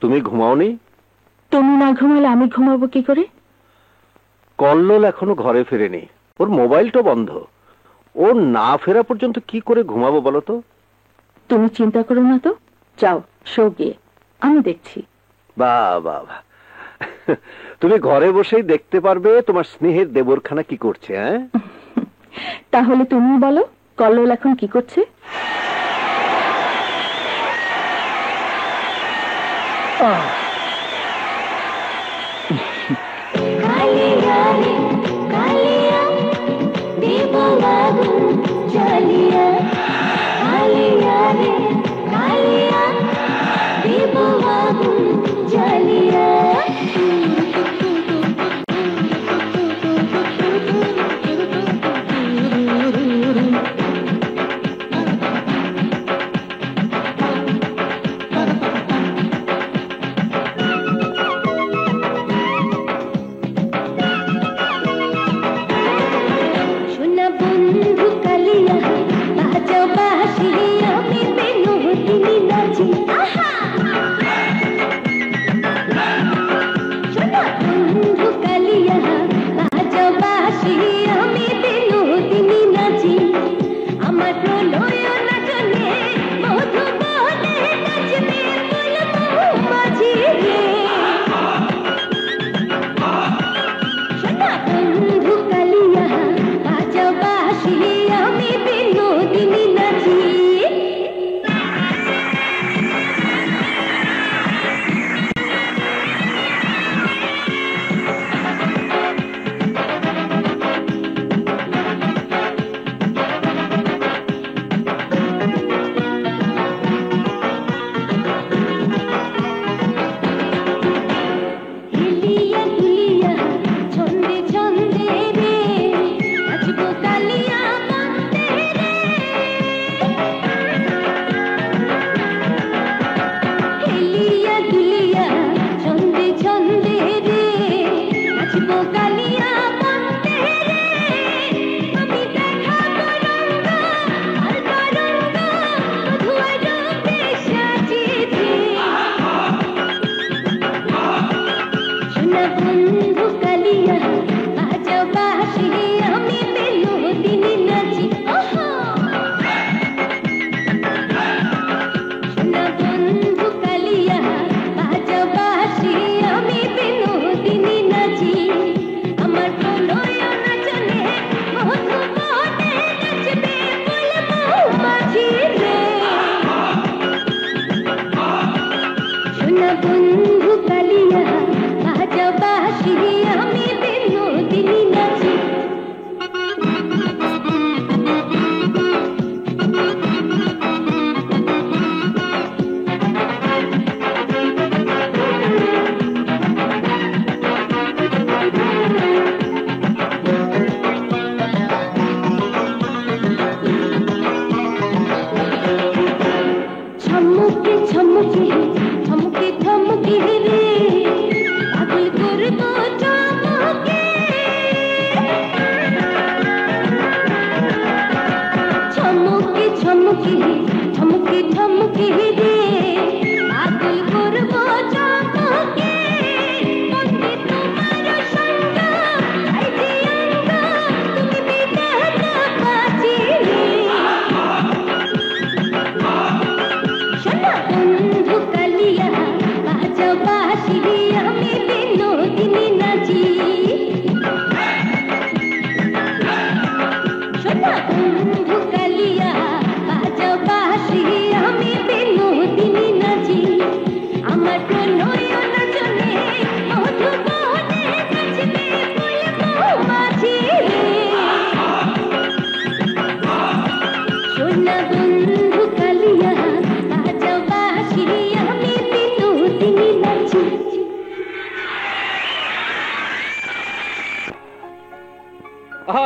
তুমি ঘুমাওনি? তুমি না ঘুমালে আমি ঘুমাবো কি করে? কল্লোল এখনো ঘরে ফেরেনি, ওর মোবাইলটা বন্ধ। ওর না ফেরা পর্যন্ত কি করে ঘুমাবো বলো তো? তুমি চিন্তা করো না তো, যাও শো গিয়ে, আমি দেখছি। বাহ বাহ বাহ, তুমি ঘরে বসেই দেখতে পারবে তোমার স্নেহের দেবরখানা কি করছে। হ্যাঁ, তাহলে তুমি বলো কল্লোল এখন কি করছে?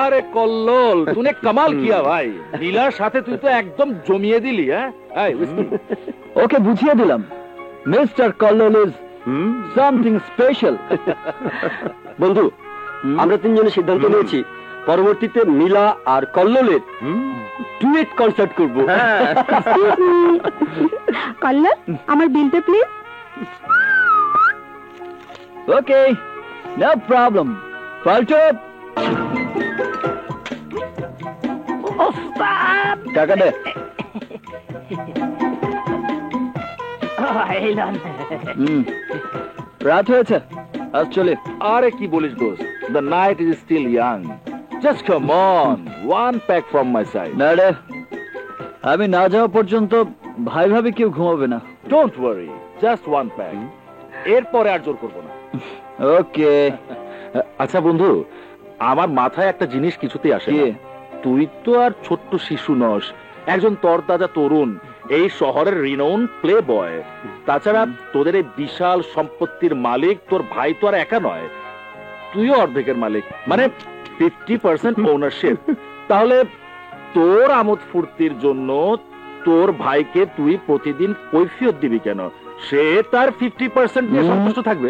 अरे कल्लोल तूने कमाल किया भाई, नीलार साथे तू तो एकदम जमिए दिली। ওকে বুঝিয়ে দিলাম mister Kallol is something special. বন্ধু, আমরা তিনজনে সিদ্ধান্ত নিয়েছি পরবর্তীতে নীলা আর কল্লোলের ডুয়েট কনসার্ট করব। কল্লোল, আমার বিলটা প্লিজ। Okay, no problem. পাল্টো, টাকা দে। হুম, রাত হয়েছে, আজ চলে। আরে কি বলিস দোস্ত, the night is still young, just come on, one pack from my side. না রে, আমি না যাওয়া পর্যন্ত ভাই ভাবি কেউ ঘুমাবে না। Don't worry, just one pack, এরপরে আর জোর করবো না। ওকে। আচ্ছা বন্ধু, আমার মাথায় একটা জিনিস কিছুতেই আসে না। তুই তো আর ছোট্ট শিশু নস, একজন তরতাজা তরুণ, এই শহরের রিনোন প্লে বয়। তাছাড়া তোদের এই বিশাল সম্পত্তির মালিক তোর ভাই তো আর একা নয়, তুইও অর্ধেকের মালিক, মানে 50% ওনারশিপ। তাহলে তোর আমোদ ফুর্তির জন্য তোর ভাইকে তুই প্রতিদিন কৈফিয়ত দিবি কেন? সে তার 50% নিয়ে সন্তুষ্ট থাকবে।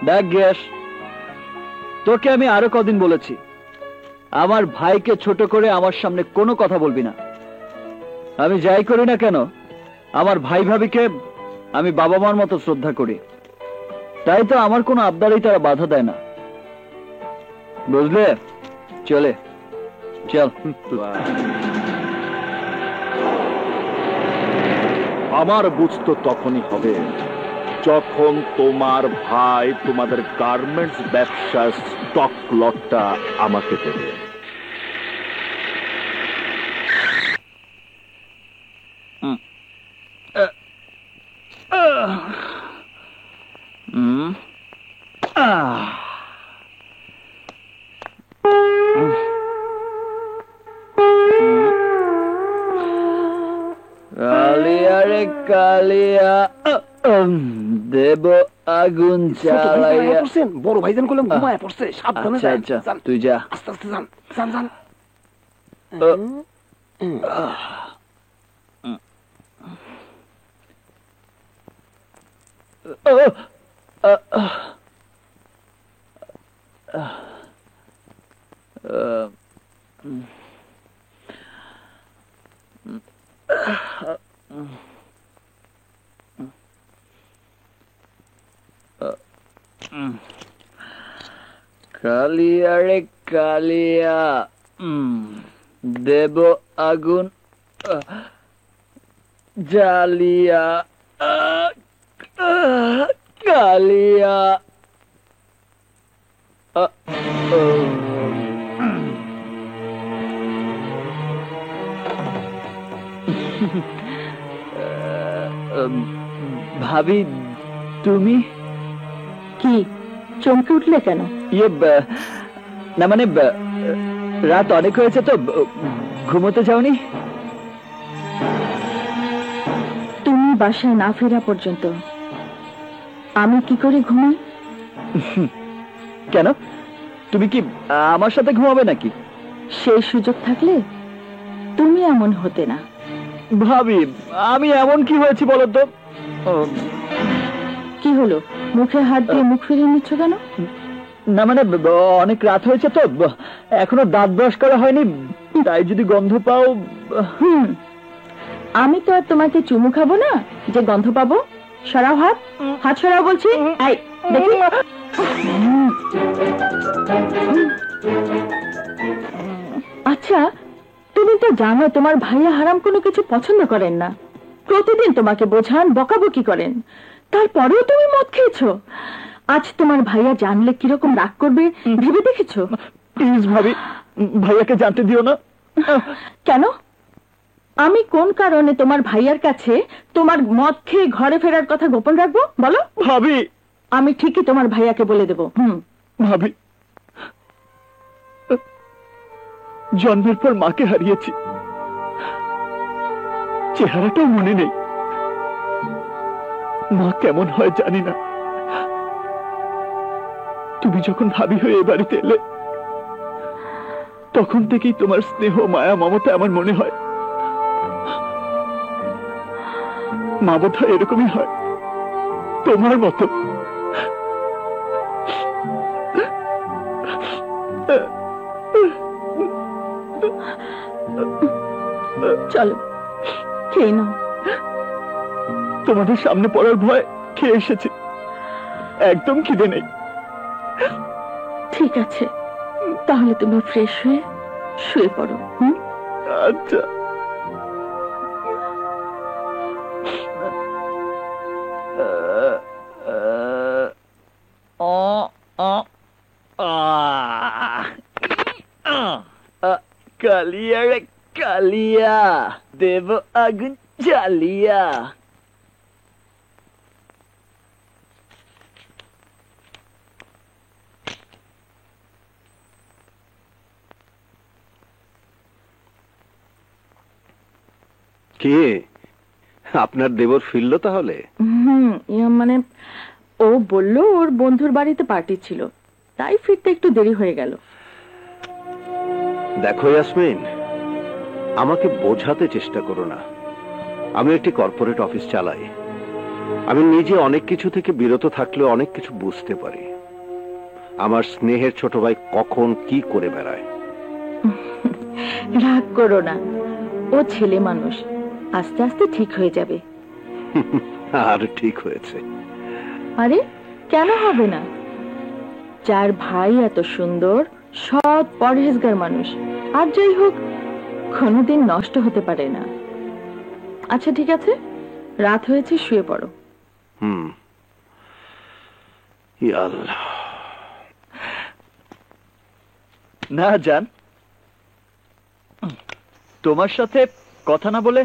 দেখ গ্যাস, তোকে আমি আরো কদিন বলেছি, আমার ভাইকে ছোট করে আমার সামনে কোনো কথা বলবি না। আমি যাই করি না কেন, আমার ভাই ভাবিকে আমি বাবা মার মতো শ্রদ্ধা করি, তাই তো আমার কোনো আবদারেই তারা বাধা দেয় না, বুঝলে? চলে চল। আমার বুঝতো তখনই হবে যখন তোমার ভাই তোমাদের গার্মেন্টস ব্যবসার স্টক লটটা আমাকে দেবে। কালিয়া রে কালিয়া, দেব আগুন জ্বালাইয়া। বড় ভাইজান করলাম ঘুমায় পড়ছে, সাবধানে আচ্ছা আচ্ছা, তুই যা। আস্তে আস্তে যান, যান যান। কালিয়া রে কালিয়া, দেব আগুন জ্বালিয়া। কালিয়া, ভাবি তুমি কি চমকে উঠলে কেন? ইয়ে না মানে রাত অনেক হয়েছে তো, ঘুমোতে যাওনি? তুমি বাসায় না ফেরা পর্যন্ত আমি কি করে ঘুমাই? কেন, তুমি কি আমার সাথে ঘুমাবে নাকি? সেই সুযোগ থাকলে তুমি এমন হতে না। ভাবি, আমি এমন কি হয়েছি বলো তো? কি হলো, মুখে হাত দিয়ে মুখ ফিরিয়ে নিচ্ছ কেন? না মানে অনেক রাত হয়েছে তো, এখনো দাঁত ব্রাশ করা হয়নি, তাই যদি গন্ধ পাও। আমি তো আর তোমাকে চুমু খাবো না যে গন্ধ পাবো। সরাও হাত, হাত সরাও বলছি। এই দেখি। আচ্ছা, তুমি তো জানো তোমার ভাইয়া হারাম কোনো কিছু পছন্দ করেন না, প্রতিদিন তোমাকে বোঝান, বকাবকি করেন, তারপরেও তুমি মদ খেয়েছো। আজ তোমার ভাইয়া জানলে কিরকম রাগ করবে ভেবে দেখেছো? প্লিজ ভাবি, ভাইয়াকে জানতে দিও না। কেন? আমি কোন কারণে তোমার ভাইয়ার কাছে তোমার মদ খেয়ে ঘরে ফেরার কথা গোপন রাখবো বলো? ভাবি, আমি ঠিকই তোমার ভাইয়াকে বলে দেবো। ভাবি, জন্মের পর মাকে হারিয়েছি, চেহারাটাও মনে নেই, মা কেমন হয় জানি না। তুমি যখন ভাবি হয়ে এ বাড়িতে এলে, তখন থেকেই তোমার স্নেহ, মায়া, মমতা আমার মনে হয়। মা বোধ হয় এরকমই হয়, তোমার মতো। চলো খেয়ে নাও। তোমাদের সামনে পড়ার ভয় খেয়ে এসেছি, একদম খিদে নেই। ঠিক আছে, তাহলে তুমি ফ্রেশ হয়ে শুয়ে পড়ো। হুম? আচ্ছা। কালিয়া রে কালিয়া, দেব আগুন জ্বালিয়া। কে আপনার দেবর ফিরলো তাহলে? মানে ও বলল ওর বন্ধুর বাড়িতে পার্টি ছিল, তাই ফিরতে একটু দেরি হয়ে গেল। দেখো ইয়াসমিন, আমাকে বোঝাতে চেষ্টা করো না। আমি একটি কর্পোরেট অফিস চালাই। আমি নিজে অনেক কিছু থেকে বিরত থাকলেও অনেক কিছু বুঝতে পারি। আমার স্নেহের ছোট ভাই কখন কি করে বেড়ায়। রাগ করো না, ও ছেলে মানুষ, আস্তে আস্তে ঠিক হয়ে যাবে। আর ঠিক হয়েছে। আরে কেন হবে না? যার ভাই এত সুন্দর, সৎ, পরহেজগার মানুষ, আর যাই হোক কোনোদিন নষ্ট হতে পারে না। আচ্ছা ঠিক আছে, রাত হয়েছে, শুয়ে পড়ো। ইয়া আল্লাহ। না জান, তোমার সাথে কথা না বলে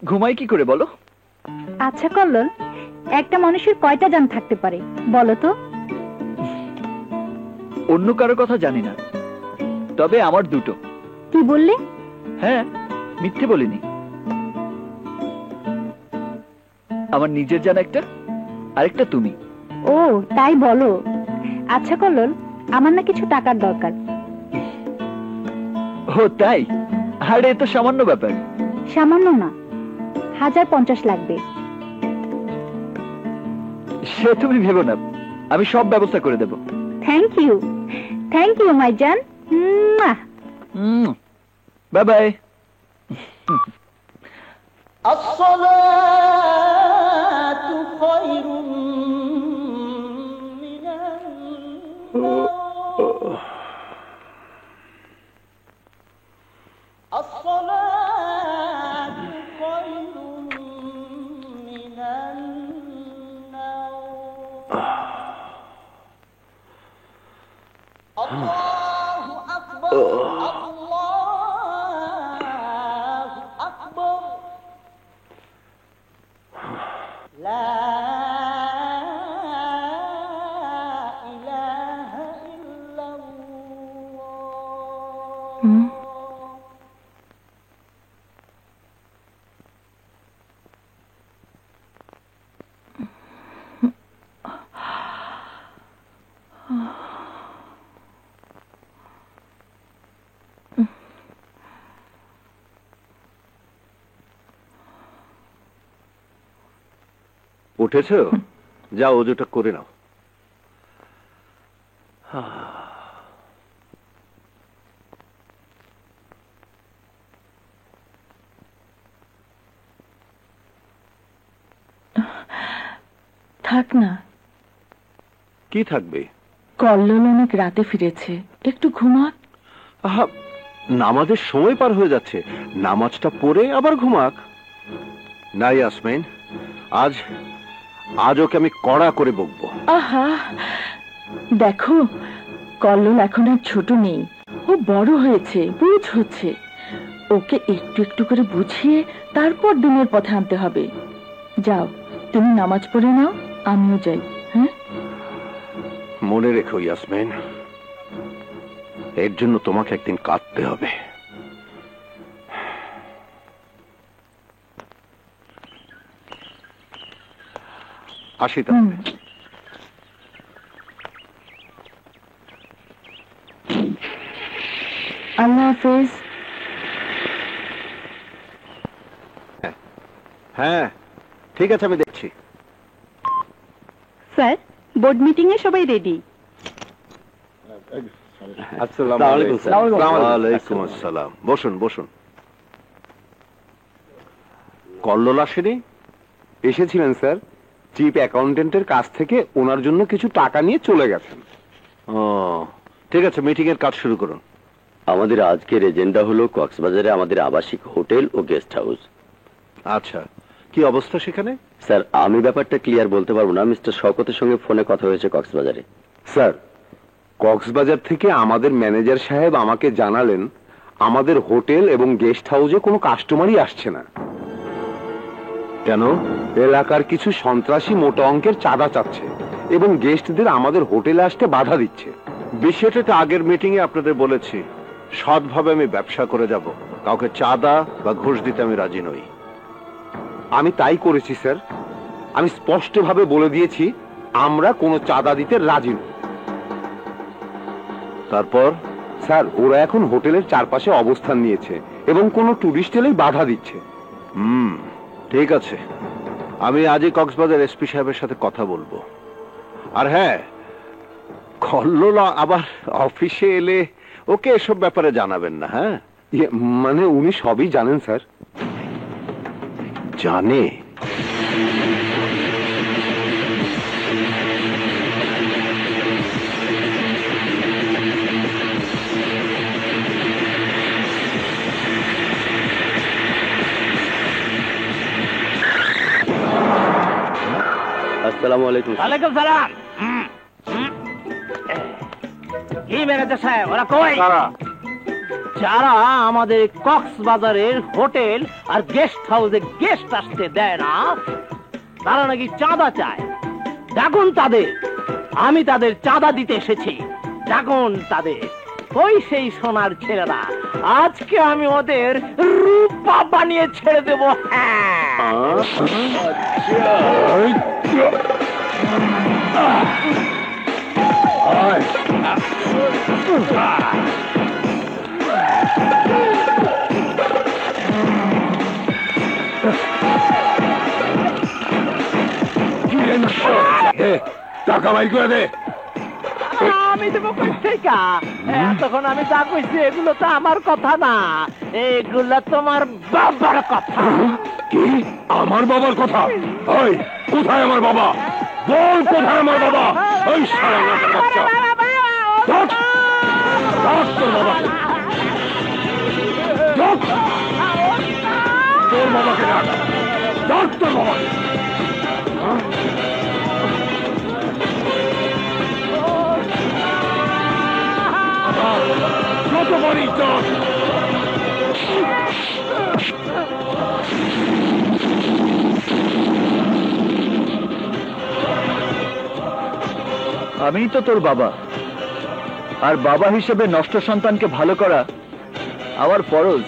ঘুমাই কি করে বলো? আচ্ছা কল্লোল, একটা মানুষের কয়টা জান থাকতে পারে বলো তো? অন্য কারো কথা জানি না, তবে আমার দুটো। কি বললে? হ্যাঁ, মিথ্যে বলিনি। আমার নিজের জানা একটা, আরেকটা তুমি। ও তাই বলো। আচ্ছা কল্লোল, আমার না কিছু টাকার দরকার। ও তাই? আরে এ তো সামান্য ব্যাপার। সামান্য না, 1050 লাগবে। সে তুমি ভেবো না, আমি সব ব্যবস্থা করে দেব। Thank you, thank you my জান। Bye bye. উঠেছো? যাও, ওজুটা করে নাও। থাক না। কি থাকবে? কল্লোল অনেক রাতে ফিরেছে, একটু ঘুমাক। আহা, নামাজের সময় পার হয়ে যাচ্ছে, নামাজটা পড়ে আবার ঘুমাক। না ইয়াসমিন, আজ ওকে আমি কড়া করে বকবো। আহা, দেখো কল্লোল এখন আর ছোট নেই, ও বড় হয়েছে, বুঝ হচ্ছে। ওকে একটু একটু করে বুঝিয়ে তারপর দিনের পথে আনতে হবে। যাও, তুমি নামাজ পড়ে নাও, আমিও যাই। হ্যাঁ, মনে রেখো ইয়াসমিন, এর জন্য তোমাকে একদিন কাঁদতে হবে। আসি তাহলে। আল্লাহ হাফেজ। হ্যাঁ ঠিক আছে, আমি দেখছি। স্যার, বোর্ড মিটিং এ সবাই রেডি। ওয়ালাইকুম আসসালাম। বসুন বসুন। কল্লোল আসেনি? এসেছিলেন স্যার, চিফ অ্যাকাউন্টেন্টের কাছ থেকে ওনার জন্য কিছু টাকা নিয়ে চলে গেছেন। ও ঠিক আছে, মিটিং এর কাজ শুরু করুন। আমাদের আজকের এজেন্ডা হলো কক্সবাজারে আমাদের আবাসিক হোটেল ও গেস্ট হাউস। আচ্ছা, কি অবস্থা সেখানে? স্যার, আমি ব্যাপারটা ক্লিয়ার বলতে পারবো না। মিস্টার শওকতের সঙ্গে ফোনে কথা হয়েছে কক্সবাজারে। স্যার, কক্সবাজার থেকে আমাদের ম্যানেজার সাহেব আমাকে জানালেন আমাদের হোটেল এবং গেস্ট হাউসে কোনো কাস্টমারই আসছে না। কেন? এলাকার কিছু সন্ত্রাসী মোটা অঙ্কের চাঁদা চাচ্ছে এবং গেস্টদের আমাদের হোটেলে আসতে বাধা দিচ্ছে। বিষয়টা তো আগের মিটিং এ আপনাদের বলেছি, সৎভাবে আমি ব্যবসা করে যাব, কাউকে চাঁদা বা ঘুষ দিতে আমি রাজি নই। আমি তাই করেছি স্যার। আমি স্পষ্টভাবে বলে দিয়েছি আমরা কোনো চাঁদা দিতে রাজি নই। তারপর? স্যার, ওরা এখন হোটেলের চারপাশে অবস্থান নিয়েছে এবং কোনো টুরিস্ট এলেই বাধা দিচ্ছে। ঠিক আছে, আমি আজই কক্সবাজার এসপি সাহেবের সাথে কথা বলবো। আর হ্যাঁ, কল্লোল আবার অফিসে এলে ওকে এসব ব্যাপারে জানাবেন না। হ্যাঁ, মানে উনি সবই জানেন স্যার। জানে? আসসালামু আলাইকুম। ওয়ালাইকুম সালাম। কি ম্যানেজার সাহেব, ওরা কই? যারা আমাদের কক্সবাজারের হোটেল আর গেস্ট হাউসে গেস্ট আসতে দেয় না, তারা নাকি চাঁদা চায়। ডাকুন তাদের, আমি তাদের চাঁদা দিতে এসেছি। ডাকুন তাদের। ওই সেই সোনার ছেলেরা, আজকে আমি ওদের রূপা বানিয়ে ছেড়ে দেবো। হ্যাঁ, টাকা বাইর করে দে। আমি দেবো কোথেকে? তখন আমি যা কইছি এগুলো তো আমার কথা না, এগুলো তোমার বাবার কথা। কি? আমার বাবার কথা? ওই কোথায় আমার বাবা? বল কোথায় আমার বাবা? ওই শালা নাটের বাচ্চা, ডাক তোর বাবাকে, ডাক তোর বাবাকে, ডাক তোর বাবাকে। কত বাড়ি ডাক? আমিই তো তোর বাবা, আর বাবা হিসেবে নষ্ট সন্তানকে ভালো করা আমার ফরজ।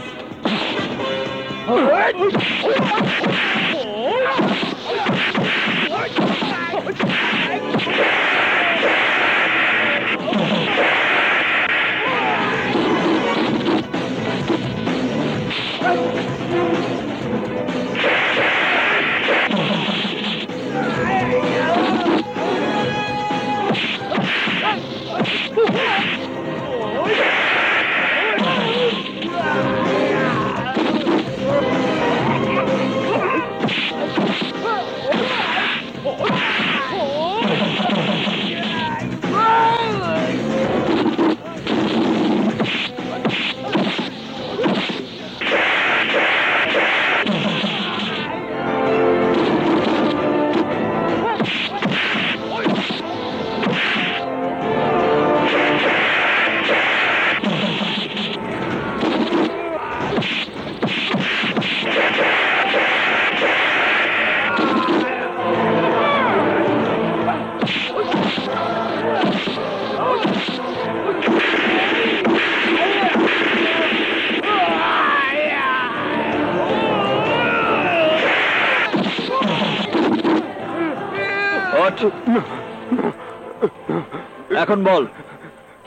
এখন বল,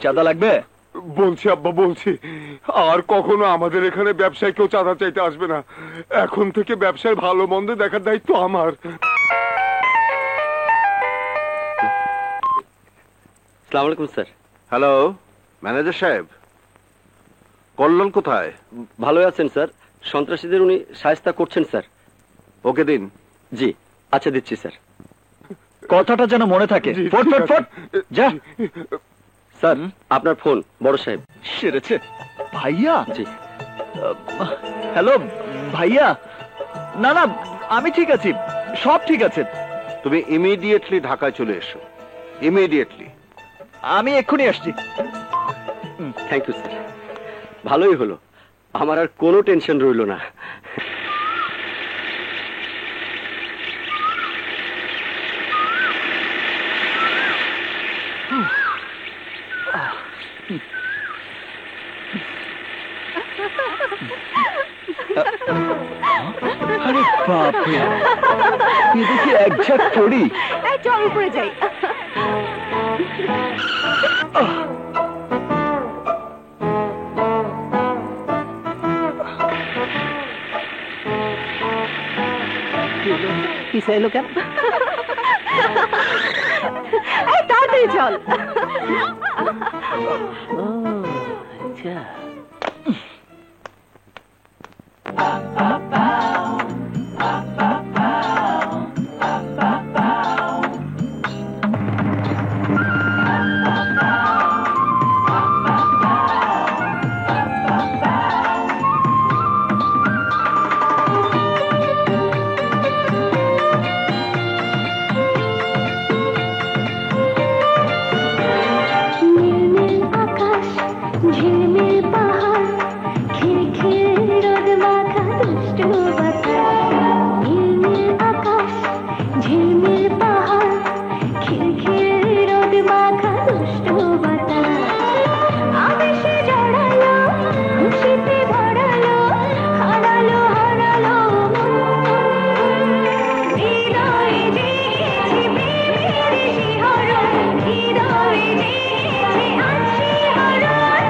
চাঁদা লাগবে? বলছি আব্বা, বলছি আর কখনো আমাদের এখানে ব্যবসায় কেউ চাঁদা চাইতে আসবে না। এখন থেকে ব্যবসায় ভালো মন্দ দেখার দায়িত্ব আমার। আসসালামু আলাইকুম স্যার। হ্যালো ম্যানেজার সাহেব, কল্লোল কোথায়? ভালোই আছেন স্যার। সন্ত্রাসীদের উনি শায়েস্তা করছেন স্যার। ওকে দিন। জি, আচ্ছা দিচ্ছি স্যার। কথাটা যেন মনে থাকে। ফট ফট ফট, যা। স্যার আপনার ফোন বড় সাহেব। সেরেছে ভাইয়া। জি। হ্যালো ভাইয়া। না না, আমি ঠিক আছি, সব ঠিক আছে। তুমি ইমিডিয়েটলি ঢাকায় চলে এসো, ইমিডিয়েটলি। আমি এক্ষুনি আসছি। থ্যাংক ইউ স্যার, ভালোই হলো, আমার আর কোনো টেনশন রইল না। আরে বাপরে, এটা কি একঝাক পড়ি? চল উপরে যাই। কি চাইলো কেন? তাড়াতাড়ি চল। আচ্ছা, ঝিলমিল পাহাড়, খিলখিল রোদ মাখা দুষ্টু বাতাস। নীল আকাশ, ঝিলমিল পাহাড়, খিলখিল রোদ মাখা দুষ্টু বাতাস। আবেশে জড়ালো, খুশিতে ভরালো, হারালো হারালো হৃদয়ে জেগেছে প্রেমের শিহরণ, হৃদয়ে জেগেছে আজ শিহরণ,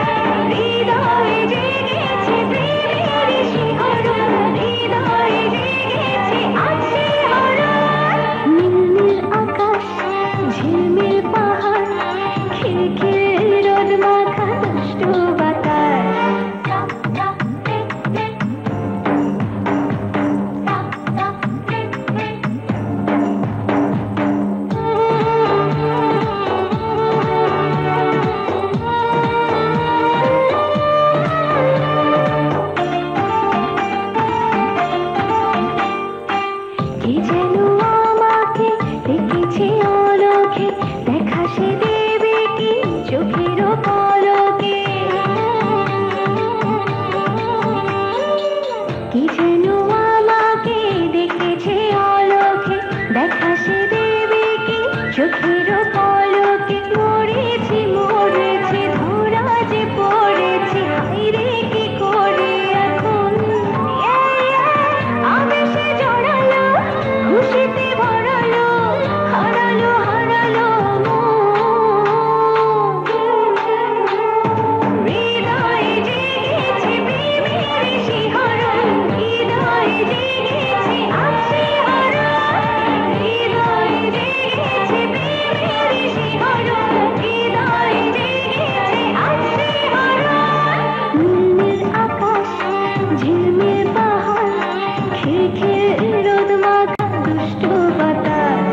হৃদয়ে জেগেছে প্রেমের শিহরণ, হৃদয়ে জেগেছে আজ শিহরণ। নীল আকাশ, ঝিলমিল পাহাড়, খিলখিল রোদ মাখা দুষ্টু বাতাস। কি যেন আমাকে দেখেছে অলোকে, দেখা সে দেবে কি চোখের পলকে। কি যেন আমাকে দেখেছে অলোকে, দেখা সে দেবে কি চোখের পলকে। মরেছি মরেছি ধরা যে পড়েছি, হায়রে কি করে এখন। আবেশে জড়ালো, খুশিতে ভরালো, হারালো হারালো হৃদয়ে জেগেছে প্রেমের শিহরণ, হৃদয়ে জেগেছে আজ শিহরণ, হৃদয়ে জেগেছে প্রেমের শিহরণ, হৃদয়ে জেগেছে আজ শিহরণ। নীল আকাশ, ঝিলমিল পাহাড়, খিলখিল রোদ মাখা দুষ্টু বাতাস।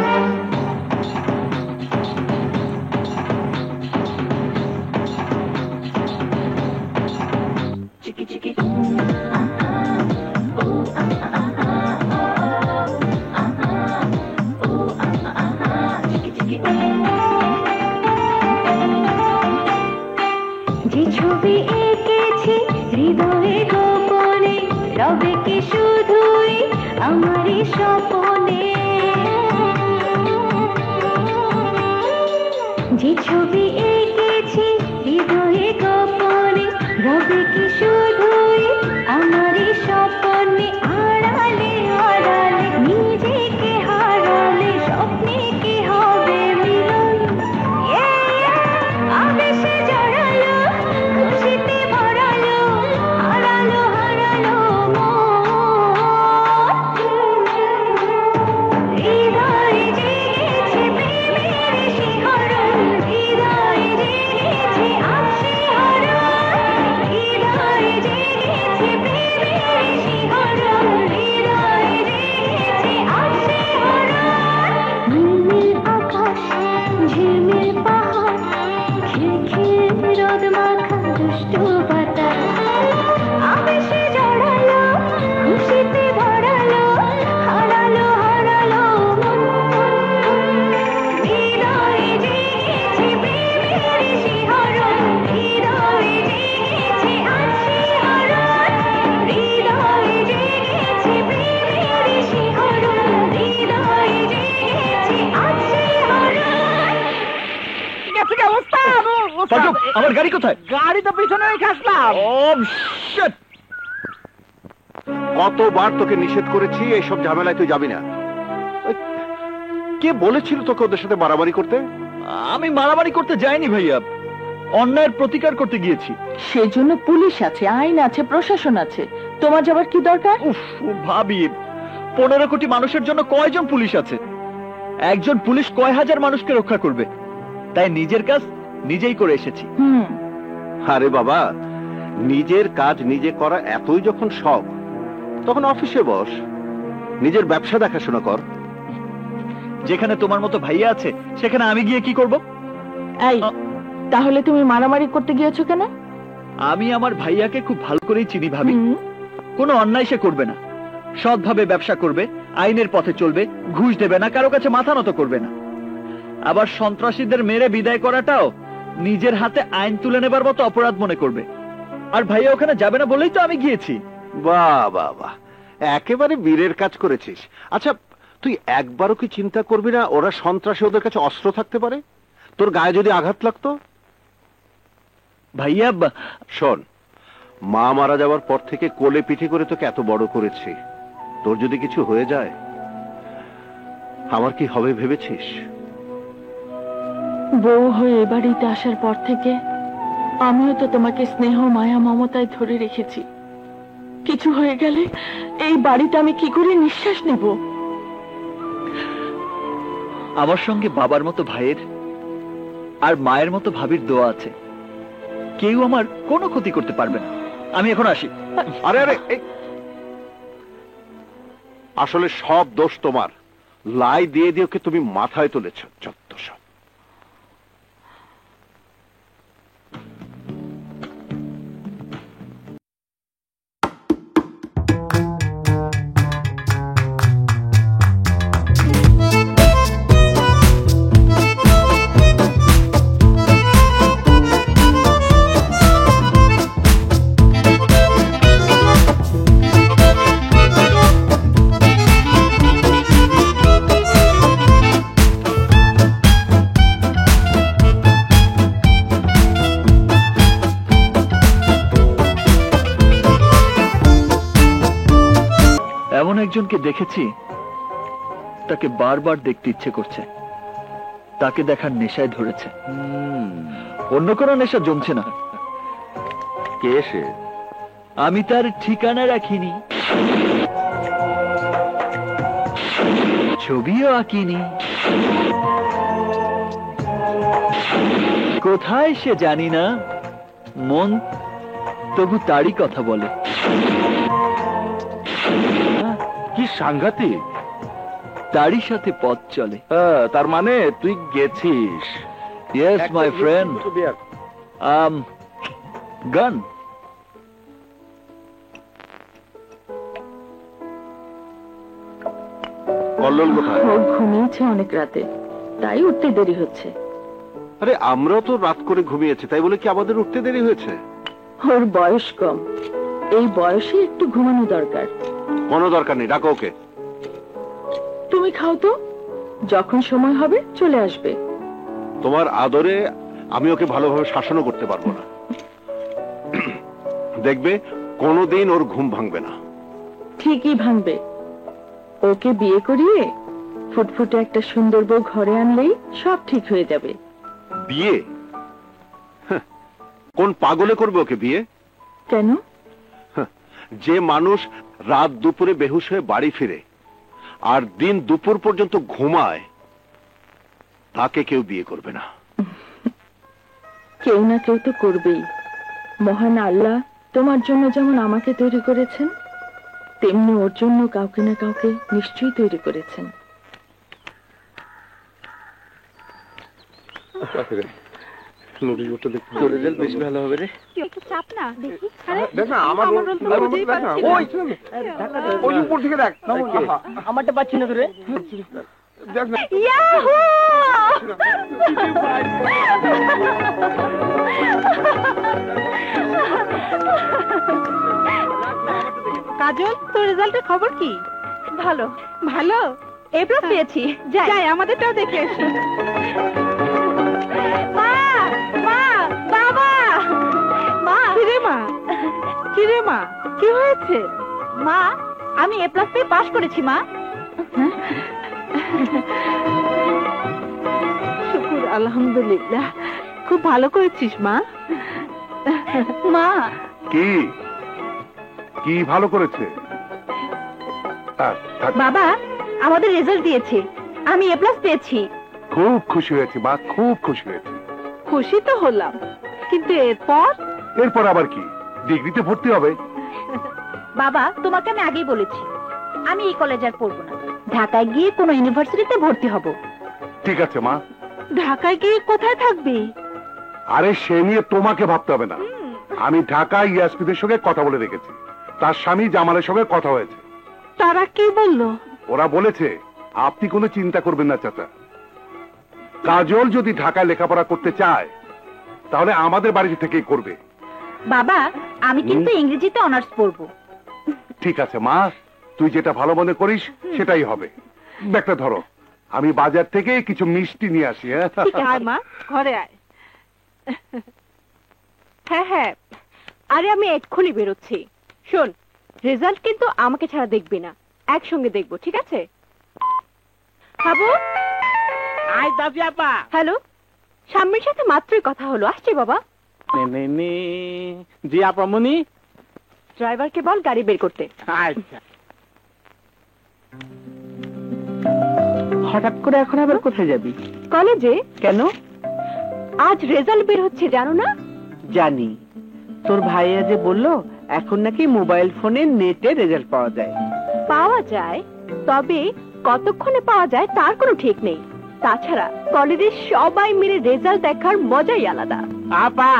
যে ছবি এঁকেছি হৃদয়ে গোপনে, রবে কি শুধুই আমারই স্বপনে। যে ছবি এঁকেছি হৃদয়ে গোপনে, রবে কি শুধুই আমারই স্বপনে। আড়ালে আড়ালে নিজেকে হারালে, স্বপ্নে কি হবে মিলন। আবেশে জড়ালো, খুশিতে ভরালো, হারালো হারালো হৃদয়ে জেগেছে প্রেমের শিহরণ, হৃদয়ে জেগেছে আজ শিহরণ, হৃদয়ে পাতা আবেশে জড়ালো খুশিতে ভরালো হারালো হারালো মন হৃদয়ে জেগেছে প্রেমের শিহরণ হৃদয়ে জেগেছে আজ শিহরণ হৃদয়ে জেগেছে প্রেমের শিহরণ হৃদয়ে জেগেছে আজ শিহরণ ঠিক আছে ওস্তাদ পাঠক, আমার গাড়ি কোথায়? গাড়ি তো পিছনে রেখে আসলাম। শিট! কতবার তোকে নিষেধ করেছি এইসব ঝামেলায় তুই যাবি না। ওই, কে বলেছিল তোকে ওদের সাথে বাড়াবাড়ি করতে? আমি মারামারি করতে যাইনি ভাইয়া, অন্যায়ের প্রতিকার করতে গিয়েছি। সেজন্য পুলিশ আছে, আইন আছে, প্রশাসন আছে। তোমার যাবার কি দরকার? উফ, ভাবি 15 কোটি মানুষের জন্য কয়জন পুলিশ আছে? একজন পুলিশ কয় হাজার মানুষকে রক্ষা করবে? তাই নিজের কাজ নিজেই করে এসেছি। আরে বাবা, নিজের কাজ নিজে করা এতই যখন শখ, তখন অফিসে বস, নিজের ব্যবসা দেখাশোনা কর। যেখানে তোমার মতো ভাইয়া আছে সেখানে আমি গিয়ে কি করব? এই, তাহলে তুমি মারামারি করতে গিয়েছো কেন? আমি আমার ভাইয়াকে খুব ভালো করেই চিনি ভাবি। হুম। কোনো অন্যায় সে করবে না, সৎভাবে ব্যবসা করবে, আইনের পথে চলবে, ঘুষ দেবে না, কারো কাছে মাথা নত করবে না। আবার সন্ত্রাসীদের মেরে বিদায় করাটাও নিজের হাতে আইন তুলে নেবার মতো অপরাধ মনে করবে। আর ভাইয়া ওখানে যাবে না বলেই তো আমি গিয়েছি। বাহ বাহ বাহ, একেবারে বীরের কাজ করেছিস। আচ্ছা, তুই একবারও কি চিন্তা করবি না ওরা সন্ত্রাসী, ওদের কাছে অস্ত্র থাকতে পারে? তোর গায়ে যদি আঘাত লাগতো? ভাইয়া শোন, মা মারা যাওয়ার পর থেকে কোলে পিঠে করে তোকে এত বড় করেছি, তোর যদি কিছু হয়ে যায় আমার কি হবে ভেবেছিস? বউ হয়ে এ বাড়িতে আসার পর থেকে আমিও তো তোমাকে স্নেহ মায়া মমতায় ধরে রেখেছি। কিছু হয়ে গেলে এই বাড়িতে আমি কি করে নিঃশ্বাস নেব? আমার সঙ্গে বাবার মতো ভাইয়ের আর মায়ের মতো ভাবির দোয়া আছে। কেউ আমার কোনো ক্ষতি করতে পারবে না। আমি এখন আসি। আরে আরে, আসলে সব দোষ তোমার। লাই দিয়ে দিয়ে ওকে তুমি মাথায় তুলেছ, যত সব। এমন একজনকে দেখেছি, তাকে বারবার দেখতে ইচ্ছে করছে। তাকে দেখার নেশায় ধরেছে। অন্য কোনো নেশা জমছে না। কে সে? আমি তার ঠিকানা রাখিনি, ছবিও আঁকিনি, কোথায় সে জানি না। মন তবু তারই কথা বলে। কি সাংঘাতিক! তারই সাথে পথ চলে। তার মানে তুই গেছিস? Yes my friend. গান। কল্লোল কোথায়? ও ঘুমিয়েছে অনেক রাতে, তাই উঠতে দেরি হচ্ছে। আরে আমরাও তো রাত করে ঘুমিয়েছি, তাই বলে কি আমাদের উঠতে দেরি হয়েছে? ওর বয়স কম, এই বয়সে একটু ঘুমানো দরকার। কোনো দরকার নেই, ডাকো ওকে। তুমি খাও তো, যখন সময় হবে চলে আসবে। তোমার আদরে আমি ওকে ভালোভাবে শাসনও করতে পারবো না। দেখবে কোনোদিন ওর ঘুম ভাঙবে না। ঠিকই ভাঙবে। ওকে বিয়ে করিয়ে ফুটফুটে একটা সুন্দর বউ ঘরে আনলেই সব ঠিক হয়ে যাবে। বিয়ে? হ্যাঁ, কোন পাগলে করবে ওকে বিয়ে? কেন? যে মানুষ রাত দুপুরে বেহুশ হয়ে বাড়ি ফিরে আর দিন দুপুর পর্যন্ত ঘুমায়, তাকে কেউ বিয়ে করবে না। কেউ না কেউ তো করবেই। মহান আল্লাহ তোমার জন্য যেমন আমাকে তৈরি করেছেন, তেমনি ওর জন্য কাউকে না কাউকে নিশ্চয়ই তৈরি করেছেন। নোটিশ বোর্ডটা দেখতে তোর রেজাল্ট বেশি ভালো হবে রে। একটু চাপ না দেখি দেখ না আমার রোল দেখ না ওই উপর থেকে দেখ আমারটা পাচ্ছি না তোরে। দেখ না ইয়াহু! কাজল, তোর রেজাল্টের খবর কি? ভালো। ভালো? এ প্লাস পেয়েছি। যাই আমাদেরটাও দেখে আসি। মা, মা, বাবা, মা। কিরে মা? কিরে মা? কি হয়েছে? মা, আমি এ প্লাস পেয়ে পাশ করেছি মা। শুকুর আলহামদুলিল্লাহ, খুব ভালো করেছিস মা। মা, কি কি ভালো করেছে? বাবা আমাদের রেজাল্ট দিয়েছে, আমি এ প্লাস পেয়েছি। খুব খুশি হয়েছে মা, খুব খুশি হয়েছে। খুশি তো হলাম, কিন্তু এরপর? এরপর আবার কি? ডিগ্রিতে ভর্তি হবে। বাবা তোমাকে আমি আগেই বলেছি, আমি এই কলেজ আর পড়বো না, ঢাকায় গিয়ে কোনো ইউনিভার্সিটিতে ভর্তি হব। ঠিক আছে মা। ঢাকায় গিয়ে কোথায় থাকবি? আরে সে নিয়ে তোমাকে ভাবতে হবে না। আমি ঢাকায় ইয়াসমিনের সঙ্গে কথা বলে রেখেছি, তার স্বামী জামালের সঙ্গে কথা হয়েছে। তারা কি বললো? ওরা বলেছে আপনি কোনো চিন্তা করবেন না চাচা। কাজল যদি ঢাকায় লেখাপড়া করতে চায় তাহলে আমাদের বাড়ি থেকেই করবে। বাবা আমি কিন্তু ইংরেজিতে অনার্স পড়বো। ঠিক আছে মা, তুই যেটা ভালো মনে করিস সেটাই হবে। ব্যাগটা ধরো, আমি বাজার থেকে কিছু মিষ্টি নিয়ে আসি। হ্যাঁ আয় মা, ঘরে আয়। হ্যাঁ হ্যাঁ, আরে আমি এক্ষুনি বেরোচ্ছি। শোন, রেজাল্ট কিন্তু আমাকে ছাড়া দেখবি না, একসঙ্গে দেখবো, ঠিক আছে? হাবু, আয় দাবি আপা। হ্যালো, স্বামীর সাথে মাত্রই কথা হলো, আসছি বাবা। জি আপা মনি। ড্রাইভারকে বল গাড়ি বের করতে। আচ্ছা। হঠাৎ করে এখন আবার কোথায় যাবি? কলেজে। কেন? আজ রেজাল্ট বের হচ্ছে, জানো না? জানি, তোর ভাইয়া যে বললো এখন নাকি মোবাইল ফোনে নেটে রেজাল্ট পাওয়া যায়। পাওয়া যায়, তবে কতক্ষণে পাওয়া যায় তার কোনো ঠিক নেই। তাছাড়া কলেজের সবাই মিলে রেজাল্ট দেখার মজাই আলাদা। আপা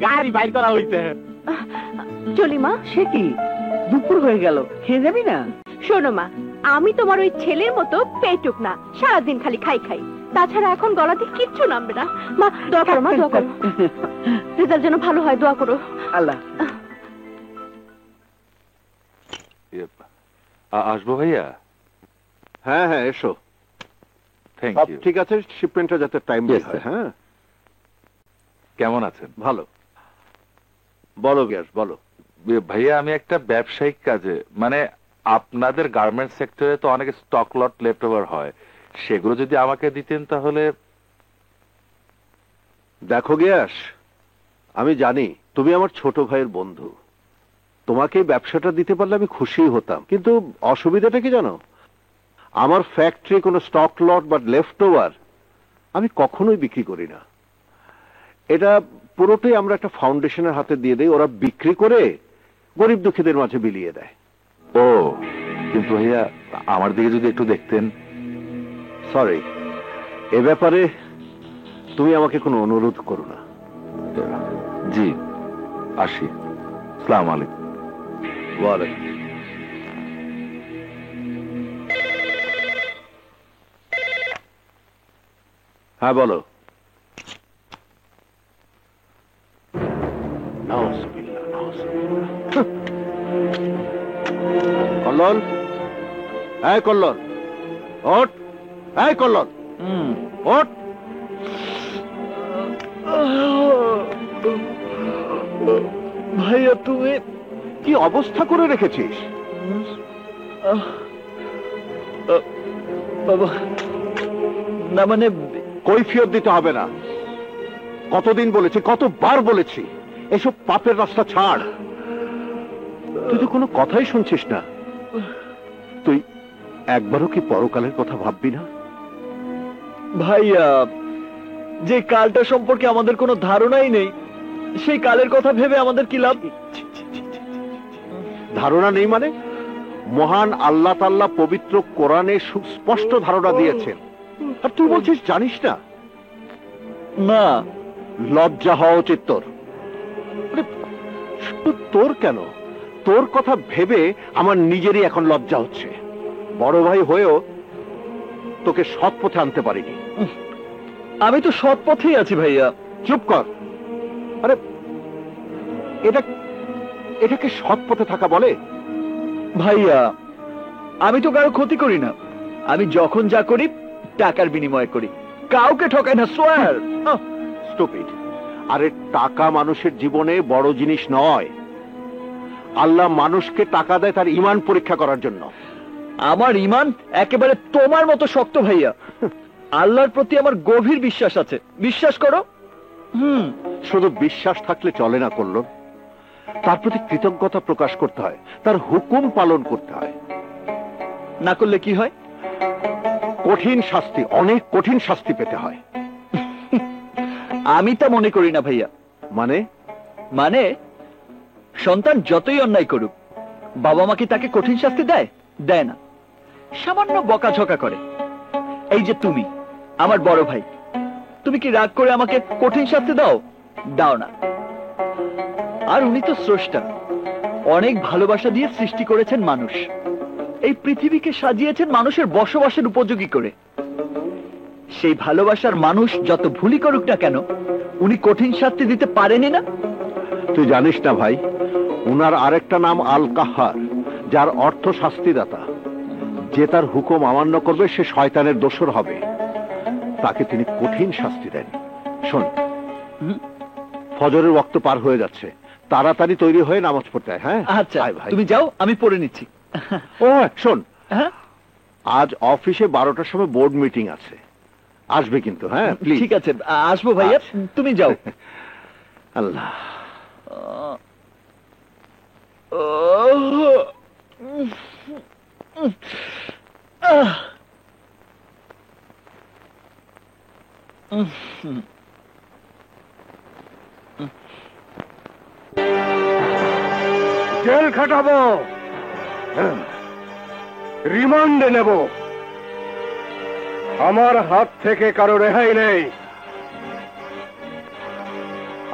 গাড়ি বাইর করা হইছে। চলি মা। সে কি, দুপুর হয়ে গেল, খেয়ে যাবি না? শোনো মা, আমি তোমার ওই ছেলের মতো পেটুক না, সারাদিন খালি খাই খাই। তাছাড়া এখন গলাতে কিচ্ছু নামবে না। মা দোয়া করো, মা দোয়া করো, রেজাল্ট যেন ভালো হয়, দোয়া করো। আল্লাহ। আসবো ভাইয়া? হ্যাঁ হ্যাঁ এসো। থ্যাংক সব ইউ। ঠিক আছে, শিপমেন্টটা যাতে টাইম Yes, হয়। sir. হ্যাঁ কেমন আছেন? ভালো। বলো গ্যাস, বলো। ভাইয়া আমি একটা ব্যবসায়িক কাজে, মানে আপনাদের গার্মেন্টস সেক্টরে তো অনেক স্টক লট লেফট ওভার হয়, সেগুলো যদি আমাকে দিতেন তাহলে। দেখো গ্যাস, আমি জানি তুমি আমার ছোট ভাইয়ের বন্ধু, তোমাকে এই ব্যবসাটা দিতে পারলে আমি খুশি হতাম, কিন্তু অসুবিধাটা কি জানো? আমার ফ্যাক্টরি কোনো স্টক লট বা লেফট ওভার আমি কখনোই বিক্রি করি না। এটা পুরোটাই আমরা একটা ফাউন্ডেশনের হাতে দিয়ে দেই, ওরা বিক্রি করে গরিব দুঃখীদের মাঝে বিলিয়ে দেয়। ও, কিন্তু ভাইয়া আমার দিকে যদি একটু দেখতেন। সরি, এ ব্যাপারে তুমি আমাকে কোনো অনুরোধ করো না। জি, আসি। আসসালামু আলাইকুম। ওয়ালাইকুম। হ্যাঁ বলো। নাউজুবিল্লাহ, নাউজুবিল্লাহ। কল্লোল, এই কল্লোল, ওঠ। এই কল্লোল, ওঠ। ভাইয়া তুমি কি অবস্থা করে রেখেছিস? বাবা না, মানে কৈফিয়ত দিতে হবে না। কতদিন বলেছি, কতবার বলেছি, এসব পাপের রাস্তা ছাড়। তুই তো কোনো কথাই শুনছিস না। তুই একবারও কি পরকালের কথা ভাববি না? ভাইয়া, যে কালটা সম্পর্কে আমাদের কোনো ধারণাই নেই, সেই কালের কথা ভেবে আমাদের কি লাভ? ধারণা নেই মানে? মহান আল্লাহ তাআলা পবিত্র কোরআনে সুস্পষ্ট ধারণা দিয়েছেন, আর তুই বলছিস জানিস না? না, লজ্জা হওয়া উচিত তোর। আরে, শুধু তোর কেন, তোর কথা ভেবে আমার নিজেরই এখন লজ্জা হচ্ছে। বড় ভাই হয়েও তোকে সৎ পথে আনতে পারিনি। আমি তো সৎ পথেই আছি ভাইয়া। চুপ কর। আরে এটাকে সৎ পথে থাকা বলে? ভাইয়া, আমি তো কারো ক্ষতি করি না। আমি যখন যা করি টাকার বিনিময়ে করি, কাউকে ঠকাই না, সোয়ার। স্টুপিড। আরে টাকা মানুষের জীবনে বড় জিনিস নয়। আল্লাহ মানুষকে টাকা দেয় তার ঈমান পরীক্ষা করার জন্য। আমার ঈমান একেবারে তোমার মতো শক্ত ভাইয়া। আল্লাহর প্রতি আমার গভীর বিশ্বাস আছে, বিশ্বাস করো। শুধু বিশ্বাস থাকলে চলে না, করলো তার প্রতি কৃতজ্ঞতা প্রকাশ করতে হয়, তার হুকুম পালন করতে হয়। না করলে কি হয়? কঠিন শাস্তি, অনেক কঠিন শাস্তি পেতে হয়। আমি তা মনে করি না ভাইয়া। মানে? মানে সন্তান যতই অন্যায় করুক, বাবা মা কি তাকে কঠিন শাস্তি দেয়? দেয় না, সামান্য বকাঝকা করে। এই যে তুমি আমার বড় ভাই, তুমি কি রাগ করে আমাকে কঠিন শাস্তি দাও? দাও না। আর উনি তো স্রষ্টা, অনেক ভালোবাসা দিয়ে সৃষ্টি করেছেন মানুষ, এই পৃথিবীকে সাজিয়েছেন মানুষের বসবাসের উপযোগী করে। সেই ভালোবাসার মানুষ যত ভুলই করুক না কেন, উনি কঠিন শাস্তি দিতে পারেনি না? তুই জানিস না ভাই, উনার আরেকটা নাম আল কাহার, যার অর্থ শাস্তিদাতা। যে তার হুকুম অমান্য করবে সে শয়তানের দোসর হবে, তাকে তিনি কঠিন শাস্তি দেন। শোন, ফজরের ওয়াক্ত পার হয়ে যাচ্ছে, তাড়াতাড়ি তৈরি হয়ে নামাজ পড়তে হয়। হ্যাঁ আচ্ছা আয় ভাই, তুমি যাও, আমি পড়ে নিচ্ছি। ও শোন, হ্যাঁ আজ অফিসে 12টার সময় বোর্ড মিটিং আছে, আসবে কিন্তু। হ্যাঁ প্লিজ। ঠিক আছে, আসবো ভাইয়া, তুমি যাও। আল্লাহ। জেল খাটাবো, রিমান্ডে নেব, আমার হাত থেকে কারো রেহাই নেই।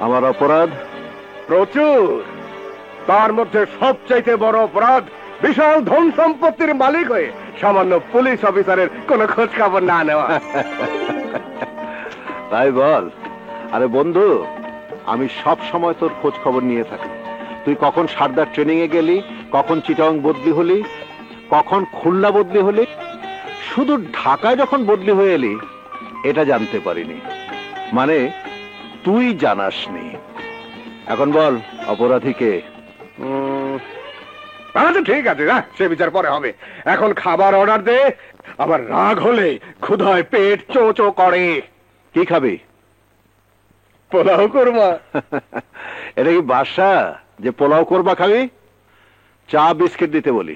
আমার অপরাধ প্রচুর, তার মধ্যে সবচাইতে বড় অপরাধ বিশাল ধন সম্পত্তির মালিক হয়ে সামান্য পুলিশ অফিসারের কোনো খোঁজ খবর না নেওয়া। তাই বল। আরে বন্ধু, আমি সব সময় তোর খোঁজ খবর নিয়ে থাকি। তুই কখন সারদার ট্রেনিং এ গেলি, কখন চিটাং বদলি হলি, কখন খুলনা বদলি হলি, শুধু ঢাকায় যখন বদলি হয়ে এলি এটা জানতে পারিনি। মানে তুই জানাসনি। এখন বল অপরাধীকে। আচ্ছা ঠিক আছে, সে বিচার পরে হবে। এখন খাবার অর্ডার দে, আমার রাগ হলে ক্ষুধায় পেট চো চো করে। কি খাবি? পোলাও করবা? এটা কি বাসা যে পোলাও করবা খাবি? চা বিস্কিট দিতে বলি।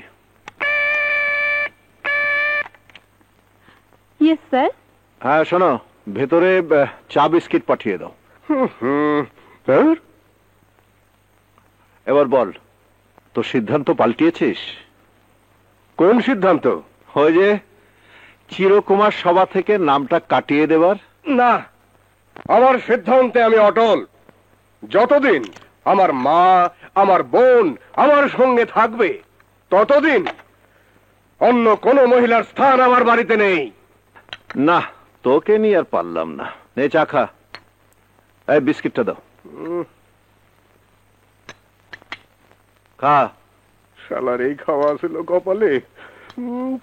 Yes sir. হ্যাঁ শোনো, ভেতরে চা বিস্কিট পাঠিয়ে দাও। এবার বল, তোর সিদ্ধান্ত পাল্টিয়েছিস? কোন সিদ্ধান্ত? ওই যে চিরকুমার সভা থেকে নামটা কাটিয়ে দেবার। না, আমার সিদ্ধান্তে আমি অটল। যতদিন আমার মা, আমার বোন আমার সঙ্গে থাকবে, ততদিন অন্য কোন মহিলার স্থান আমার বাড়িতে নেই। না, তোকে নিয়ে আর পারলাম না। নে চা খা। এই বিস্কিটটা দাও, খা। শালার এই খাওয়া ছিল কপালে।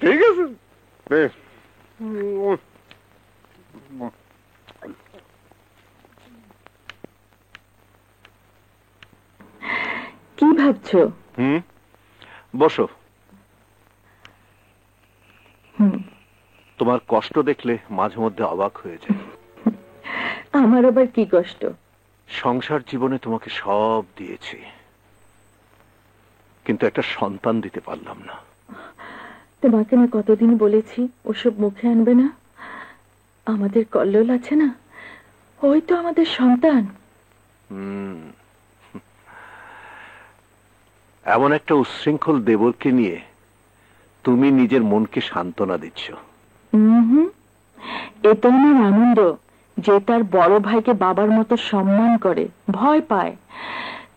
ঠিক আছে, বেশ। কি ভাবছো? বসো। তোমার কষ্ট দেখলে মাঝে মধ্যে অবাক হয়ে যায়। আমার আবার কি কষ্ট? সংসার জীবনে তোমাকে সব দিয়েছি, কিন্তু একটা সন্তান দিতে পারলাম না। তোমাকে না কতদিন বলেছি ওসব মুখে আনবে না। আমাদের কল্লোল আছে না, ওই তো আমাদের সন্তান। এমন একটা উচ্ছৃঙ্খল দেবরকে নিয়ে তুমি নিজের মনকে সান্ত্বনা দিচ্ছ। এ তো আমার আনন্দ যে তার বড় ভাইকে বাবার মতো সম্মান করে, ভয় পায়,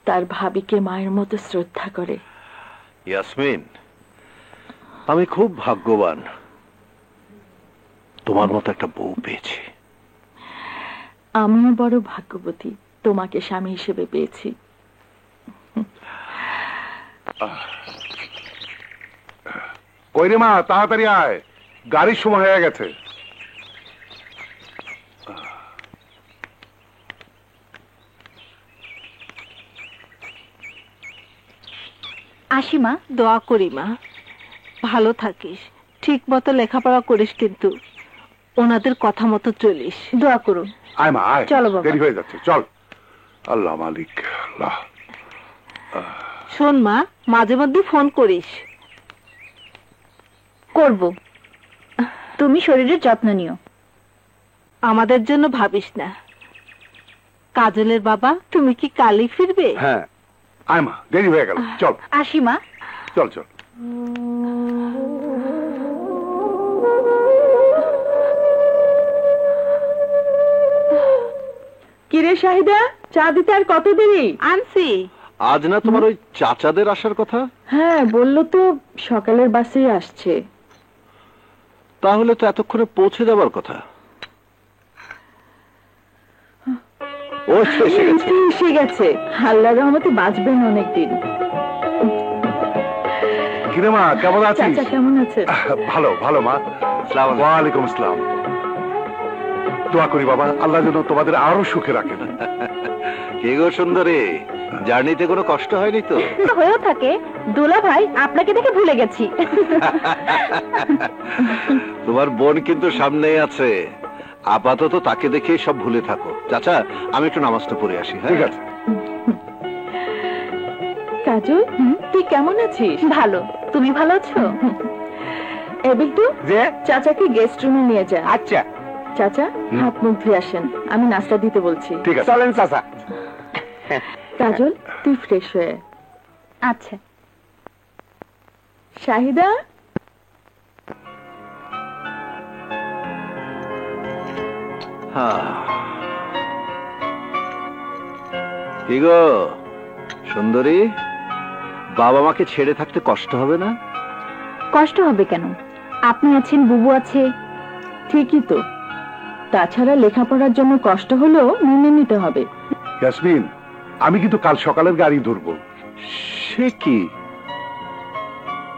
তার ভাবিকে মায়ের মতো শ্রদ্ধা করে। ইয়াসমিন, আমি খুব ভাগ্যবান তোমার মতো একটা বউ পেয়েছি। আমিও বড় ভাগ্যবতী তোমাকে স্বামী হিসেবে পেয়েছি। কই রে মা, তাড়াতাড়ি আয়, গাড়ির সময় হয়ে গেছে। আসি মা। দোয়া করি মা, ভালো থাকিস, ঠিক মতো লেখাপড়া করিস, কিন্তু ওনাদের কথা মতো চলিস। দোয়া করুন। আয় মা আয়, চলো বাবা। দেরি হয়ে যাচ্ছে, চল। আল্লাহ মালিক আল্লাহ। শোন মা, মাঝে মধ্যে ফোন করিস। করব। তুমি শরীরের যত্ন নিও। আমাদের জন্য ভাবিস না। কাজলের বাবা, তুমি কি কালই ফিরবে? হ্যাঁ, আয় মা, দেরি হয়ে গেল, চল। আসি মা। চল চল। কিরে শাহিদা, চা দিতে আর কত দেরি? আনছি। আজ না তোমার ওই চাচাদের আসার কথা? হ্যাঁ, বললো তো সকালের বাসেই আসছে। তাহলে তো এতক্ষণে পৌঁছে যাবার কথা। ও এসে গেছে। এসে গেছে, আল্লাহর রহমতে বাঁচবেন অনেকদিন। কিরে মা, কেমন আছিস? চাচা কেমন আছে? ভালো ভালো মা। ওয়ালাইকুম আসসালাম। দোয়া করি বাবা, আল্লাহ যেন তোমাদের আরো সুখে রাখেন। কে গো সুন্দরী, জার্নিতে কোনো কষ্ট হয়নি তো? হয়েও থাকে দুলা ভাই, আপনাকে দেখে ভুলে গেছি। তোমার বোন কিন্তু সামনেই আছে, আপাতত তাকে দেখে সব ভুলে থাকো। চাচা, আমি একটু নামাজটা পড়ে আসি। হ্যাঁ, ঠিক আছে। কাজল, তুই কেমন আছিস? ভালো। তুমি ভালো আছো? বিল্টু, যে চাচাকে গেস্ট রুমে নিয়ে যা। আচ্ছা, চাচা, হাত মুখ ধুয়ে আসেন, আমি নাস্তা দিতে বলছি। ঠিক আছে। চলেন চাচা। কাজল, তুই ফ্রেশ হয়ে আয়। আচ্ছা। শাহিদা, কি গো সুন্দরী, বাবা মাকে ছেড়ে থাকতে কষ্ট হবে না? কষ্ট হবে কেন? আপনি আছেন, বুবু আছে। ঠিকই তো, তাছাড়া লেখাপড়ার জন্য কষ্ট হলেও মেনে নিতে হবে। ইয়াসমিন, আমি কিন্তু কাল সকালের গাড়ি ধরবো। সে কি,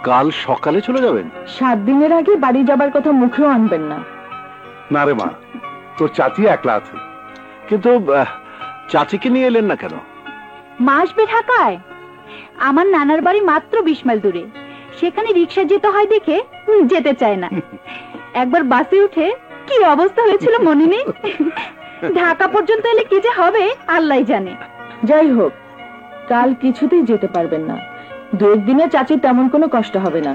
কাল সকালে চলে যাবেন? 7 দিনের আগে বাড়ি যাবার কথা মুখেও আনবেন না। না রে মা, তোর চাচি একলা আছে। কিন্তু চাচিকে নিয়ে এলেন না কেন? মা আসবে ঢাকায়। আমার নানার বাড়ি মাত্র 20 মাইল দূরে, সেখানে রিক্সা যেতে হয় দেখে যেতে চায় না। একবার বাসে উঠে কি অবস্থা হয়েছিল মনে নেই? ঢাকা পর্যন্ত এলে কি যে হবে আল্লাহই জানে। যাই হোক, কাল কিছুতেই যেতে পারবেন না। 2 দিনে চাচির তেমন কোনো কষ্ট হবে না।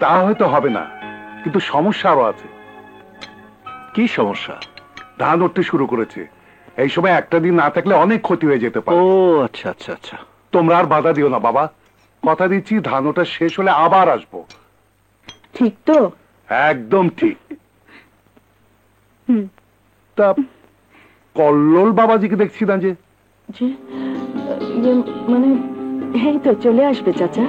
তা হয়তো হবে না, কিন্তু সমস্যা আরো আছে। কি সমস্যা? ধান উঠতে শুরু করেছে, এই সময় একটা দিন না থাকলে অনেক ক্ষতি হয়ে যেতে ও পারে। আচ্ছা আচ্ছা আচ্ছা। তোমরা আর বাধা দিও না বাবা, কথা দিচ্ছি ধান ওটা শেষ হলে আবার আসবো। ঠিক তো? একদম ঠিক। তা কল্লোল বাবাজিকে দেখছি না যে? যে, মানে এই তো চলে আসবে চাচা।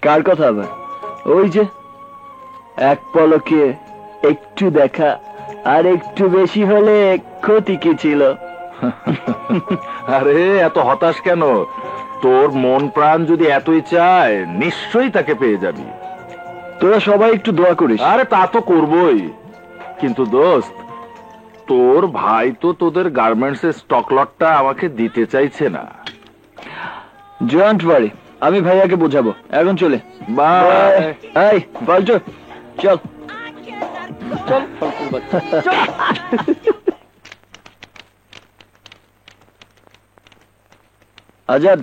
কার কথা আবার? ওই যে এক পলকে একটু দেখা, আর একটু বেশি হলে ক্ষতি কি ছিল? আরে এত হতাশ কেন? তোর মন প্রাণ যদি এতই চায় নিশ্চয়ই তাকে পেয়ে যাবি। তোরা সবাই একটু দোয়া করিস। আরে তা তো করবই, কিন্তু দোস্ত তোর ভাই তো তোদের গার্মেন্টস এর স্টক লটটা আমাকে দিতে চাইছে না। ডোন্ট ওয়ারি, আমি ভাইয়াকে বোঝাবো। এখন চলে। বাই। এই বলছো, চল চল ফালতুর বাচ্চা। আজাদ,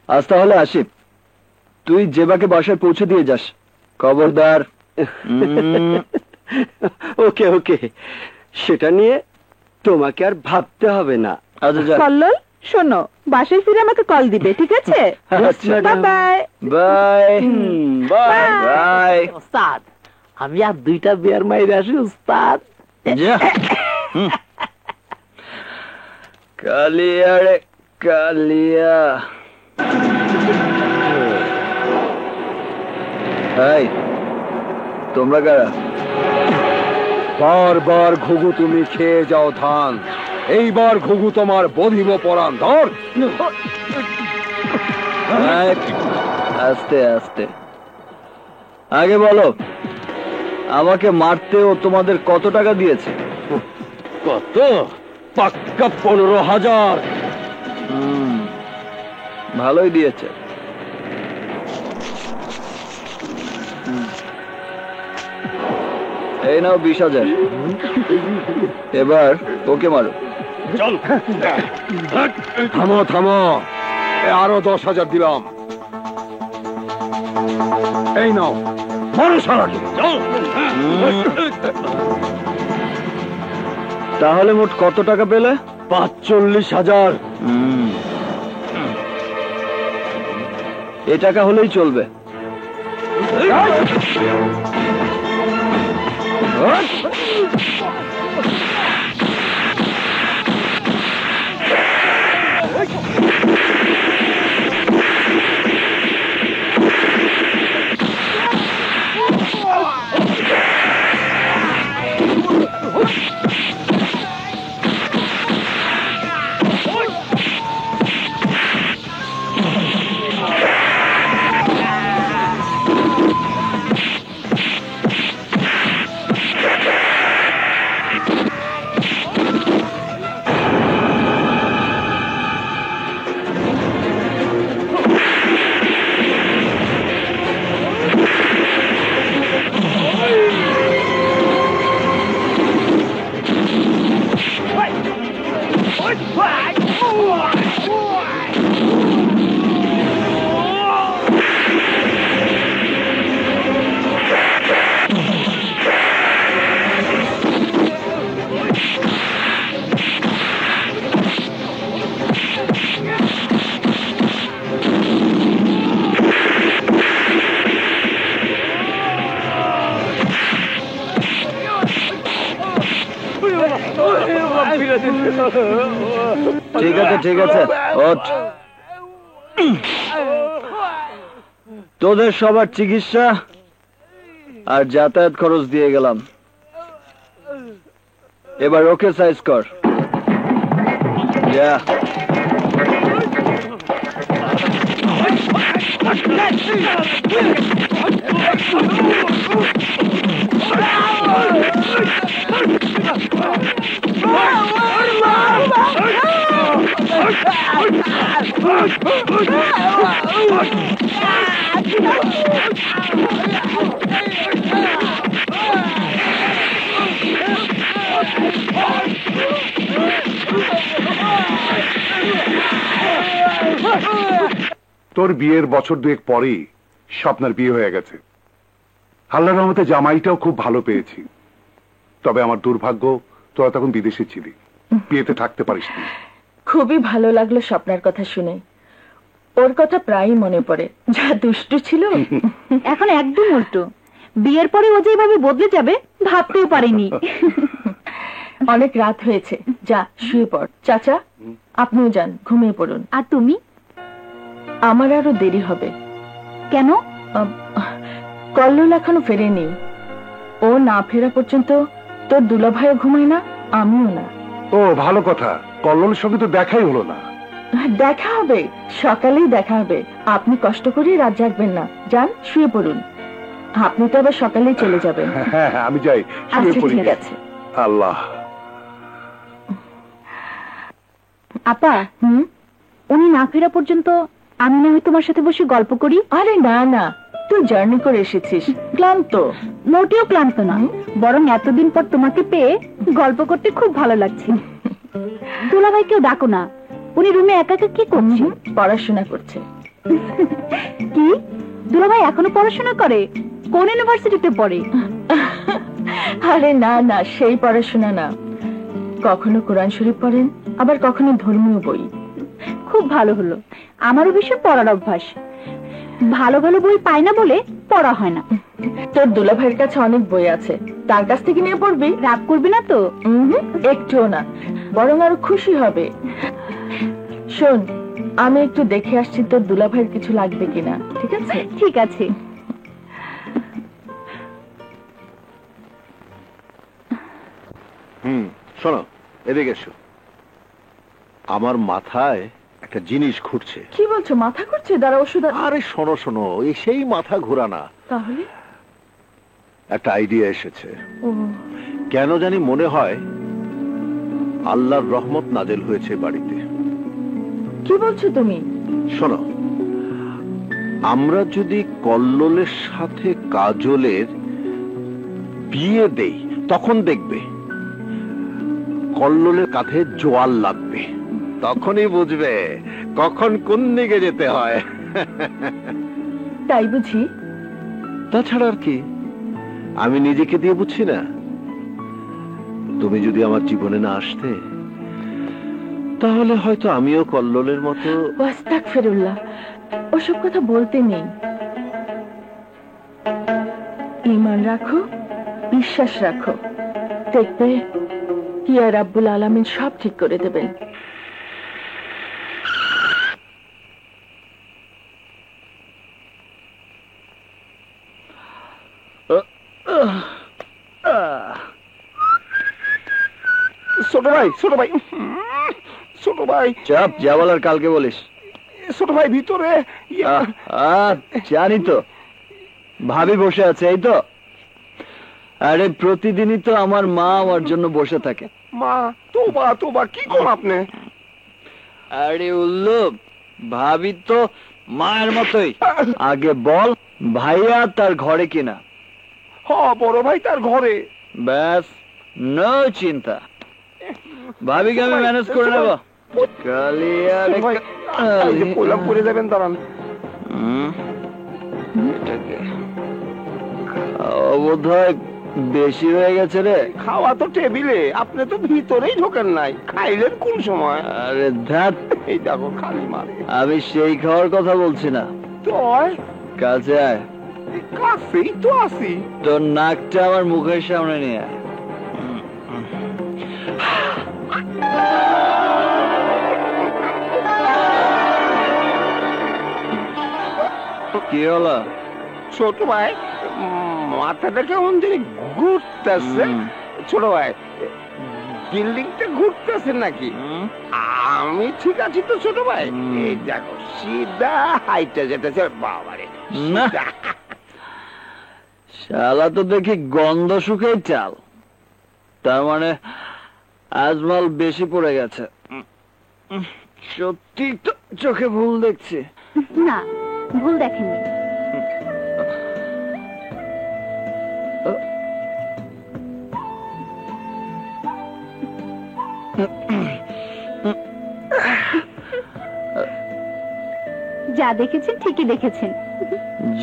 আজ তাহলে আসি। তুই জেবাকে বাসায় পৌঁছে দিয়ে যাস, খবরদার। ওকে ওকে, সেটা নিয়ে তোমাকে আর ভাবতে হবে না। আচ্ছা যা। কল্লোল, শোনো, বাসায় ফিরে আমাকে কল দিবে, ঠিক আছে? আচ্ছা, bye bye. Bye bye bye. উস্তাদ, আমি আর 2টা বিয়ার মাইরে আসি উস্তাদ। যা। কালিয়া রে কালিয়া। এই, তোমরা কারা? বারবার ঘুঘু তুমি খেয়ে যাও ধান, এইবার ঘুঘু তোমার বধিব পরাণ। ধর। এই, আস্তে আস্তে। আগে বলো, আমাকে মারতে ও তোমাদের কত টাকা দিয়েছে? কত? পাক্কা 15,000। ভালোই দিয়েছে। এই নাও 20,000। এবার ওকে মারো। চল। থামো থামো, আরো 10,000 দিলাম। এই নাও, মারো সারাটি। চল। তাহলে মোট কত টাকা পেলে? 45,000। এ টাকা হলেই চলবে। ঠিক আছে ঠিক আছে, ওঠ। তোদের সবার চিকিৎসা আর যাতায়াত খরচ দিয়ে গেলাম। এবার ওকে সাইজ কর। যা। তোর বিয়ের বছর 2 পরেই স্বপ্নের বিয়ে হয়ে গেছে। আল্লাহর রহমতে জামাইটাও খুব ভালো পেয়েছি। তবে আমার দুর্ভাগ্য, তোরা তখন বিদেশে ছিলি, বিয়েতে থাকতে পারিসনি। খুবই ভালো লাগলো স্বপ্নার কথা শুনে। ওর কথা প্রায়ই মনে পড়ে, যা দুষ্টু ছিল। এখন একদম উল্টো, বিয়ের পরে ও যেভাবে বদলে যাবে ভাবতেও পারিনি। অনেক রাত হয়েছে, যা শুয়ে পড়। চাচা, আপনিও যান, ঘুমিয়ে পড়ুন। আর তুমি? আমার আরো দেরি হবে। কেন? কল্লোল এখনো ফেরেনি। ও না ফেরা পর্যন্ত তোর দুলাভাইও ঘুমায় না, আমিও না। ও ভালো কথা, কল্লোলের সঙ্গে তো দেখাই হলো না। দেখা হবে, সকালেই দেখা হবে। আপনি কষ্ট করে রাত জাগবেন না, যান শুয়ে পড়ুন। আপনি তো আবার সকালেই চলে যাবেন। হ্যাঁ হ্যাঁ, আমি যাই, শুয়ে আচ্ছা পড়ি। ঠিক আছে। আল্লাহ। আপা, উনি না ফেরা পর্যন্ত আমি না হয় তোমার সাথে বসে গল্প করি? আরে না না, তুই জার্নি করে এসেছিস, ক্লান্ত। মোটেও ক্লান্ত না, বরং এতদিন পর তোমাকে পেয়ে গল্প করতে খুব ভালো লাগছে। দুলাভাইকেও ডাকো না, উনি রুমে একা একা কি করছে? পড়াশোনা করছে। কি? দুলাভাই এখনো পড়াশোনা করে? কোন ইউনিভার্সিটিতে পড়ে? আরে না না, সেই পড়াশোনা না। কখনো কোরআন শরীফ পড়েন, আবার কখনো ধর্মীয় বই। খুব ভালো হলো, আমারও ভীষণ পড়ার অভ্যাস। ভালো ভালো বই পাই না বলে পড়া হয় না। তোর দুলাভাইয়ের কাছে অনেক বই আছে, তার কাছ থেকে নিয়ে পড়বি। রাগ করবি না তো? একটুও না, বরং আরো খুশি হবে। শোন, আমি একটু দেখে আসছি তোর দুলাভাইয়ের কিছু লাগবে কিনা, ঠিক আছে? ঠিক আছে। শোনো, এদিকে এসো। আমার মাথায় একটা জিনিস ঘুরছে। কি বলছো? মাথা ঘুরছে? দাঁড়া, ওষুধ। আরে শোনো শোনো, এই সেই মাথা ঘোরানা। তাহলে একটা আইডিয়া এসেছে। ও, কেন জানি মনে হয় আল্লাহর রহমত নাজেল হয়েছে বাড়িতে। কি বলছো তুমি? শোনো, আমরা যদি কল্লোলের সাথে কাজলের বিয়ে দেই, তখন দেখবে কল্লোলের কাঁধে জোয়াল লাগবে। তখনই বুঝবে কখন কোন দিকে যেতে হয়। তাই বুঝি? তাছাড়া আর কি, আমি নিজেকে দিয়ে বুঝছি না। তুমি যদি আমার জীবনে না আসতে, তাহলে হয়তো আমিও কল্লোলের মতো। আস্তাগফিরুল্লাহ, ওসব কথা বলতে নেই। ঈমান রাখো, বিশ্বাস রাখো, দেখবে ইয়া রাব্বুল আলামিন সব ঠিক করে দেবেন। ছোট ভাই, ছোট ভাই, ছোট ভাই। চাপ, যা বলার কালকে বলিস। ছোট ভাই ভিতরে। জানি তো, ভাবি বসে আছে, এই তো। আরে প্রতিদিনই তো আমার মা আমার জন্য বসে থাকে। মা, তোবা তোবা, কি কর আপনি? আরে উল্লুপ, ভাবি তো মায়ের মতোই। আগে বল, ভাইয়া তার ঘরে কিনা? হ, বড় ভাই তার ঘরে। ব্যাস, নো চিন্তা, ভাবিকে আমি ম্যানেজ করে নেব। ছোট ভাই, এই যে পয়লা পড়ে যাবেন, দাঁড়ান। বোধ হয় বেশি হয়ে গেছে রে। খাওয়া তো টেবিলে, আপনি তো ভিতরেই ঢোকেন নাই। খাইলেন কোন সময়? আরে ধ্যাত, এই দেখো খালি মারে। আমি সেই খাওয়ার কথা বলছি না। তোর কাছে আয়, কাছেই তো আছি। তোর নাকটা আমার মুখের সামনে নিয়ে আয়। কি হলো? ছোট ভাই, মাথাটা কেমন জানি ঘুরতেছে। ছোট ভাই, বিল্ডিংটা ঘুরতেছে নাকি? আমি ঠিক আছি তো ছোট ভাই? এই দেখো সিধা হাইটা যেতেছে। বাবারে, না, শালা তো দেখি গন্ধ শুকেই চাল। তার মানে আজমাল বেশি পড়ে গেছে। সত্যি তো চোখে ভুল দেখছি। না, ভুল দেখেননি। যা দেখেছেন ঠিকই দেখেছেন।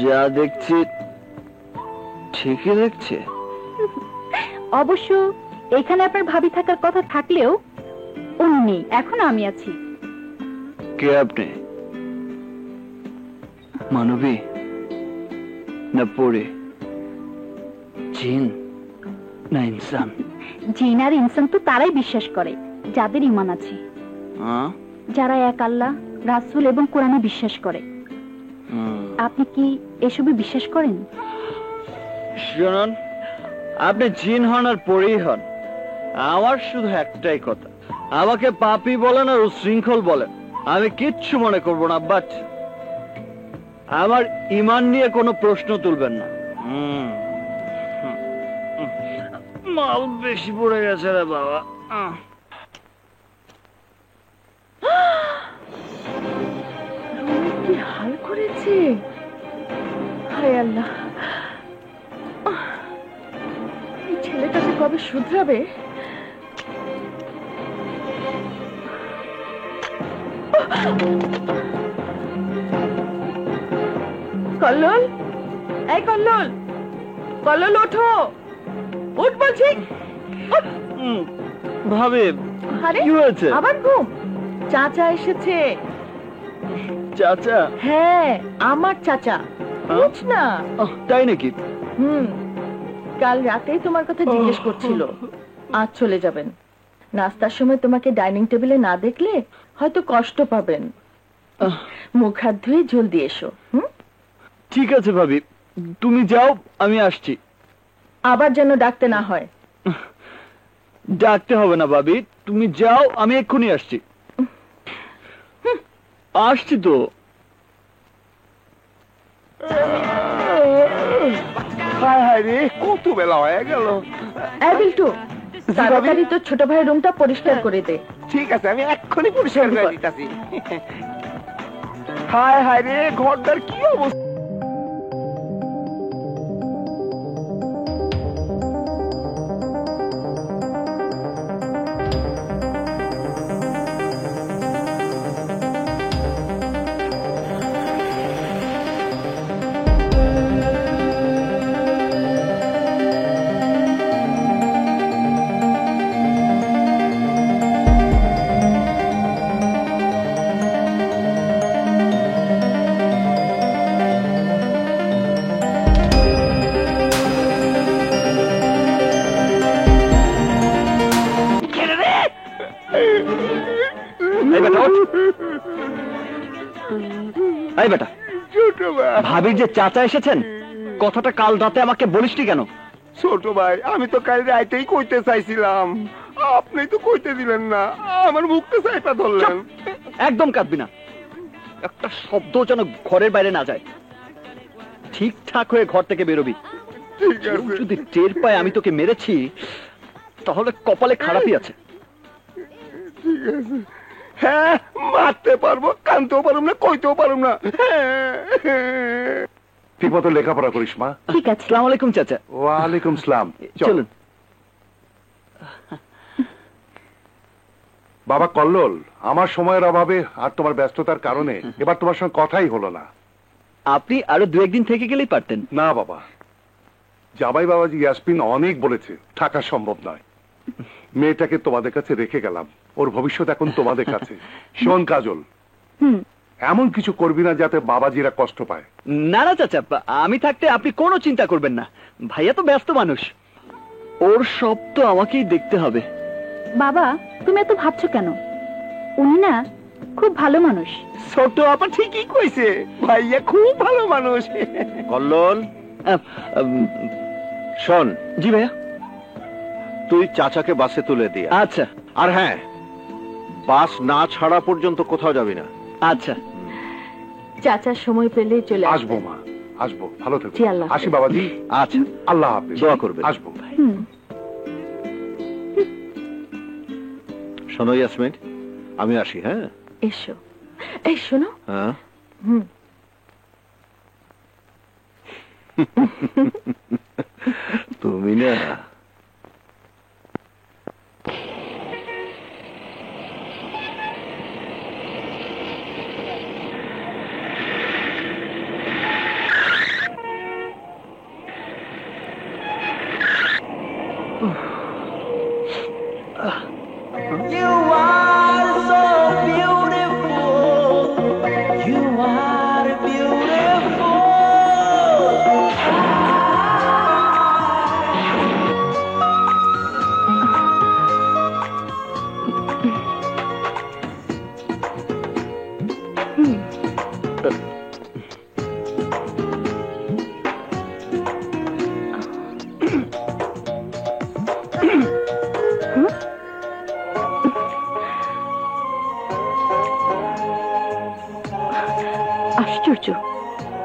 যা দেখছি ঠিকই দেখছে। অবশ্য এখানে আপনার ভাবি থাকার কথা থাকলেও উনি নেই, এখন আমি আছি। কে আপনি? মানবী না পড়ে, জিন না ইনসান? জিন আর ইনসান তো তারাই বিশ্বাস করে যাদের ঈমান আছে, যারা এক আল্লাহ রাসূল এবং কোরআনে বিশ্বাস করে। আপনি কি এসবে বিশ্বাস করেন? শুনুন, আপনি জিন হন আর পরী হন, আমার শুধু একটাই কথা, আমাকে পাপী বলেন আর উশৃঙ্খল বলেন, আমি কিচ্ছু মনে করব না, বাট আমার ঈমান নিয়ে কোনো প্রশ্ন তুলবেন না। মাল বেশি পড়ে গেছে রে বাবা। কি হাল করেছে! হায় আল্লাহ, এই ছেলেটা যে কবে শুধরাবে। কল্লোল, এই কল্লোল, কল্লোল ওঠো, উঠ বলছি। ভাবি, আরে কি হয়েছে? আবার ঘুম? চাচা এসেছে। চাচা? হ্যাঁ, আমার চাচা। বুঝ না? তাই নাকি? কাল রাতেই তোমার কথা জিজ্ঞেস করছিল। আজ চলে যাবেন। নাস্তার সময় তোমাকে ডাইনিং টেবিলে না দেখলে হয়তো কষ্ট পাবেন। মুখ হাত ধুয়ে জলদি এসো। ঠিক আছে ভাবি, তুমি যাও, আমি আসছি। আবার যেন ডাকতে না হয়। ডাকতে হবে না ভাবি, তুমি যাও, আমি এক্ষুনি আসছি। আসছি তো। হায় হায় রে, কত বেলা হয়ে গেল। এই বিল্টু, তাড়াতাড়ি তো ছোট ভাইয়ের রুমটা পরিষ্কার করে দে। ঠিক আছে, আমি এক্ষুনি পরিষ্কার করে দিতেছি। হায় হায় রে, ঘরটার কি অবস্থা! এই বেটা, ভাবির যে চাচা এসেছেন, কথাটা কাল রাতে আমাকে বলিসনি কেন? ছোট ভাই, আমি তো কাল রাইতেই কইতে চাইছিলাম, আপনি তো কইতে দিলেন না, আমার মুখটা চাইপা ধরলেন। একদম কাঁদবি না, একটা শব্দ যেন ঘরের বাইরে না যায়। ঠিকঠাক হয়ে ঘর থেকে বেরোবি। ঠিক কেউ আছে, যদি টের পায় আমি তোকে মেরেছি, তাহলে কপালে খারাপই আছে। ঠিক আছে। হ্যাঁ, মারতে পারবো, কানতেও পারুম না, কইতেও পারুম না। ঠিক মতো লেখাপড়া করিস মা। ঠিক আছে। আসসালামু আলাইকুম চাচা। ওয়ালাইকুম সালাম। চলুন। বাবা কল্লোল, আমার সময়ের অভাবে আর তোমার ব্যস্ততার কারণে এবার তোমার সঙ্গে কথাই হলো না। আপনি আরো দু একদিন থেকে গেলেই পারতেন। না বাবা, জামাই বাবাজি ইয়াসমিন অনেক বলেছে, থাকা সম্ভব নয়। মেয়েটাকে তোমাদের কাছে রেখে গেলাম, ওর ভবিষ্যৎ এখন তোমাদের কাছে। শোন কাজল, এমন কিছু করবি না যাতে বাবাজিরা কষ্ট পায়। না না চাচা, আমি থাকতে আপনি কোনো চিন্তা করবেন না। ভাইয়া তো ব্যস্ত মানুষ, ওর সব তো আমাকেই দেখতে হবে। বাবা, তুমি এত ভাবছো কেন? উনি না খুব ভালো মানুষ। ছোট আপা ঠিকই কইছে, ভাইয়া খুব ভালো মানুষ। কল্লোল, শোন, জি ভাইয়া। তুই চাচাকে বাসে তুলে দিয়ে আয়। আচ্ছা আর হ্যাঁ, বাস না ছাড়া পর্যন্ত কোথাও যাবি না। আচ্ছা। চাচার সময় পেলে চলে আসবো মা, আসবো। ভালো থেকো। জি, আল্লাহ হাফেজ। আসি বাবাজি। আচ্ছা, আল্লাহ হাফেজ। দোয়া করবেন। আসবো। শোনো ইয়াসমিন, আমি আসি। হ্যাঁ, এসো। এই শোনো, হ্যাঁ, তুমি না আশ্চর্য,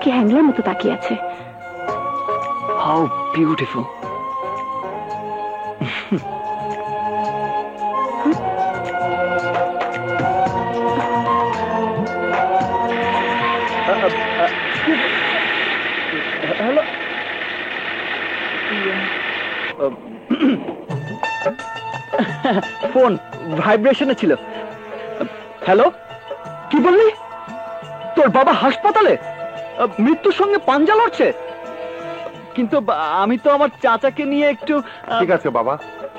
কি হ্যাংলার মতো তাকিয়ে আছে। How beautiful. হ্যালো, ফোন ভাইব্রেশনে ছিল। হ্যালো, কি বললি? তোর বাবা হাসপাতালে মৃত্যুর সঙ্গে পাঞ্জা লড়ছে? কিন্তু আমি তো আমার চাচাকে নিয়ে একটু ঠিক আছে বাবা,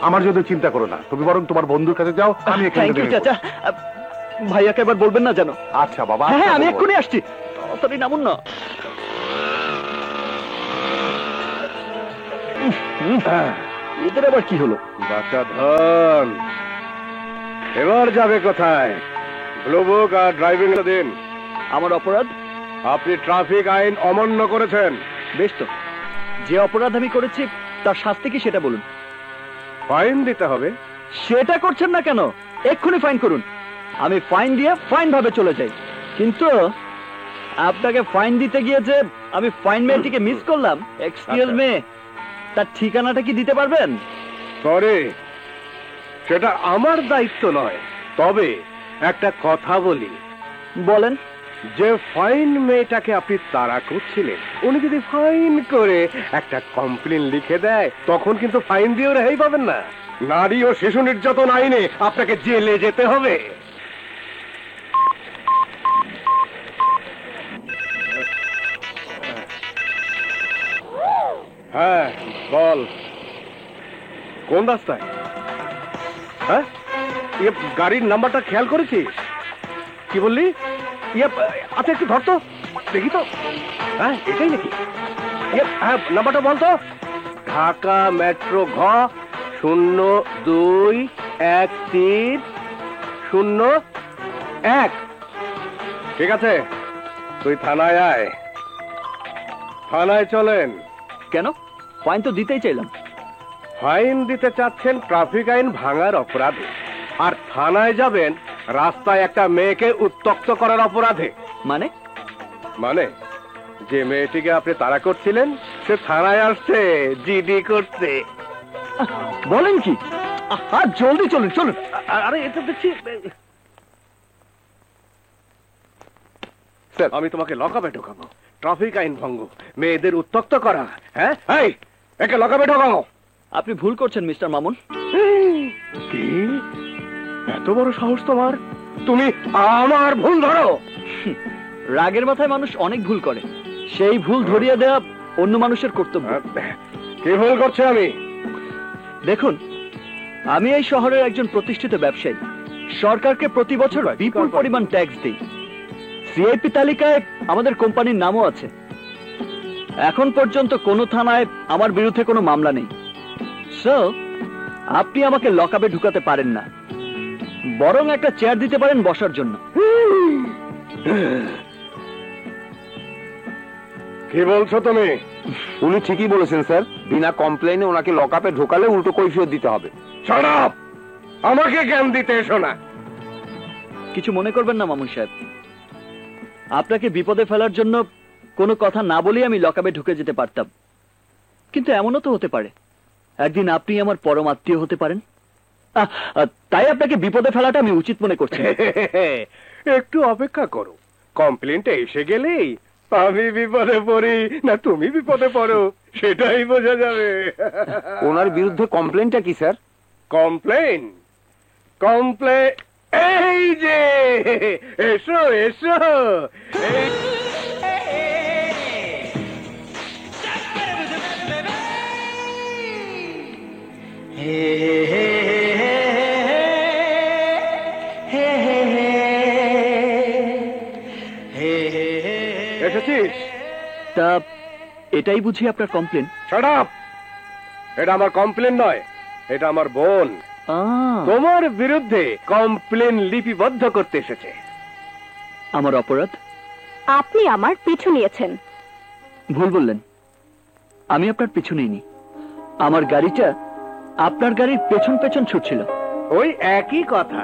আমার জন্য চিন্তা করো না, তুমি বরং তোমার বন্ধুর কাছে যাও, আমি এখানে থ্যাংক ইউ দেখে নেবো। চাচা। ভাইয়াকে এবার বলবেন না জানো? আচ্ছা বাবা, হ্যাঁ আচ্ছা আমি বাবা। এক্ষুনি আসছি, তাড়াতাড়ি নামুন না। এদের আবার কি হলো? বাচ্চা ধন, এবার যাবে কোথায়? ব্লু বুক আর ড্রাইভিং দিন। আমার অপরাধ? আপনি ট্রাফিক আইন অমান্য করেছেন। বেশ তো, যে অপরাধ আমি করেছি তার শাস্তি কি সেটা বলুন। ফাইন দিতে হবে। সেটা করছেন না কেন? এক্ষুনি ফাইন করুন, আমি ফাইন দিয়ে ফাইন ভাবে চলে যাই। কিন্তু আপনাকে ফাইন দিতে গিয়ে যে আমি ফাইন মেয়েটিকে মিস করলাম, এক্সকিউজ মি, তার ঠিকানাটা কি দিতে পারবেন? সরি, সেটা আমার দায়িত্ব নয়। তবে একটা কথা বলি। বলেন। যে ফাইন মেয়েটাকে আপনি তাড়া করছিলেন, উনি যদি ফাইন করে একটা কমপ্লেন লিখে দেয়, তখন কিন্তু ফাইন দিয়েও রেহাই পাবেন না। নারী ও শিশু নির্যাতন আইনে আপনাকে জেলে যেতে হবে। হ্যাঁ বল, কোন রাস্তায়? হ্যাঁ, গাড়ির নাম্বারটা খেয়াল করেছিস? কি বললি? আচ্ছা একটু ধর তো, দেখি তো। হ্যাঁ এটাই নাকি? হ্যাঁ নাম্বারটা বল তো। ঢাকা মেট্রো ঘ 021301। ঠিক আছে, তুই থানায় আয়। থানায় চলেন। কেন? ফাইন তো দিতেই চাইলাম। ফাইন দিতে চাচ্ছেন ট্রাফিক আইন ভাঙার অপরাধে, আর থানায় যাবেন রাস্তায় একটা মেয়েকে উত্ত্যক্ত করার অপরাধে। মানে? মানে যে মেয়েটিকে আপনি তাড়া করছিলেন, সে থানায় আসছে জিডি করতে। বলেন কি? জলদি চলুন চলুন। আরে এটা দেখছি। স্যার, আমি তোমাকে লকআপে ঢোকাবো। ট্রাফিক আইন ভঙ্গ, মেয়েদের উত্ত্যক্ত করা। হ্যাঁ, এই একে লকআপে ঢোকাও। আপনি ভুল করছেন মিস্টার মামুন। কি এত বড় সাহস তোমার? তুমি আমার ভুল ধরো? রাগের মাথায় মানুষ অনেক ভুল করে, সেই ভুল ধরিয়ে দেওয়া অন্য মানুষের কর্তব্য। কি ভুল করছে আমি? দেখুন, আমি এই শহরের একজন প্রতিষ্ঠিত ব্যবসায়ী। সরকারকে প্রতি বছর বিপুল পরিমাণ ট্যাক্স দিই। সিআইপি তালিকায় আমাদের কোম্পানির নামও আছে। এখন পর্যন্ত কোনো থানায় আমার বিরুদ্ধে কোনো মামলা নেই। সো আপনি আমাকে লকআপে ঢুকাতে পারেন না, বরং একটা চেয়ার দিতে পারেন বসার জন্য। কি বলছো তুমি? উনি ঠিকই বলেছেন স্যার, বিনা কমপ্লেনে ওনাকে লকআপে ঢোকালে উল্টো কৈফিয়ত দিতে হবে। Shut up! আমাকে জ্ঞান দিতে এসো না। কিছু মনে করবেন না মামুন সাহেব, আপনাকে বিপদে ফেলার জন্য কোনো কথা না বলেই আমি লকআপে ঢুকে যেতে পারতাম। কিন্তু এমনও তো হতে পারে একদিন আপনি আমার পরম আত্মীয় হতে পারেন। তাই আপনাকে বিপদে ফেলাটা আমি উচিত মনে করছি। একটু অপেক্ষা করো, কমপ্লেনটা এসে গেলেই আমি বিপদে পড়ি না তুমি বিপদে পড়ো সেটাই বোঝা যাবে। ওনার বিরুদ্ধে কমপ্লেনটা কি স্যার? কমপ্লেন? কমপ্লেন এই যে, এসো এসো। এসেছিস? তা এটাই বুঝি আপনার কমপ্লেন? Shut up! এটা আমার কমপ্লেন নয়, এটা আমার বোন তোমার বিরুদ্ধে কমপ্লেন লিপিবদ্ধ করতে এসেছে। আমার অপরাধ? আপনি আমার পিছু নিয়েছেন। ভুল বললেন, আমি আপনার পিছু নিইনি। আমার গাড়িটা আপনার গাড়ির পেছন পেছন ছুটছিল। ওই একই কথা।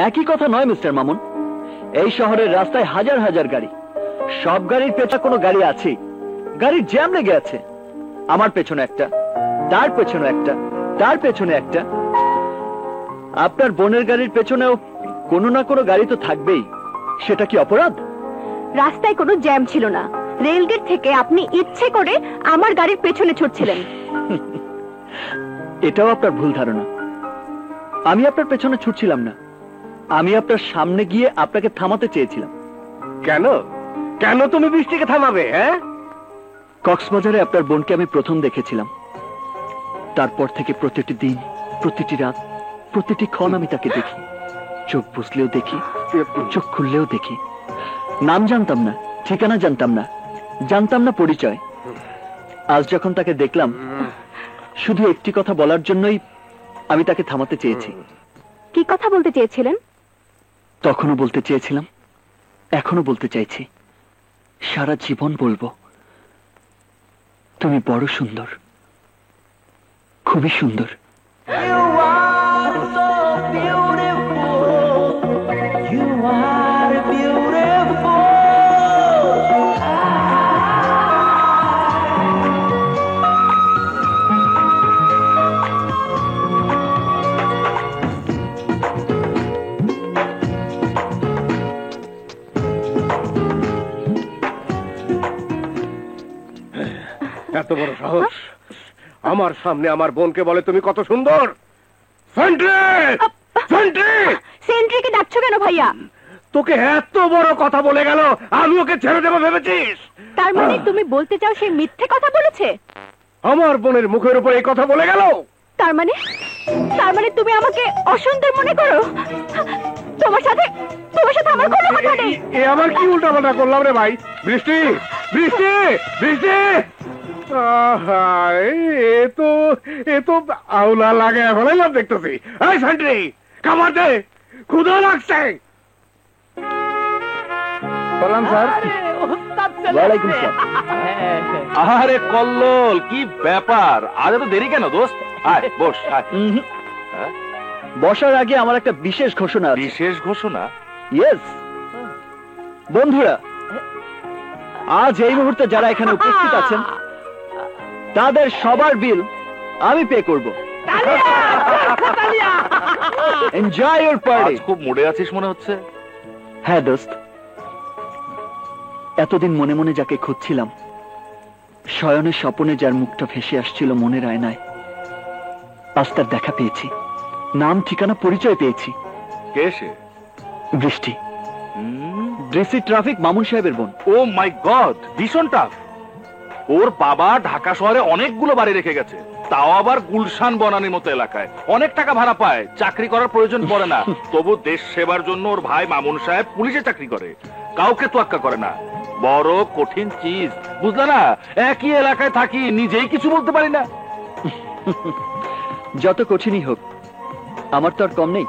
একই কথা নয় মিস্টার মামুন, এই শহরের রাস্তায় হাজার হাজার গাড়ি, সব গাড়ির পেছনে কোনো গাড়ি আছে, গাড়ির জ্যাম লেগে আছে। আমার পেছনে একটা, তার পেছনে একটা, তার পেছনে একটা। আপনার বোনের গাড়ির পেছনেও কোনো না কোনো গাড়ি তো থাকবেই। সেটা কি অপরাধ? রাস্তায় কোনো জ্যাম ছিল না, রেলগেট থেকে আপনি ইচ্ছে করে আমার গাড়ির পেছনে ছুটছিলেন। এটাও আপনার ভুল ধারণা। আমি আপনার পেছনে ছুটছিলাম না, আমি আপনার সামনে গিয়ে আপনাকে থামাতে চেয়েছিলাম। কেন কেন তুমি বৃষ্টিকে থামাবে? হ্যাঁ, কক্সবাজারে আপনার বোনকে আমি প্রথম দেখেছিলাম। তারপর থেকে প্রতিটি দিন, প্রতিটি রাত, প্রতিটি ক্ষণ আমি তাকে দেখি। চোখ বুঝলেও দেখি, চোখ খুললেও দেখি। নাম জানতাম না, ঠিকানা জানতাম না, জানতাম না পরিচয়। আজ যখন তাকে দেখলাম, শুধু একটি কথা বলার জন্যই আমি তাকে থামাতে চেয়েছি। কি কথা বলতে চেয়েছিলেন? তখনও বলতে চেয়েছিলাম, এখনো বলতে চাইছি, সারা জীবন বলবো, তুমি বড় সুন্দর, খুবই সুন্দর। এত বড় সাহস, আমার সামনে আমার বোনকে বলে তুমি কত সুন্দর। Sentry, sentry! সেন্ট্রিকে ডাকছো কেন ভাইয়া? তোকে এত বড় কথা বলে গেল, আমি ওকে ছেড়ে দেবো ভেবেছিস? তার মানে তুমি বলতে চাও সে মিথ্যে কথা বলেছে? আমার বোনের মুখের উপর এই কথা বলে গেল। তার মানে তুমি আমাকে অসুন্দর মনে করো? তোমার সাথে আমার কোনো কথা নেই। এ আমার কি উল্টাপাল্টা করলাম রে ভাই? বৃষ্টি, বৃষ্টি, বৃষ্টি! আহা, এ তো আউলা লাগে ফেলাইলাম দেখতেছি। এই সেন্ট্রি, খাবার দে, ক্ষুধা লাগছে। বললাম স্যার। ওয়ালাইকুম আসসালাম। আরে কল্লোল, কি ব্যাপার? আজ এত দেরি কেন দোস্ত? আয় বস, আয়। বসার আগে আমার একটা বিশেষ ঘোষণা আছে। বিশেষ ঘোষণা? ইয়েস বন্ধুরা, আজ এই মুহূর্তে যারা এখানে উপস্থিত আছেন তাদের সবার বিল আমি পে করব। Enjoy your party. খুব মুডে আছিস মনে হচ্ছে। হ্যাঁ দোস্ত, এতদিন মনে মনে যাকে খুঁজছিলাম, শয়নে স্বপনে যার মুখটা ভেসে আসছিল মনের আয়নায়, আজ তার দেখা পেয়েছি, নাম ঠিকানা পরিচয় পেয়েছি। কে সে? বৃষ্টি, ডিসি ট্রাফিক মামুন সাহেবের বোন। ও মাই গড, ভীষণ টাফ। ওর বাবা ঢাকা শহরে অনেকগুলো বাড়ি রেখে গেছে, তাও আবার গুলশান বনানীর মতো এলাকায়। অনেক টাকা ভাড়া পায়, চাকরি করার প্রয়োজন পড়ে না। তবু দেশ সেবার জন্য ওর ভাই মামুন সাহেব পুলিশে চাকরি করে, কাউকে তোয়াক্কা করে না। বড় কঠিন চিজ, বুঝলে না? একই এলাকায় থাকি, নিজেই কিছু বলতে পারি না। যত কঠিনই হোক, আমার তো আর কম নেই,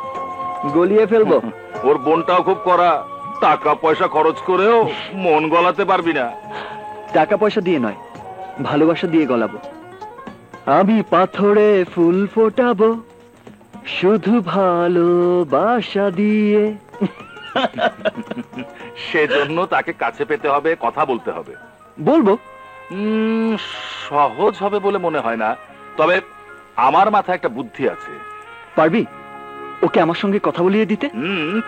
গলিয়ে ফেলবো। ওর বোনটাও খুব কড়া, টাকা পয়সা খরচ করেও মন গলাতে পারবি না। টাকা পয়সা দিয়ে নয়, ভালোবাসা দিয়ে গলাবো। আমি পাথরে ফুল ফোটাবো শুধু ভালোবাসা দিয়ে। সেজন্য তাকে কাছে পেতে হবে, কথা বলতে হবে। বলবো? সহজ হবে বলে মনে হয় না, তবে আমার মাথায় একটা বুদ্ধি আছে। পারবি ওকে আমার সঙ্গে কথা বলিয়ে দিতে?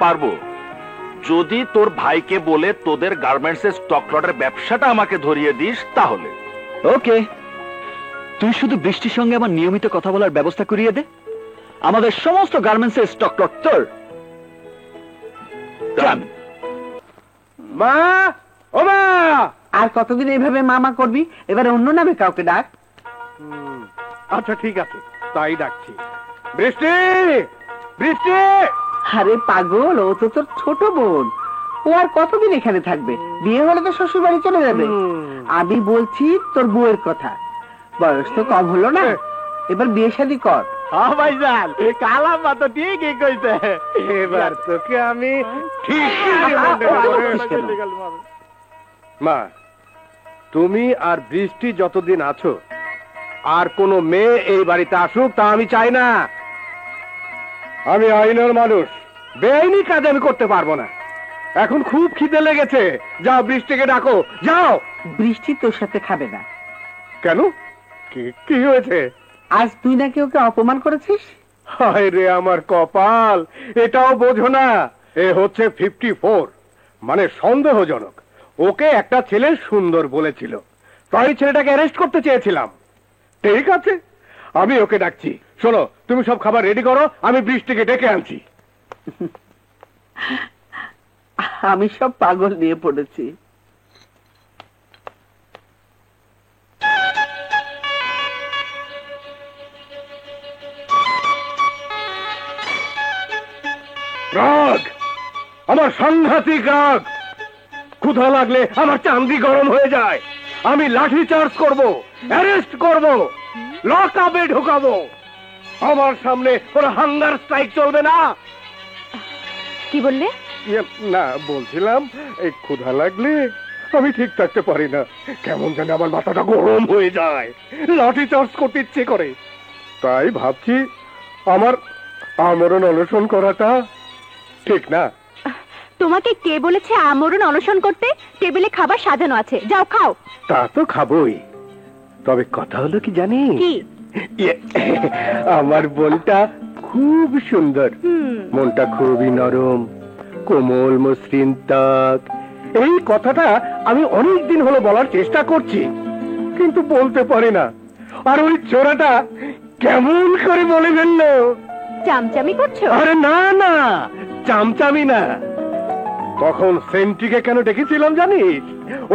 পারবো, যদি তোর ভাইকে বলে তোদের গার্মেন্টসের স্টক লটের ব্যবসাটা আমাকে ধরিয়ে দিস তাহলে। ওকে, তুই শুধু বৃষ্টির সঙ্গে আমার নিয়মিত কথা বলার ব্যবস্থা করিয়ে দে, আমাদের সমস্ত গার্মেন্টসের স্টক লট তোর। মা, ও মা! আর কতদিন এইভাবে মামা করবি? এবার অন্য নামে কাউকে ডাক। আচ্ছা ঠিক আছে, তাই ডাকছি। বৃষ্টি, বৃষ্টি! আরে পাগল, ও তো তোর ছোট বোন, ও আর কতদিন এখানে থাকবে? বিয়ে হলে তো শ্বশুর বাড়ি চলে যাবে। আমি বলছি তোর বউয়ের কথা, বয়স তো কম হলো না, এবার বিয়ে শাদী কর। হ্যাঁ ভাইজান, কালাম্মা তো ঠিকই কইছে। এবার তোকে আমি ঠিক মা, তুমি আর বৃষ্টি যতদিন আছো, আর কোনো মেয়ে এই বাড়িতে আসুক তা আমি চাই না। আমি আইনের মানুষ, বেআইনি কাজ আমি করতে পারবো না। এখন খুব খিদে লেগেছে, যাও বৃষ্টিকে ডাকো, যাও। বৃষ্টি তোর সাথে খাবে না। কেন, কি হয়েছে? আজ তুই নাকি ওকে অপমান করেছিস? হায় রে আমার কপাল, এটাও বোঝো না? এ হচ্ছে 54, মানে সন্দেহজনক। ওকে একটা ছেলে সুন্দর বলেছিল, তাই ছেলেটাকে অ্যারেস্ট করতে চেয়েছিলাম। ঠিক আছে, আমি ওকে ডাকছি। শোনো, তুমি সব খাবার রেডি করো, আমি বৃষ্টিকে ডেকে আনছি। আমি সব পাগল নিয়ে পড়েছি। রাগ, আমার সাংঘাতিক রাগ। ক্ষুধা লাগলে আমার চান্দি গরম হয়ে যায়। আমি লাঠি চার্জ করব, অ্যারেস্ট করব, লক আপে ঢোকাবো। আমার সামনে কোনো হাঙ্গার স্ট্রাইক চলবে না। কি বললে? না, বলছিলাম এই ক্ষুধা লাগলে আমি ঠিক থাকতে পারি না। কেমন জানি আমার মাথাটা গরম হয়ে যায়, লাঠি চার্জ করতে ইচ্ছে করে। তাই ভাবছি আমার আমরণ অনশন করাটা ঠিক না। তোমাকে কে বলেছে আমরণ অনশন করতে? টেবিলে খাবার সাজানো আছে, যাও খাও। তা তো খাবোই, তবে কথা হলো কি জানি, কি? আমার বোনটা খুব সুন্দর, মনটা খুবই নরম, কোমল মসৃণ ত্বক। এই কথাটা আমি অনেক দিন হলো বলার চেষ্টা করছি, কিন্তু বলতে পারি না। আর ওই ছোড়াটা কেমন করে বলে ফেললো। চামচামি করছো? আরে না না, চামচামি না। তখন সেন্টিকে কেন ডেকেছিলাম জানিস?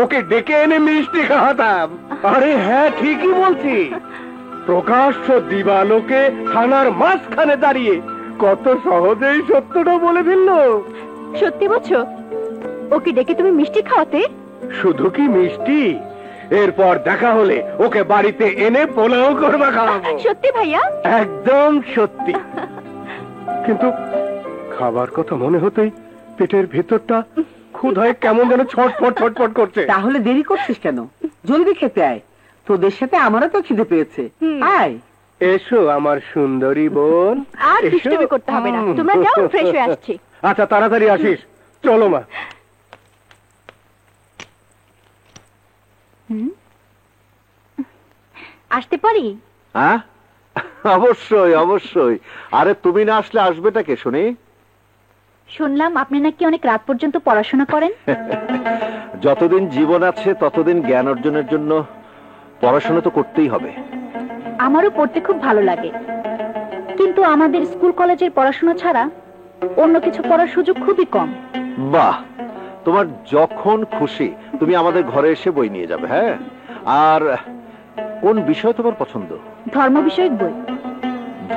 ওকে ডেকে এনে মিষ্টি খাওয়াতাম। আরে হ্যাঁ, ঠিকই বলছি। প্রকাশ্য দিবালোকে থানার মাঝখানে দাঁড়িয়ে কত সহজেই সত্যটা বলে ফেললো। সত্যি বলছো? ওকে ডেকে তুমি মিষ্টি খাওয়াতে? শুধু কি মিষ্টি, এরপর দেখা হলে ওকে বাড়িতে এনে পোলাও করবা খাওয়াবো। সত্যি ভাইয়া? একদম সত্যি। কিন্তু খাবার কথা মনে হতেই পেটের ভেতরটা ক্ষুধায় কেমন যেন ছটফট ছটফট করছে। তাহলে দেরি করছিস কেন? জলদি খেতে আয়, তোদের সাথে আমারও তো খিদে পেয়েছে। আয়। এসো আমার সুন্দরী বোন। আর দুষ্টুমি করতে হবে না, তোমরা যাও, ফ্রেশ হয়ে আসছি। আচ্ছা, তাড়াতাড়ি আসিস। চলো মা। আসতে পারি? হ্যাঁ, অবশ্যই অবশ্যই। আরে তুমি না আসলে আসবেটা কে শুনি? শুনলাম আপনি নাকি অনেক রাত পর্যন্ত পড়াশোনা করেন। যতদিন জীবন আছে ততদিন জ্ঞান অর্জনের জন্য পড়াশোনা তো করতেই হবে। আমারও পড়তে খুব ভালো লাগে, কিন্তু আমাদের স্কুল কলেজের পড়াশোনা ছাড়া অন্য কিছু পড়ার সুযোগ খুবই কম। বাহ, তোমার যখন খুশি তুমি আমাদের ঘরে এসে বই নিয়ে যাবে। হ্যাঁ, আর কোন বিষয় তোমার পছন্দ? ধর্ম বিষয়ক বই।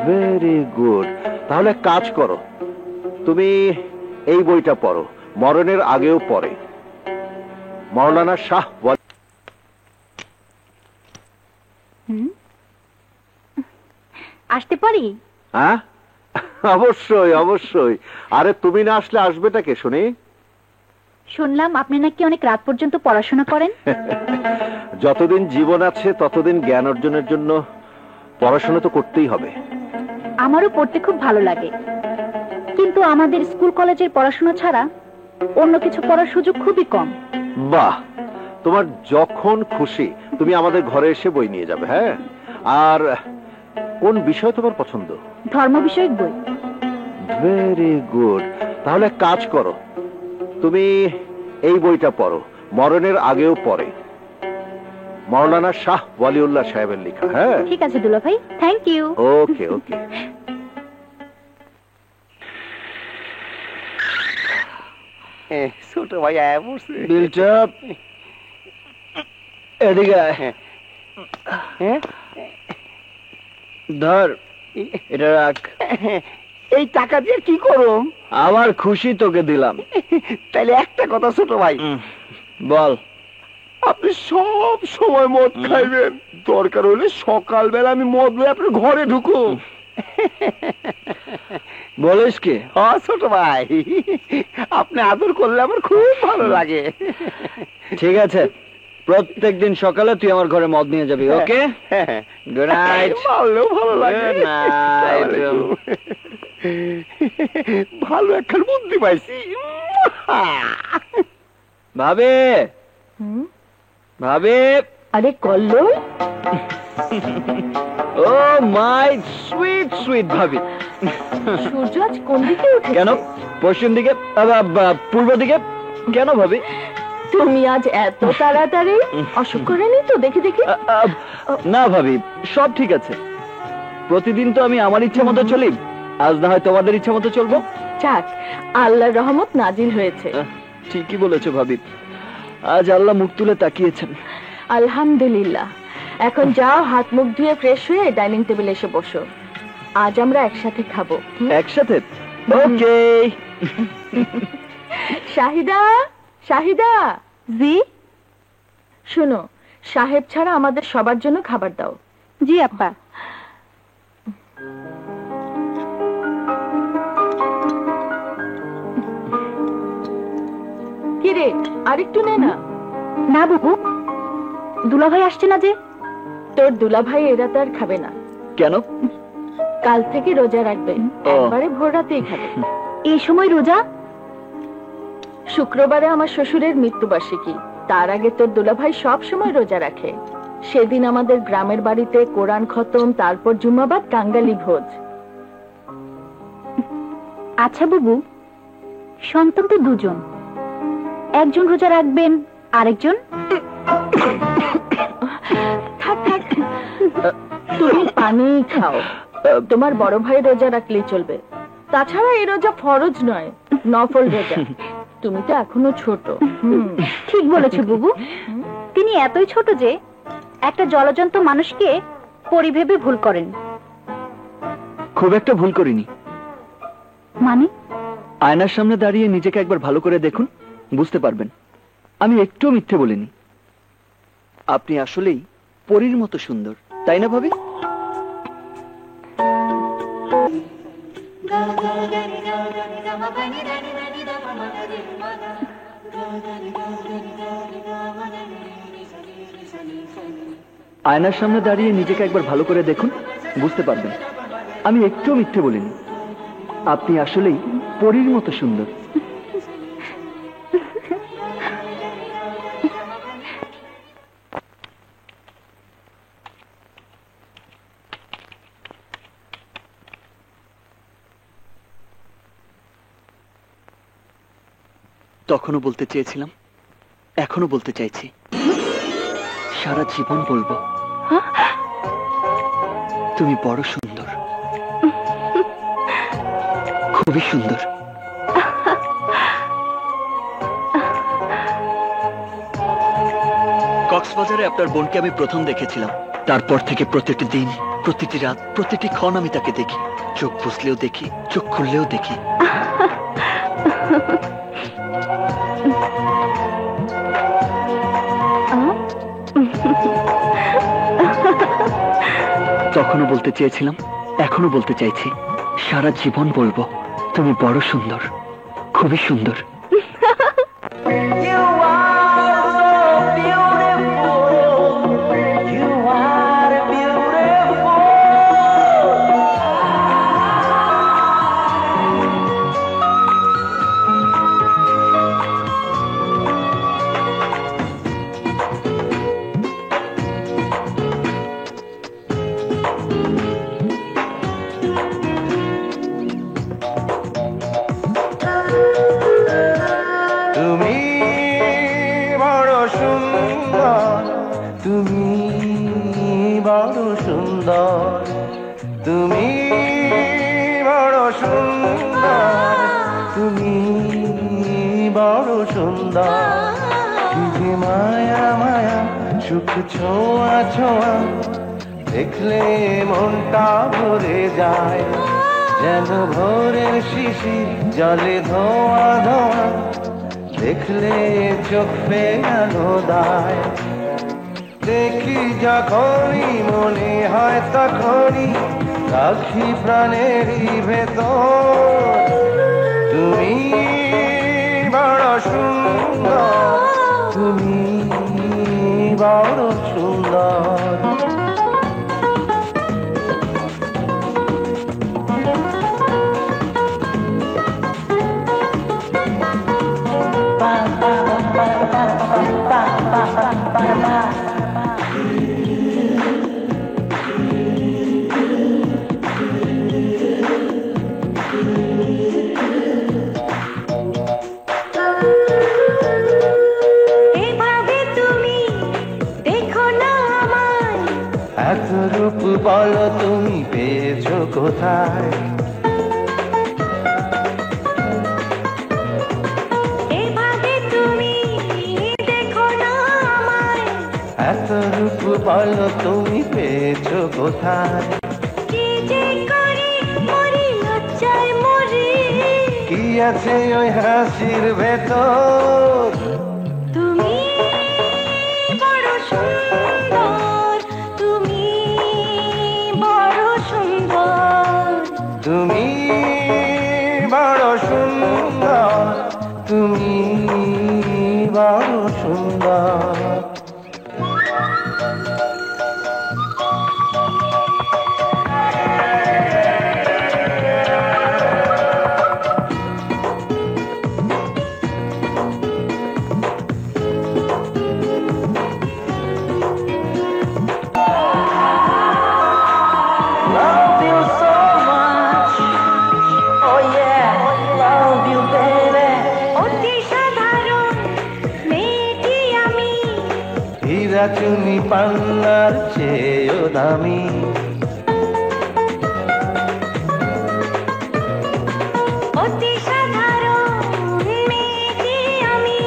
Very good. তাহলে এক কাজ করো, তুমি এই বইটা পড়ো, মরণের আগেও পড়ে। মাওলানা শাহ আসতে পারি? হ্যাঁ, অবশ্যই অবশ্যই। আরে তুমি না আসলে আসবেটা কে শুনি? শুনলাম আপনি নাকি অনেক রাত পর্যন্ত পড়াশোনা করেন। যতদিন জীবন আছে ততদিন জ্ঞান অর্জনের জন্য পড়াশোনা তো করতেই হবে। আমারও পড়তে খুব ভালো লাগে, কিন্তু আমাদের স্কুল কলেজের পড়াশোনা ছাড়া অন্য কিছু পড়ার সুযোগ খুবই কম। বাহ, তোমার যখন খুশি তুমি আমাদের ঘরে এসে বই নিয়ে যাবে। হ্যাঁ, আর কোন বিষয় তোমার পছন্দ? ধর্ম বিষয়ক বই। Very good. তাহলে এক কাজ করো, তুমি এই বইটা পড়ো, মরণের আগেও পড়ে। মাওলানা শাহ ওয়ালিউল্লাহ সাহেবের লেখা। হ্যাঁ, ঠিক আছে দুলা ভাই, থ্যাংক ইউ। ওকে ওকে। ছোট ভাই আয়া পড়ছে। বিলচাপ, এদিকে আয়। ধর, এটা রাখ। এই টাকা দিয়ে কি করুম? আমার খুশি তোকে দিলাম। তাইলে একটা কথা ছোট ভাই, বল। আপনি সব সময় মদ খাইবেন, দরকার হলে সকালবেলা আমি মদ লয়ে আপনার ঘরে ঢুকো। বলিস কি? ছোট ভাই, আপনি আদর করলে আমার খুব ভালো লাগে। ঠিক আছে, প্রত্যেকদিন সকালে তুই আমার ঘরে মদ নিয়ে যাবি, ওকে? Good night. ভালো লাগে। Good night. ভালো একটা বুদ্ধি পাইছি। ভাবি, ভাবি। আরে কল্লোল, ও মাই সুইট সুইট ভাবি। সূর্য আজ কোন দিকে উঠেছে? কেন পশ্চিম দিকে, পূর্ব দিকে? কেন ভাবি? তুমি আজ এত তাড়াতাড়ি? অসুখ করেনি তো? দেখি দেখি। না ভাবি, সব ঠিক আছে। প্রতিদিন তো আমি আমার ইচ্ছা মতো চলি, আজ না হয় তোমাদের ইচ্ছা মতো চলবো। যাক, আল্লাহর রহমত নাজিল হয়েছে। ঠিকই বলেছো ভাবি, আজ আল্লাহ মুখ তুলে তাকিয়েছেন। আলহামদুলিল্লাহ। এখন যাও, হাত মুখ ধুয়ে ফ্রেশ হয়ে ডাইনিং টেবিলে এসে বসো। আজ আমরা একসাথে খাবো। একসাথে? ওকে। শাহিদা, শাহিদা। জি শোনো, সাহেব ছাড়া আমাদের সবার জন্য খাবার দাও। জি আব্বা। কিরে, আরেকটু নে না। না বাবু, দুলাভাই আসছে না যে। তোর দুলাভাই এরা তো আর খাবে না। কেন? কাল থেকে রোজা রাখবে, একবারে ভোর রাতেই খাবে। এই সময় রোজা? শুক্রবারে আমার শ্বশুরের মৃত্যুবার্ষিকী, তার আগে তোর দুলাভাই সব সময় রোজা রাখে। সেদিন আমাদের গ্রামের বাড়িতে কোরআন খতম, তারপর জুম্মাবাদ কাঙ্গালি ভোজ। আচ্ছা বাবু, সন্তান তো দুজন, একজন রোজা রাখবেন, আরেকজন? থাক থাক, তুমি পানি খাও। তোমার বড় ভাই রোজা রাখলেই চলবে। তাছাড়া এই রোজা ফরজ নয়, নফল রোজা। তুমি তো এখনো ছোট। ঠিক বলেছো বুবু। তিনি এতই ছোট যে একটা জলজন্ত মানুষকে পরি ভেবে ভুল করেন। খুব একটা ভুল করিনি। মানে? আয়নার সামনে দাঁড়িয়ে নিজেকে একবার ভালো করে দেখুন, বুঝতে পারবেন আমি একটু মিথ্যে বলিনি। আপনি আসলেই পরীর মতো সুন্দর, তাই না ভাবি? আয়নার সামনে দাঁড়িয়ে নিজেকে একবার ভালো করে দেখুন, বুঝতে পারবেন আমি একটু মিথ্যে বলিনি। আপনি আসলেই পরীর মতো সুন্দর। তখনও বলতে চেয়েছিলাম, এখনো বলতে চাইছি, সারা জীবন বলবো, তুমি বড় সুন্দর, খুবই সুন্দর। কক্সবাজারে আপনার বোনকে আমি প্রথম দেখেছিলাম, তারপর থেকে প্রতিটি দিন, প্রতিটি রাত, প্রতিটি ক্ষণ আমি তাকে দেখি। চোখ বুঝলেও দেখি, চোখ খুললেও দেখি। তখনও বলতে চেয়েছিলাম, এখনো বলতে চাইছি, সারা জীবন বলবো, তুমি বড় সুন্দর, খুবই সুন্দর। তুমি বড় সুন্দর, তুমি বড় সুন্দর, তুমি বড় সুন্দর, তুমি বড় সুন্দর। কি যে মায়া মায়া, সুখ ছোঁয়া ছোঁয়া, দেখলে মনটা ভরে যায়, যেন ভোরের শিশির জলে ধোয়া ধোয়া, দেখলে চোখ ফেরানো দায়। দেখি যখনই মনে হয় তখনই রাখি প্রাণেরই ভেতর তুমি বড় সুন্দর তুমি বড় সুন্দর এভাবে তুমি দেখো না আমায়, এত রূপ বলো তুমি পেয়েছো কোথায় এভাবে তুমি দেখো না আমায়, এত রূপ বলো তুমি পেয়েছো কোথায় কি যে করি মরি লজ্জায় মরি, কি আছে ওই হাসির ভেতর তুমি বড় সুন্দর, তুমি বড় সুন্দর, তুমি বড় সুন্দর তুমি বড় সুন্দর love you so much, oh yeah, love you baby, অতি সাধারণ মেয়েটি আমি, হীরা চুনি পান্নার চেয়েও দামি অতি সাধারণ মেয়েটি আমি,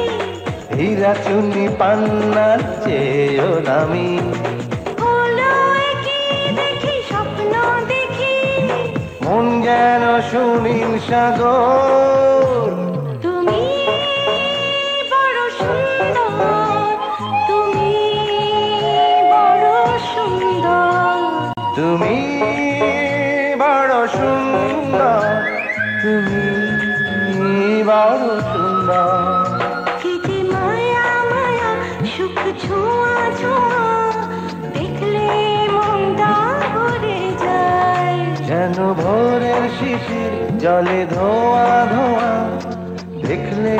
হীরা চুনি পান্নার চেয়েও দামি হলো কি দেখি স্বপ্ন দেখি, মন যেন সুনীল সাগর তুমি বড় সুন্দর, তুমি বড় সুন্দর, তুমি বড় সুন্দর তুমি বড় সুন্দর কি যে মায়া মায়া সুখ ছোঁয়া ছোঁয়া, দেখলে মনটা ভরে যায়, যেন ভোরের শিশির জলে ধোয়া ধোয়া দেখলে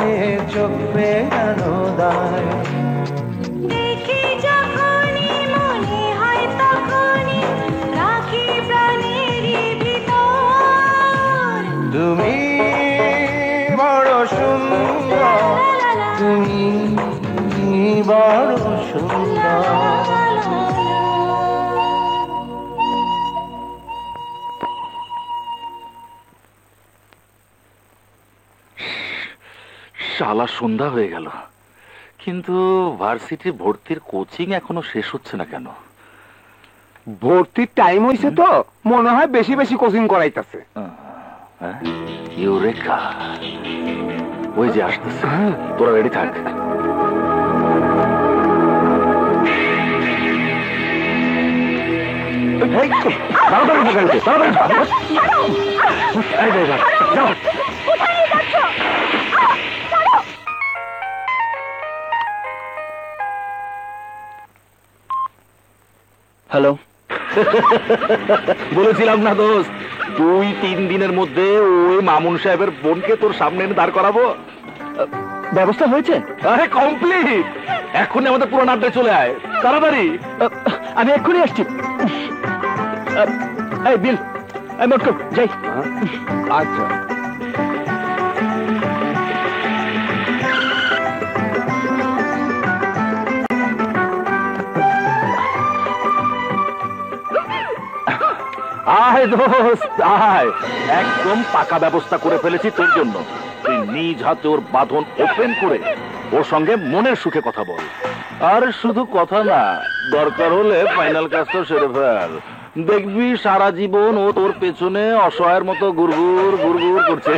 চোখ ফেরানো দায় দেখি যখনই মনে হয় তখনই রাখি প্রাণেরই ভিতর, তুমি বড় সুন্দর তুমি বড় সুন্দর শালা সন্ধ্যা হয়ে গেল, কিন্তু ভার্সিটি ভর্তির কোচিং এখনো শেষ হচ্ছে না কেন? ভর্তির টাইম হইছে তো মনে হয় বেশি বেশি কোচিং করাইতাছে ইউরেকা, ওই যে আসতেছে, তোরা রেডি থাক। হ্যালো, বলেছিলাম না দোস্ত, 2-3 দিনের মধ্যে ওই মামুন সাহেবের বোনকে তোর সামনে এনে দাঁড় করাবো। ব্যবস্থা হয়েছে? আরে কমপ্লিট, এখনই আমাদের পুরো আড্ডায় চলে আয়, তাড়াতাড়ি। আমি এক্ষুনি আসছি। এই বিল, এই মটকো যাই। আচ্ছা আয় দোস্ত আয়, একদম পাকা ব্যবস্থা করে ফেলেছি তোর জন্য। তুই নিজ হাতে ওর বাঁধন ওপেন করে ওর সঙ্গে মনের সুখে কথা বল। আর শুধু কথা না, দরকার হলে ফাইনাল কাজটা সেরে ফেল। দেখবি সারা জীবন ও তোর পেছনে অসহায়ের মতো গুড়গুড় গুড়গুড় করছে।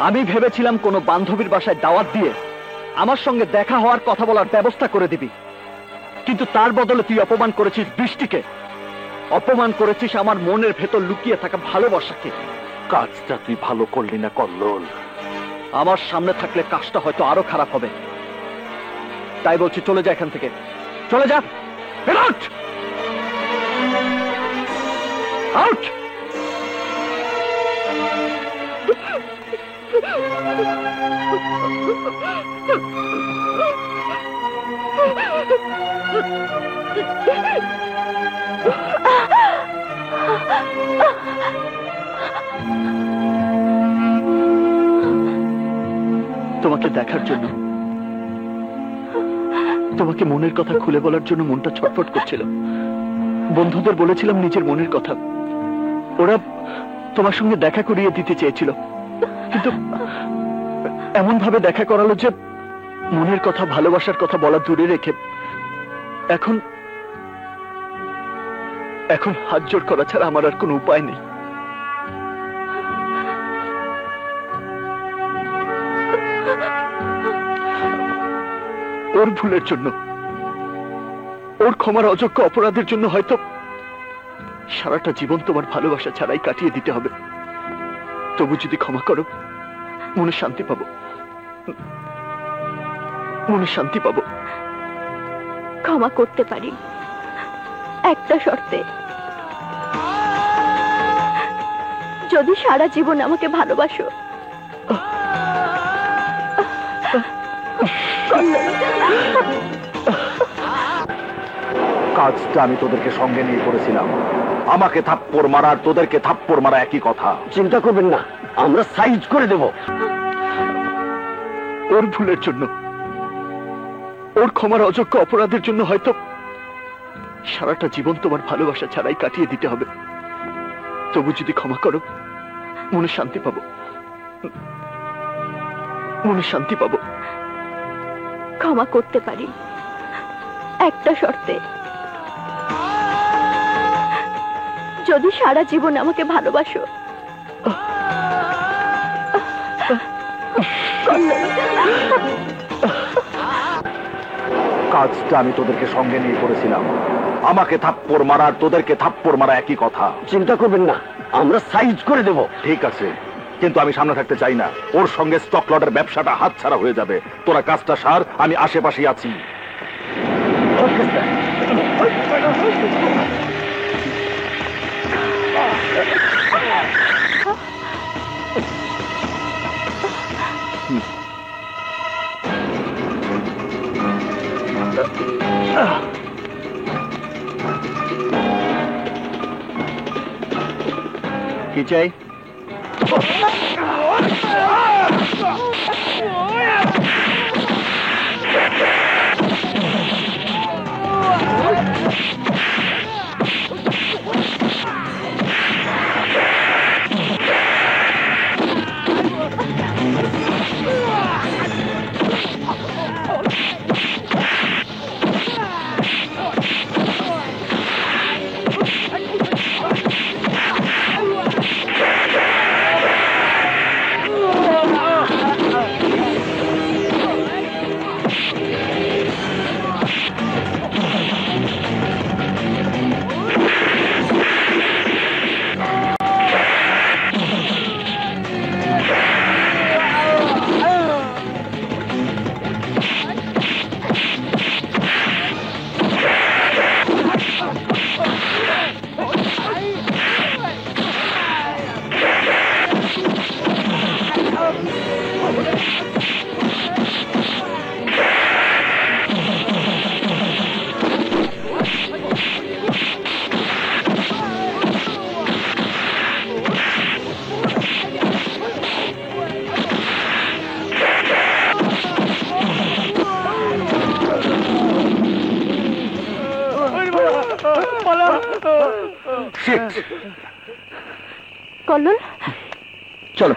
আমি ভেবেছিলাম কোনো বান্ধবীর বাসায় দাওয়াত দিয়ে আমার সঙ্গে দেখা হওয়ার কথা বলার ব্যবস্থা করে দিবি, কিন্তু তার বদলে তুই অপমান করেছিস বৃষ্টিকে, অপমান করেছিস আমার মনের ভেতর লুকিয়ে থাকা ভালোবাসাকে। কাজটা তুই ভালো করলি না কল্লোল। আমার সামনে থাকলে কাজটা হয়তো আরো খারাপ হবে, তাই বলছি চলে যা এখান থেকে, চলে যা। Out out. তোমাকে দেখার জন্য, তোমাকে মনের কথা খুলে বলার জন্য মনটা ছটফট করছিল। বন্ধুদের বলেছিলাম নিজের মনের কথা, ওরা তোমার সঙ্গে দেখা করিয়ে দিতে চেয়েছিল, কিন্তু এমন ভাবে দেখা করালো যে মনের কথা, ভালোবাসার কথা বলা দূরে রেখে এখন এখন হাত জোড় করা ছাড়া আমার আর কোনো উপায় নেই। ওর ভুলের জন্য, ওর ক্ষমার অযোগ্য অপরাধের জন্য হয়তো সারাটা জীবন তোমার ভালোবাসা ছাড়াই কাটিয়ে দিতে হবে। তবু যদি ক্ষমা করো, মনে শান্তি পাবো, মনে শান্তি পাবো। ক্ষমা করতে পারি একটা শর্তে, যদি সারা জীবন আমাকে ভালোবাসো। কাজটা আমি তোদেরকে সঙ্গে নিয়ে করেছিলাম, আমাকে থাপ্পড় মারা আর তোদেরকে থাপ্পড় মারা একই কথা। চিন্তা করবেন না, আমরা সাইজ করে দেব। ওর ভুলের জন্য, ওর ক্ষমার অযোগ্য অপরাধের জন্য হয়তো সারাটা জীবন তোমার ভালোবাসা ছাড়াই কাটিয়ে দিতে হবে। তবু যদি ক্ষমা করো, মনে শান্তি পাবো, মনে শান্তি পাবো। ক্ষমা করতে পারি একটা শর্তে, যদি সারা জীবন আমাকে ভালোবাসো। কাজটা আমি তোদেরকে সঙ্গে নিয়ে করেছিলাম, আমাকে থাপ্পড় মারা আর তোদেরকে থাপ্পড় মারা একই কথা। চিন্তা করবেন না, আমরা সাইজ করে দেব। ঠিক আছে, কিন্তু আমি সামনে থাকতে চাই না। ওর সঙ্গে স্টক লটের ব্যবসাটা হাতছাড়া হয়ে যাবে। তোরা কাজটা সার, আমি আশেপাশেই আছি। Okay sir. কি চাই? কল্লোল, চলো।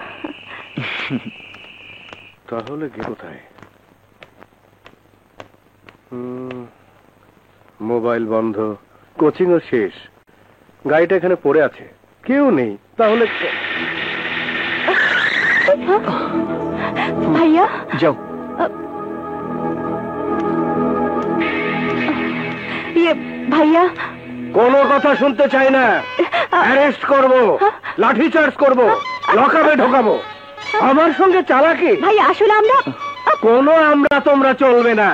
তাহলে গে কোথায়? মোবাইল বন্ধ, কোচিংও শেষ, গাড়িটা এখানে পড়ে আছে, কেউ নেই। তাহলে ভাইয়া যাও। ভাইয়া কোনো কথা শুনতে চাই না। অ্যারেস্ট করব, লাঠি চার্জ করব, লকআপে ঢোকাবো। আমার সঙ্গে চালাকি? ভাইয়া আসলে আমরা কোনো আমরা তোমরা চলবে না।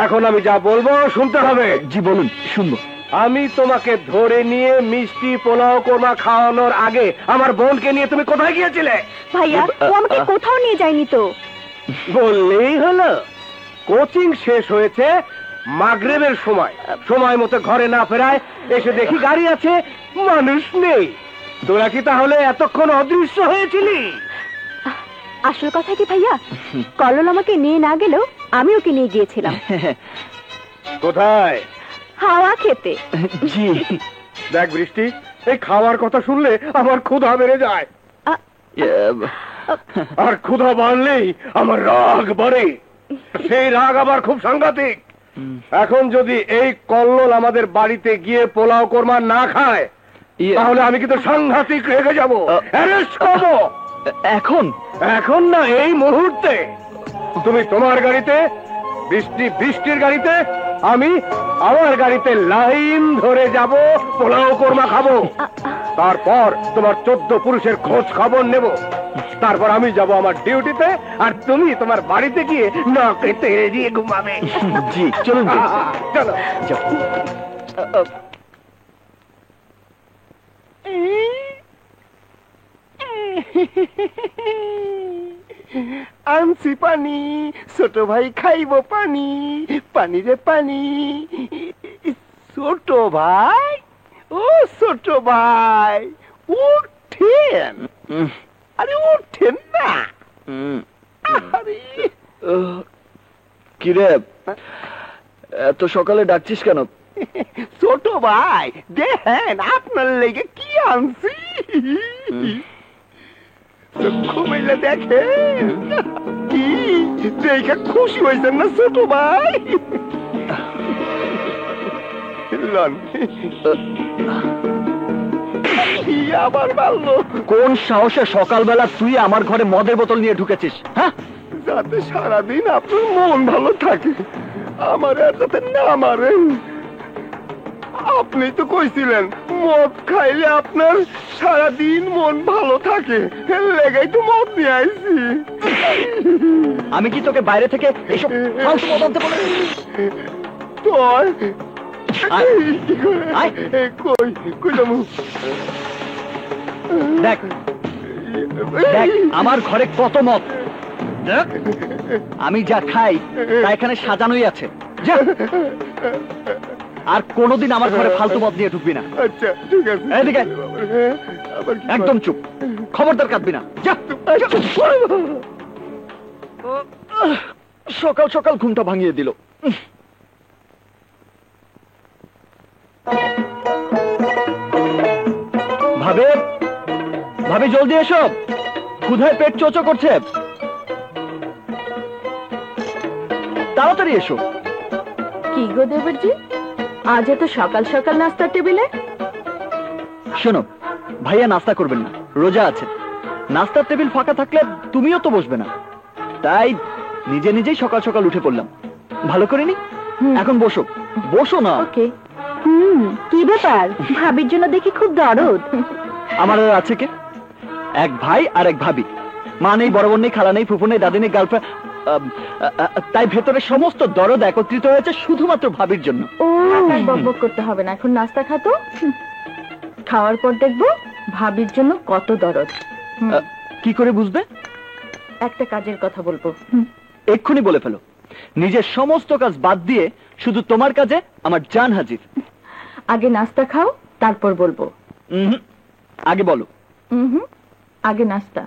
এখন আমি যা বলবো শুনতে হবে। জি বলুন, শুনবো। আমি তোমাকে ধরে নিয়ে মিষ্টি পোলাও কোরমা খাওয়ানোর আগে আমার বোনকে নিয়ে তুমি কোথায় গিয়েছিলে? ভাইয়া ও আমাকে কোথাও নিয়ে যায়নি তো। বললেই হলো। কোচিং শেষ হয়েছে মাগরিবের সময়, সময় মতো ঘরে না ফেরায় এসে দেখি গাড়ি আছে, মানুষ নেই। তোরা কি তাহলে এতক্ষণ অদৃশ্য হয়েছিলি? আসল কথা কি ভাইয়া, কল্লোল আমাকে নিয়ে না গেলেও আমি ওকে নিয়ে গিয়েছিলাম। কোথায়? হাওয়া খেতে। জি। দেখ বৃষ্টি, এই খাওয়ার কথা শুনলে আমার ক্ষুধা বেড়ে যায়, আর ক্ষুধা বাড়লেই আমার রাগ বাড়ে। সেই রাগ আবার খুব সাংঘাতিক। এখন যদি এই কল্লোল আমাদের বাড়িতে গিয়ে পোলাও কোরমা না খায় তাহলে আমি কিন্তু সাংঘাতিক রেগে যাব, অ্যারেস্ট করব। এখন? এখন না, এই মুহূর্তে। তুমি তোমার গাড়িতে, বৃষ্টির গাড়িতে, আমি আমার গাড়িতে লাইন ধরে যাব, পোলাও কোরমা খাবো। তারপর তোমার 14 পুরুষের খোঁজ খবর নেব। তারপর আমি যাব আমার ডিউটিতে, আর তুমি তোমার বাড়িতে গিয়ে নাকে তেল দিয়ে ঘুমাবে। জি চলুন। চলো। আনছি পানি, ছোট ভাই খাইব পানি, পানি রে পানি। ছোট ভাই, ও ছোট ভাই, উঠেন। আরে উঠেন না। আরে কিরে, এত সকালে ডাকছিস কেন? ছোট ভাই, দেখেন আপনার লেগে কি আনছি। ঘুমাইলে দেখেন কি দেখে খুশি হয়েছেন না ছোট ভাই? আবার ভালো। কোন সাহসে সকালবেলা তুই আমার ঘরে মদের বোতল নিয়ে ঢুকেছিস? হ্যাঁ, যাতে সারাদিন আপনার মন ভালো থাকে, আমার আর যাতে না মারেন। আপনি তো কইছিলেন মদ খাইলে আপনার সারাদিন মন ভালো থাকে, লেগাই তো মদ নিয়ে আইছি। আমি কি তোকে বাইরে থেকে এইসব ফালতু মদ আনতে বলেছি? তোর কই কই যাবো? দেখ দেখ আমার ঘরে কত মদ। দেখ আমি যা খাই তা এখানে সাজানোই আছে। যা, আর কোনোদিন আমার ঘরে ফালতু মদ নিয়ে ঢুকবি না। আচ্ছা ঠিক আছে। এদিকে একদম চুপ, খবরদার কাঁদবি না। যা। সকাল সকাল ঘুমটা ভাঙিয়ে দিল। ভাবে ভাবি জলদি এসো, ক্ষুধায় পেট চোচো করছে। তাড়াতাড়ি এসো। কি গো দেবরজি, আজ এত সকাল সকাল নাস্তার টেবিলে? শোনো, ভাইয়া নাস্তা করবেন না, রোজা আছে। নাস্তার টেবিল ফাঁকা থাকলে তুমিও তো বসবে না, তাই নিজে নিজেই সকাল সকাল উঠে পড়লাম। ভালো করিনি? এখন বসো, বসো না। ওকে। কি ব্যাপার, ভাবির জন্য দেখি খুব দরদ। আমার আর আছে কে? এক ভাই আর এক ভাবি। মা নেই, বড় বোন নেই, খালা নেই, ফুফু নেই, দাদি নেই, গার্লফ্রেন্ড। তাই ভেতরে সমস্ত দরদ একত্রিত হয়েছে শুধুমাত্র ভাবির জন্য। ও, বকবক করতে হবে না, এখন নাস্তা খাতো। খাওয়ার পর দেখবো ভাবির জন্য কত দরদ। কি করে বুঝবে? একটা কাজের কথা বলবো, এক্ষুনি বলে ফেলো। নিজের সমস্ত কাজ বাদ দিয়ে শুধু তোমার কাজে আমার জান হাজির। আগে নাস্তা খাও, তারপর বলবো। আগে বলো। আগে নাস্তা।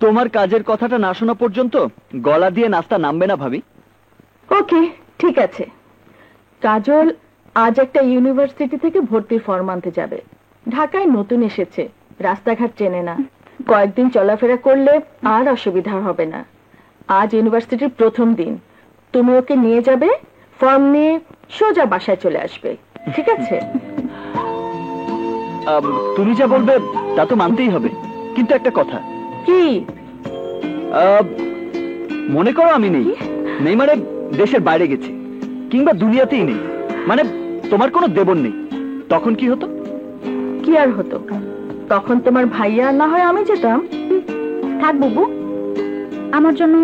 তোমার কাজের কথাটা না শোনা পর্যন্ত গলা দিয়ে নাস্তা নামবে না ভাবি। ওকে, ঠিক আছে। কাজল আজ একটা ইউনিভার্সিটি থেকে ভর্তির ফর্ম আনতে যাবে। ঢাকায় নতুন এসেছে, রাস্তাঘাট চেনে না। কয়েকদিন চলাফেরা করলে আর অসুবিধা হবে না। আজ ইউনিভার্সিটির প্রথম দিন, তুমি ওকে নিয়ে যাবে, ফর্ম নিয়ে সোজা বাসায় চলে আসবে, ঠিক আছে? তুমি যা বলবে তা তো মানতেই হবে, কিন্তু একটা কথা। কি? মনে করো আমি নেই, নেই মানে দেশের বাইরে গেছি, কিংবা দুনিয়াতেই নেই, মানে তোমার কোনো দেবর নেই, তখন কি হতো? কি আর হতো, তখন তোমার ভাইয়া না হয় আমি যেতাম। থাক বুবু, আমার জন্য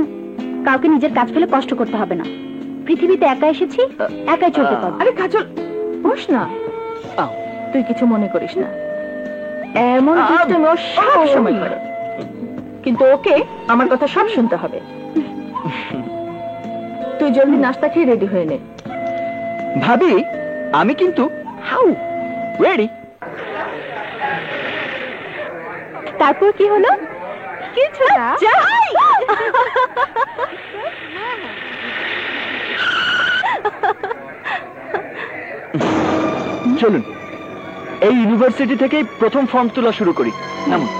কাউকে নিজের কাজ ফেলে কষ্ট করতে হবে না। পৃথিবীতে একা এসেছি, একাই চলতে পারবো। আরে কাজল বস না, তুই কিছু মনে করিস না। এমন দুষ্টুমি ও সব সময় করে, কিন্তু ওকে আমার কথা সব শুনতে হবে। তুই জলদি নাস্তা খেয়ে রেডি হয়ে নে। ভাবি আমি কিন্তু হাউ রেডি। তারপর কি হলো? কিছু না। চলুন এই ইউনিভার্সিটি থেকেই প্রথম ফর্ম তোলা শুরু করি। নামুন।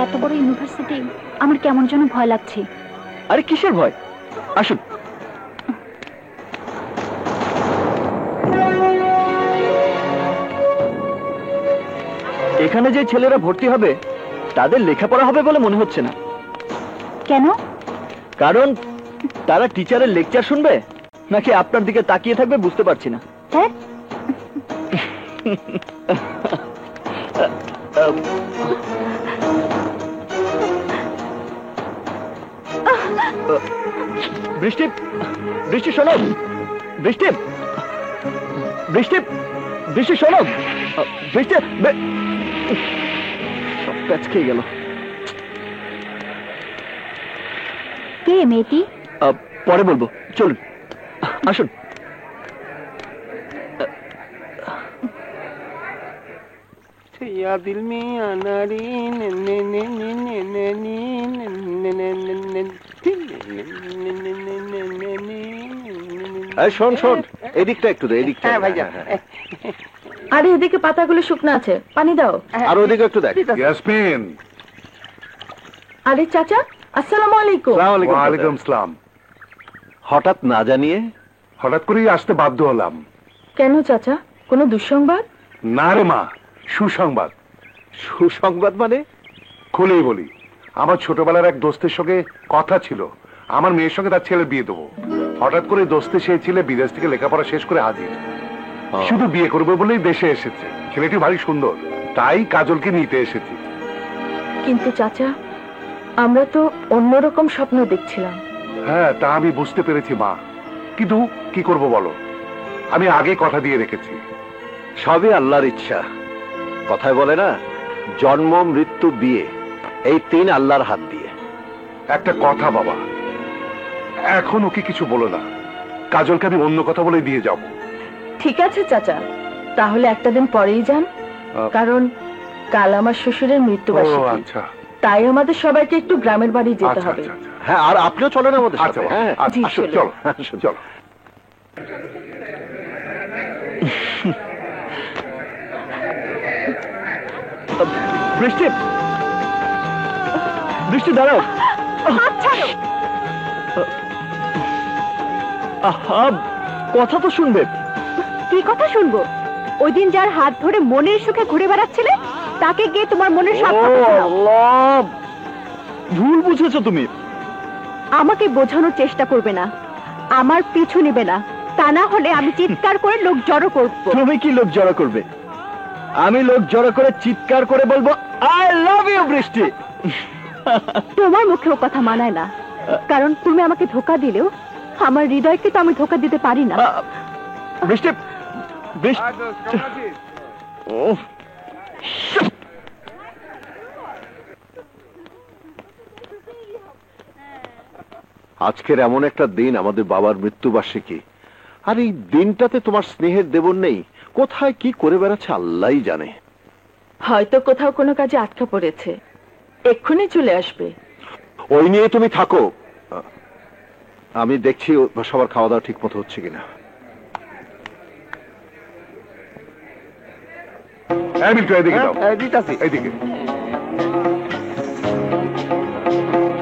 এত বড় ইউনিভার্সিটি, আমার কেমন যেন ভয় লাগছে। আরে কিসের ভয়, আসুন। এখানে যে ছেলেরা ভর্তি হবে তাদের লেখাপড়া হবে বলে মনে হচ্ছে না। কেন? কারণ তারা টিচারের লেকচার শুনবে নাকি আপনার দিকে তাকিয়ে থাকবে বুঝতে পারছি না। হ্যাঁ, বৃষ্টি, বৃষ্টি শোনো, বৃষ্টি, বৃষ্টি, বৃষ্টি শোনো, বৃষ্টি। সব প্যাচ খেয়ে গেল। কে মেয়েটি? পরে বলবো, চলুন আসুন। या दिल में अनारी শোন শোন, এদিকটা একটু দে, এদিকটা। হ্যাঁ ভাইয়া। আরে এদিকে পাতাগুলো শুকনো আছে, পানি দাও। আর ওদিকে একটু দেখ। ইয়াসমিন। আরে চাচা, আসসালামু আলাইকুম। ওয়ালাইকুম আসসালাম। হঠাৎ না জানিয়ে? হঠাৎ করেই আসতে বাধ্য হলাম। কেন চাচা, কোনো দুঃসংবাদ? না রে মা, সুসংবাদ। সুসংবাদ মানে? খুলেই বলি, আমার ছোটবেলার এক দোস্তের সঙ্গে কথা ছিল আমার মেয়ের সঙ্গে তার ছেলের বিয়ে দেবো। হঠাৎ করে দোস্তে সেই ছেলে বিদেশ থেকে লেখাপড়া শেষ করে হাজির, শুধু বিয়ে করবে বলেই দেশে এসেছে। ছেলেটি ভারী সুন্দর, তাই কাজলকে নিতে এসেছি। কিন্তু চাচা, আমরা তো অন্যরকম স্বপ্ন দেখছিলাম। হ্যাঁ, তা আমি বুঝতে পেরেছি মা, কিন্তু কি করব বলো, আমি আগে কথা দিয়ে রেখেছি। সবই আল্লাহর ইচ্ছা। কথায় বলে না, জন্ম মৃত্যু বিয়ে, এই তিন আল্লাহর হাত দিয়ে। একটা কথা বাবা, এখন ওকে কিছু বলো না, কাজলকে আমি অন্য কথা বলে দিয়ে যাব। ঠিক আছে চাচা, তাহলে একটা দিন পরেই যান, কারণ কাল আমার শ্বশুরের মৃত্যুবার্ষিকী। আচ্ছা, তাই আমাদের সবাইকে একটু গ্রামের বাড়ি যেতে আচ্ছা, হবে। আচ্ছা, আচ্ছা। হ্যাঁ, আর আপনিও চলেন আমাদের সাথে। আচ্ছা, হ্যাঁ, আচ্ছা, জি, আসুন, চলো। চলো চলো। বৃষ্টি, বৃষ্টি দাঁড়াও। আহা, কথা তো শুনবে। কি কথা শুনবো? ওই দিন যার হাত ধরে মনের সুখে ঘুরে বেড়াচ্ছিলে, তাকে গিয়ে তোমার মনের সব কথা শোনাও। আল্লাহ, ভুল বুঝেছো তুমি। আমাকে বোঝানোর চেষ্টা করবে না, আমার পিছু নেবে না, তা না হলে আমি চিৎকার করে লোক জড়ো করবো। তুমি কি লোক জড়ো করবে? আমি লোক জড়ো করে চিৎকার করে বলবো আই লাভ ইউ বৃষ্টি। তোমার মুখেও কথা মানায় না, কারণ তুমি আমাকে ধোকা দিলেও আমার হৃদয়কে তো আমি ধোকা দিতে পারি না। বৃষ্টি, বৃষ্টি, ওহ, আজকের এমন একটা দিন, আমাদের বাবার মৃত্যুবার্ষিকী, আর এই দিনটাতে তোমার স্নেহের দেবর নেই। কোথায় কি করে বেড়াচ্ছে আল্লাহই জানে। হয়তো কোথাও কোনো কাজে আটকা পড়েছে, এক্ষুনি চলে আসবে। ওই নিয়ে তুমি থাকো, আমি দেখছি সবার খাওয়া দাওয়া ঠিক মতো হচ্ছে কিনা। এদিকে দাও, দিতাছি। এইদিকে।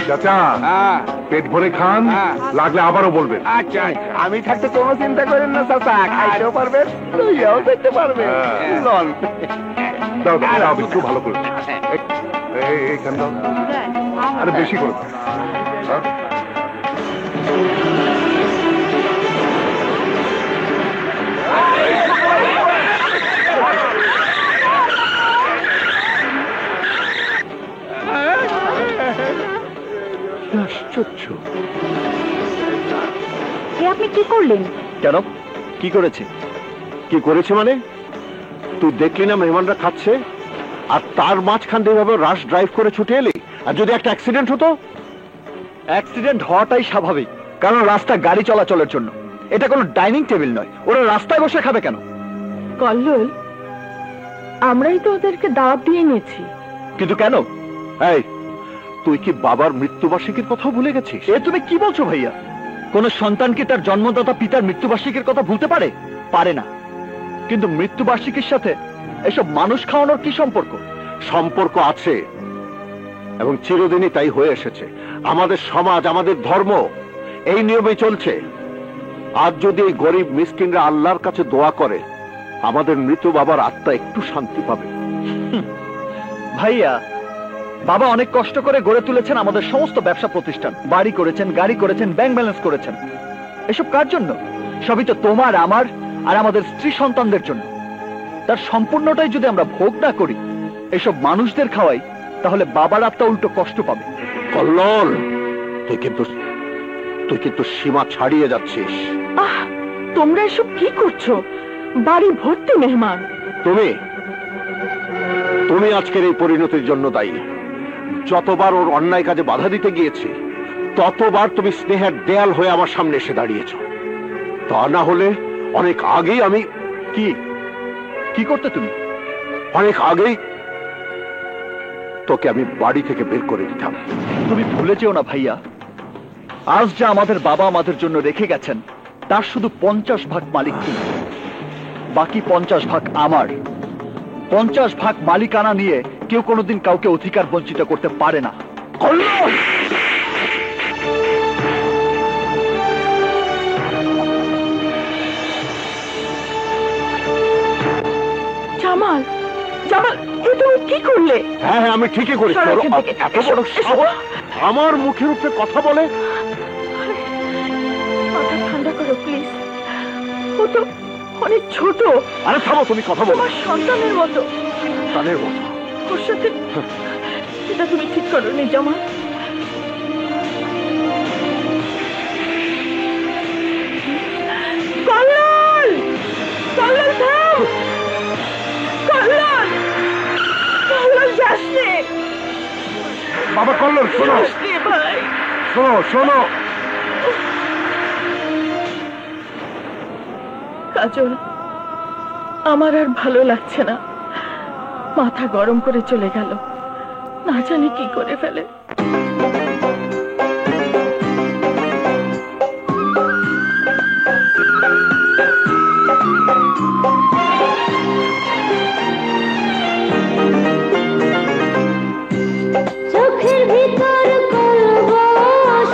চাচা, পেট ভরে খান, লাগলে আবারও বলবেন। আচ্ছা, আমি থাকতে কোনো চিন্তা করেন না চাচা, খাইতেও পারবেন, লইয়াও যেতে পারবেন। লন। দাও দাও দাও, একটু ভালো করে এইখান দাও, আরে বেশি করে দাও। আশ্চর্য। এ আপনি কি করলেন? কেন, কি করেছে? কি করেছে মানে? তুই দেখলি না মেহমানরা খাচ্ছে, আর তার মাঝখান দিয়ে এভাবে রাশ ড্রাইভ করে ছুটে এলি? আর যদি একটা অ্যাক্সিডেন্ট হতো? অ্যাক্সিডেন্ট হওয়াটাই স্বাভাবিক, কারণ রাস্তা গাড়ি চলাচলের জন্য। এটা কোনো ডাইনিং টেবিল নয়, ওরা রাস্তায় বসে খাবে কেন? কল্লোল, আমরাই তো ওদেরকে দাওয়াত দিয়ে নিয়েছি। কিন্তু কেন? এই, তুই কি বাবার মৃত্যুবার্ষিকীর কথাও ভুলে গেছিস? এ তুমি কি বলছো ভাইয়া? কোন সন্তান কি তার জন্মদাতা পিতার মৃত্যুবার্ষিকীর কথা ভুলতে পারে? পারে না। কিন্তু মৃত্যুবার্ষিকীর সাথে এসব মানুষ খাওয়ানোর কি সম্পর্ক? সম্পর্ক আছে, এবং চিরদিনই তাই হয়ে এসেছে। আমাদের সমাজ, আমাদের ধর্ম এই নিয়মে চলছে। আজ যদি এই গরিব মিসকিনরা আল্লাহর কাছে দোয়া করে, আমাদের মৃত বাবার আত্মা একটু শান্তি পাবে। ভাইয়া, বাবা অনেক কষ্ট করে গড়ে তুলেছেন আমাদের সমস্ত ব্যবসা প্রতিষ্ঠান, বাড়ি করেছেন, গাড়ি করেছেন, ব্যাংক ব্যালেন্স করেছেন। এসব কার জন্য? সবই তো তোমার, আমার আর আমাদের স্ত্রী সন্তানদের জন্য। তার সম্পূর্ণটাই যদি আমরা ভোগ না করি, এসব মানুষদের খাওয়াই, তাহলে বাবার আত্মা উল্টো কষ্ট পাবে। কল্লোল, তুই কিন্তু সীমা ছাড়িয়ে যাচ্ছিস। আহ, তোমরা এসব কি করছো? বাড়ি ভর্তি মেহমান। তুমি আজকের এই পরিণতির জন্য দায়ী। যতবার ওর অন্যায় কাজে বাধা দিতে গিয়েছি, ততবার তুমি স্নেহের দেয়াল হয়ে আমার সামনে এসে দাঁড়িয়েছ। তা না হলে অনেক আগেই আমি কি করতে? তুমি অনেক আগেই তোকে আমি বাড়ি থেকে বের করে দিতাম। তুমি ভুলে যেও না ভাইয়া, আজ যা আমাদের বাবা আমাদের জন্য রেখে গেছেন, তার শুধু 50 ভাগ মালিক তুমি, বাকি 50 ভাগ আমার। 50 ভাগ মালিকানা নিয়ে কেউ কোনোদিন কাউকে অধিকার বঞ্চিত করতে পারে না। জামাল, জামাল, এ তুমি কি করলে? হ্যাঁ, আমি ঠিকই করেছি। এত বড় সাহস আমার মুখের উপরে কথা বলে? মাথা ঠান্ডা করো প্লিজ, ও তো অনেক ছোট। আরে থামো, তুমি কথা বলো। তোমার সন্তানের মতো। সন্তানের মতো? ওর সাথে এটা তুমি ঠিক করোনি জামাল। কল্লোল, কল্লোল থাম, কল্লোল, কল্লোল যাস নে। বাবা কল্লোল, শোনো, যাস নে ভাই, শোনো, শোনো। কাজল, আমার আর ভালো লাগছে না। মাথা গরম করে চলে গেল, না জানি কি করে ফেলে। চোখের ভিতর কলব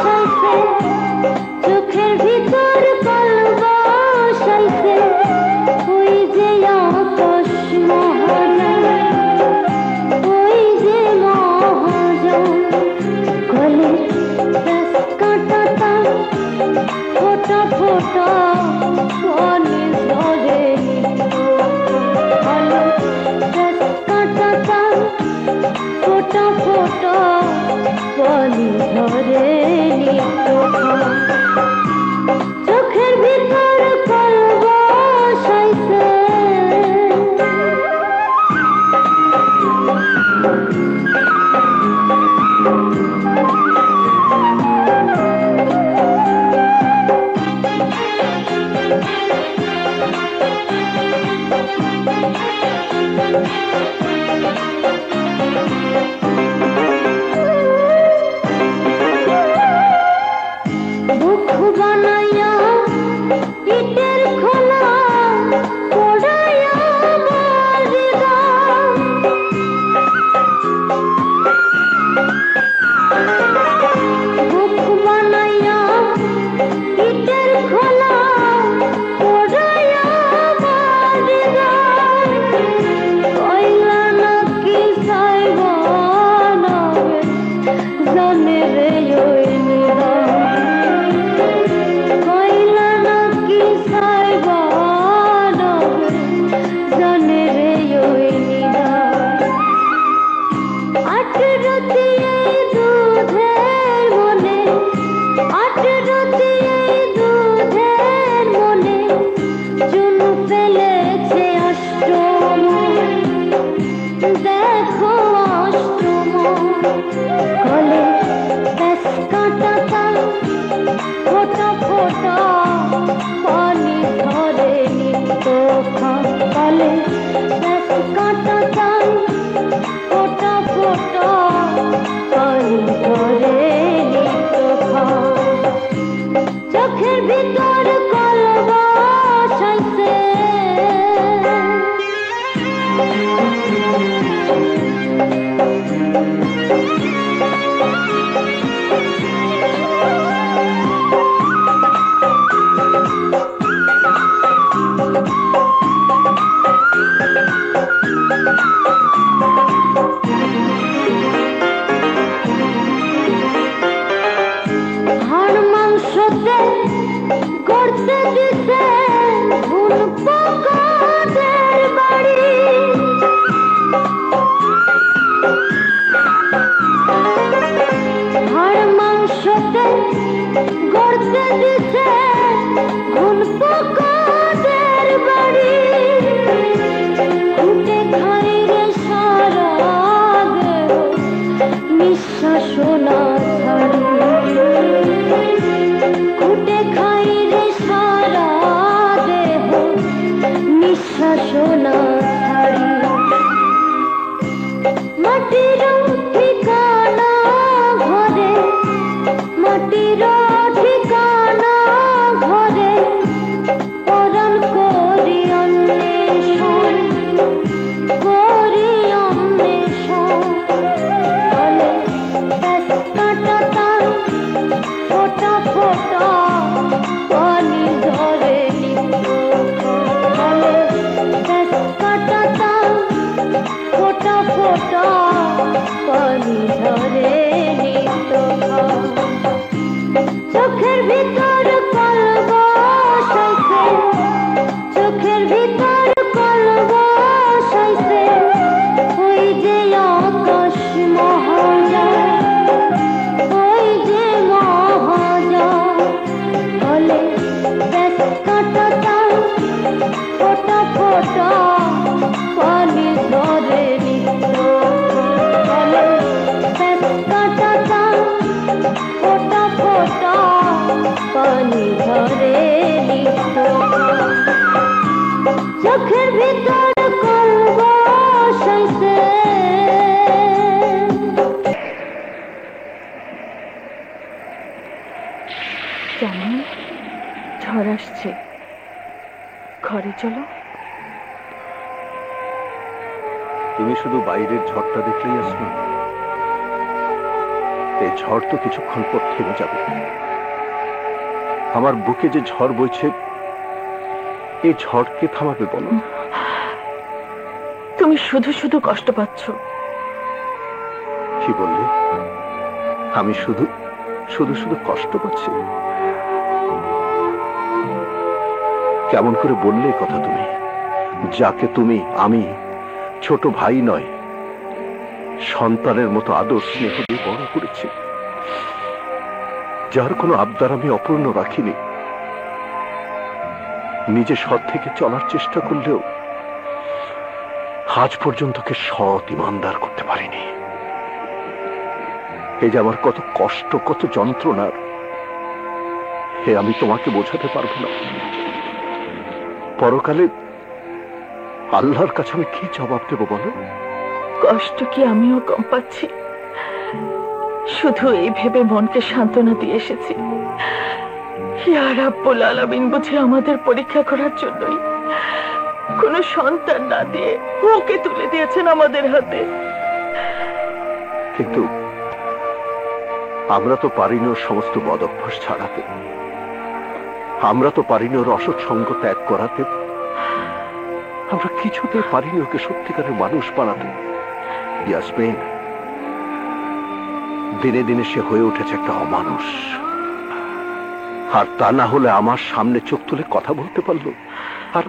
সাইছে, চোখের ভিতর কলব সাইছে, ওই যে আকাশ মহাজন, ওই যে মহাজন, গলে রস কাঁটাটা ফোটা ফোটা পানি ঝরে, গলে রস কাঁটাটা ফোটা ফোটা পানি ঝরে, চোখের ভিতর কলব সাইছে। বুক বানাইয়া ইটের খোলা পোড়াইয়া বারিদা, বুক বানাইয়া ইটের খোলা পোড়াইয়া বারিদা, কইলা নাকি দেখো অষ্টমন কলে ব্যাস কাঁটা তাল ফোটা ফোটা পানি ধরে নিত্য কলে ব্যাস কাঁটা তাল ফোটা ফোটা পানি ধরে নিত্য চোখের ভিতর কলবা সাইছে হাড় মাংসতে করতে দিতে ভুল পোকাদের বাড়ি হাড় মাংসতে করতে দিতে ভুল পোকাদের বাড়ি খুঁটে খাই রে সারা দেহ নিঃশ্বাস না ছাড়ি খুঁটে খাই রে সারা দেহ নিঃশ্বাস না ছাড়ি মাটির ঠিকানা ঘরে মাটির ঠিকানা ঘরে পরাণ করি অন্বেষণ করি অন্বেষণ বলে ব্যাস কাঁটা তাল ফোটা ফোটা পানি ধরে নিত্য বলে ব্যাস কাঁটা তাল ফোটা ফোটা পানি ধরে নিত্য চোখের ভিতর কলবা সাইছে চোখের ভিতর কলবা সাইছে ওই যে আকাশ মহাজয় ওই যে মহাজয় বলে ব্যাস কাঁটা তাল ফোটা ফোটা পানি ধরে নিত্য বলে ব্যাস কাঁটা তাল ফোটা ফোটা পানি ধরে নিত্য চোখের ভিতর কলবা সাইছে জানি ঝড় আসছে, ঘরে চলো। তুমি শুধু বাইরের ঝড়টা দেখলেই আসবে, এই ঝড় তো কিছুক্ষণ পর থেমে যাবে। আমার বুকে যে ঝড় বইছে, এই ঝড়কে থামাবে বলো? তুমি শুধু শুধু কষ্ট পাচ্ছ। কি বললে? আমি শুধু শুধু শুধু কষ্ট পাচ্ছি? কেমন করে বললে কথা তুমি, যাকে তুমি আমি ছোট ভাই নয় সন্তানের মতো আদর স্নেহ দিয়ে বড় করেছি, যার কোনো আবদার আমি অপূর্ণ রাখিনি। নিজে সৎ থেকে চলার চেষ্টা করলেও আজ পর্যন্ত কে সৎ ইমানদার করতে পারিনি। এই যে আমার কত কষ্ট, কত যন্ত্রণার, হে আমি তোমাকে বোঝাতে পারবো না। পরকালে আল্লাহর কাছে আমি কি জবাব দেব বলো? কষ্ট কি আমিও কম পাচ্ছি? শুধু এই ভেবে মনকে সান্ত্বনা দিয়ে এসেছি, ইয়া রাব্বুল আলামিন বুঝে আমাদের পরীক্ষা করার জন্যই কোনো সন্তান না দিয়ে ওকে তুলে দিয়েছেন আমাদের হাতে। কিন্তু আমরা তো পারিনি ওর সমস্ত বদ অভ্যাস ছাড়াতে, আমরা তো পারিনি ওর অসৎ সঙ্গ ত্যাগ করাতে, আমরা কিছুতে পারিনি ওকে সত্যিকারের মানুষ বানাতে। ইয়াসমিন, দিনে দিনে সে হয়ে উঠেছে একটা অমানুষ। আর তা না হলে আমার সামনে চোখ তুলে কথা বলতে পারলো, আর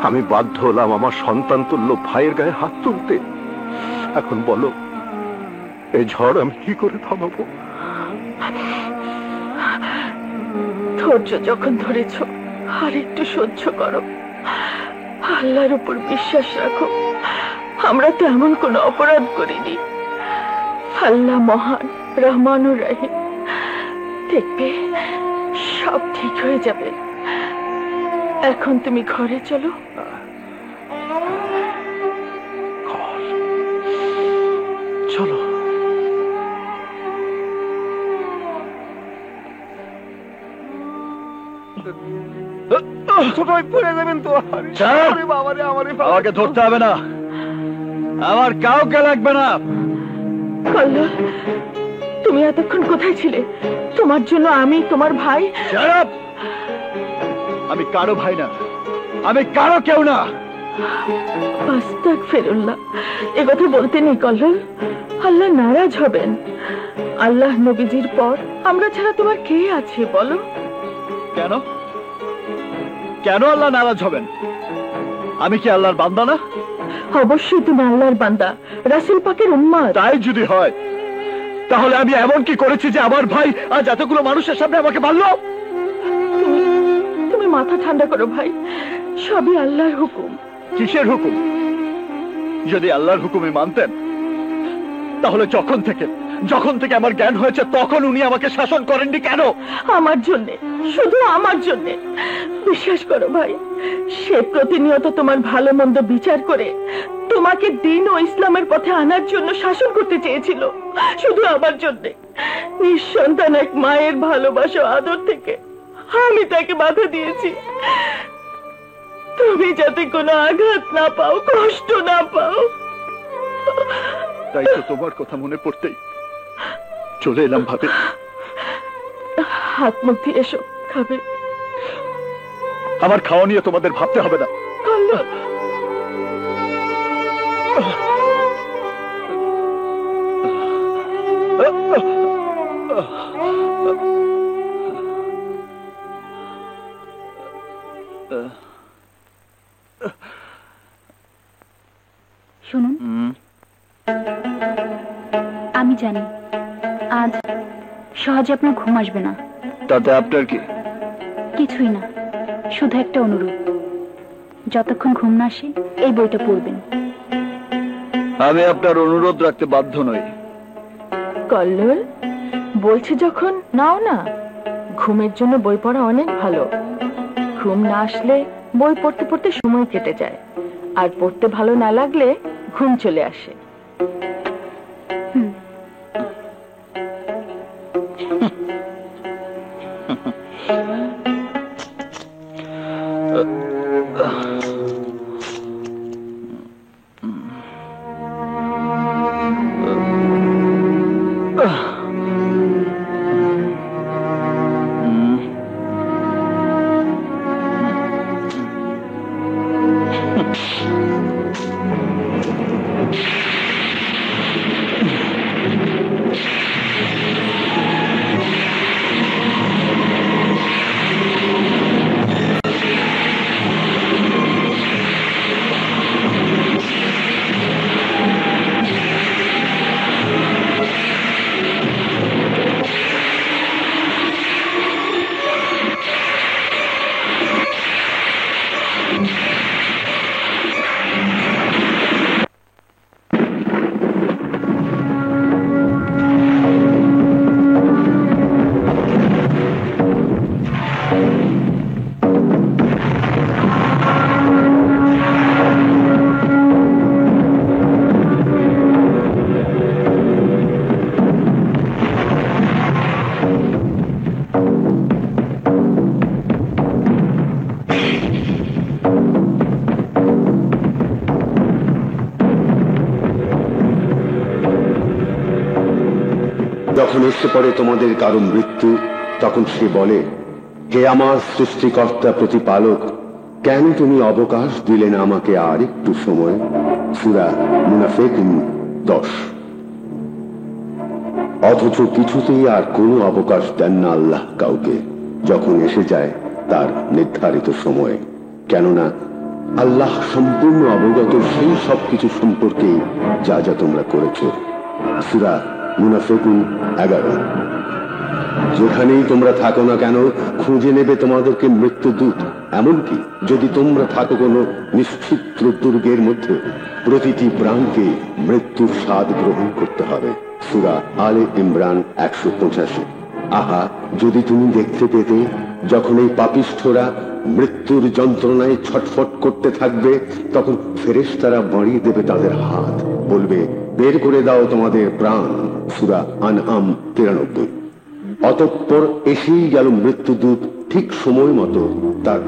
আমি বাধ্য হলাম আমার সন্তান তুল্য ভাইয়ের গায়ে হাত তুলতে। এখন বলো, এই ঝড় আমি কি করে থামাবো? ধৈর্য যখন ধরেছ আর একটু সহ্য করো। আল্লাহর উপর বিশ্বাস রাখো, আমরা তো এমন কোনো অপরাধ করিনি। আল্লাহ মহান, রহমানুর রহিম, দেখবে সব ঠিক হয়ে যাবে। এখন তুমি ঘরে চলো। চলো। আমাকে ধরতে হবে না, আমার কাউকে লাগবে না। আল্লাহ, তুমি এতক্ষণ কোথায় ছিলে? তোমার জন্য আমি, তোমার ভাই। আমি কারো ভাই না, আমি কারো কেউ না। আস্তাগফিরুল্লাহ, এ কথা বলতে নেই কল্লোল। আল্লাহ নারাজ হবেন। আল্লাহ নবীজির পর আমরা ছাড়া তোমার কে আছে বলো? কেন কেন আল্লাহ নারাজ হবেন? আমি কি আল্লাহর বান্দা না? অবশ্যই তুমি আল্লাহর বান্দা, রাসূল পাকের উম্মত। তাই যদি হয় তাহলে আমি এমন কি করেছি যে আমার ভাই আজ এতগুলো মানুষের সামনে আমাকে মারলো? তুমি মাথা ঠান্ডা করো ভাই, সবই আল্লাহর হুকুম। কিসের হুকুম? যদি আল্লাহর হুকুমে মানতেন তাহলে যখন থেকে আমার জ্ঞান হয়েছে তখন উনি আমাকে শাসন করেননি কেন? আমার জন্যে, শুধু আমার জন্যে। বিশ্বাস করো ভাই, সে প্রতিনিয়ত তোমার ভালো মন্দ বিচার করে তোমাকে দ্বীন ও ইসলামের পথে আনার জন্য শাসন করতে চেয়েছিল, শুধু আমার জন্যে। নিঃসন্তান এক মায়ের ভালোবাসা আদর থেকে আমি তাকে বাধা দিয়েছি, তুমি যাতে কোনো আঘাত না পাও, কষ্ট না পাও। তাই তো তোমার কথা মনে পড়তেই চলে এলাম ভাবে। হাত মুখ দিয়ে এসো, খাবে। আমার খাওয়া নিয়ে তোমাদের ভাবতে হবে না। শুনুন, আমি জানি আজ সহজে আপনার ঘুম আসবে না। তাতে আপনার কি? কিছুই না, শুধু একটা অনুরোধ, যতক্ষণ ঘুম না আসে এই বইটা পড়বেন। আমি আপনার অনুরোধ রাখতে বাধ্য নই। কল্লোল, বলছি যখন নাও না। ঘুমের জন্য বই পড়া অনেক ভালো। ঘুম না আসলে বই পড়তে পড়তে সময় কেটে যায়, আর পড়তে ভালো না লাগলে ঘুম চলে আসে। যখন এসে পড়ে তোমাদের কারো মৃত্যু, তখন সে বলে, হে আমার সৃষ্টিকর্তা প্রতিপালক, কেন তুমি অবকাশ দিলে না আমাকে আর একটু সময়? সূরা মুনাফিকুন 10। অথচ কিছুতেই আর কোনো অবকাশ দেন না আল্লাহ কাউকে যখন এসে যায় তার নির্ধারিত সময়ে। কেননা আল্লাহ সম্পূর্ণ অবগত সেই সবকিছু সম্পর্কে যা যা তোমরা করেছ। সূরা মুনাফিকুন 11। যেখানেই তোমরা থাকো না কেন খুঁজে নেবে তোমাদেরকে মৃত্যুদূত। এমনকি যদি তোমরা থাকো কোনো নিশ্চিত্র দুর্গের মধ্যে, প্রতিটি প্রাণকে মৃত্যুর স্বাদ গ্রহণ করতে হবে। সূরা আলে ইমরান 185। আহা, যদি তুমি দেখতে পেতে যখন এই পাপিষ্ঠরা মৃত্যুর যন্ত্রণায় ছটফট করতে থাকবে, তখন ফেরেশতারা বাড়িয়ে দেবে তাদের হাত, বলবে বের করে দাও তোমাদের প্রাণ। সূরা আনআম 93। অতঃপর এসেই গেল মৃত্যুদূত ঠিক সময় মতো তার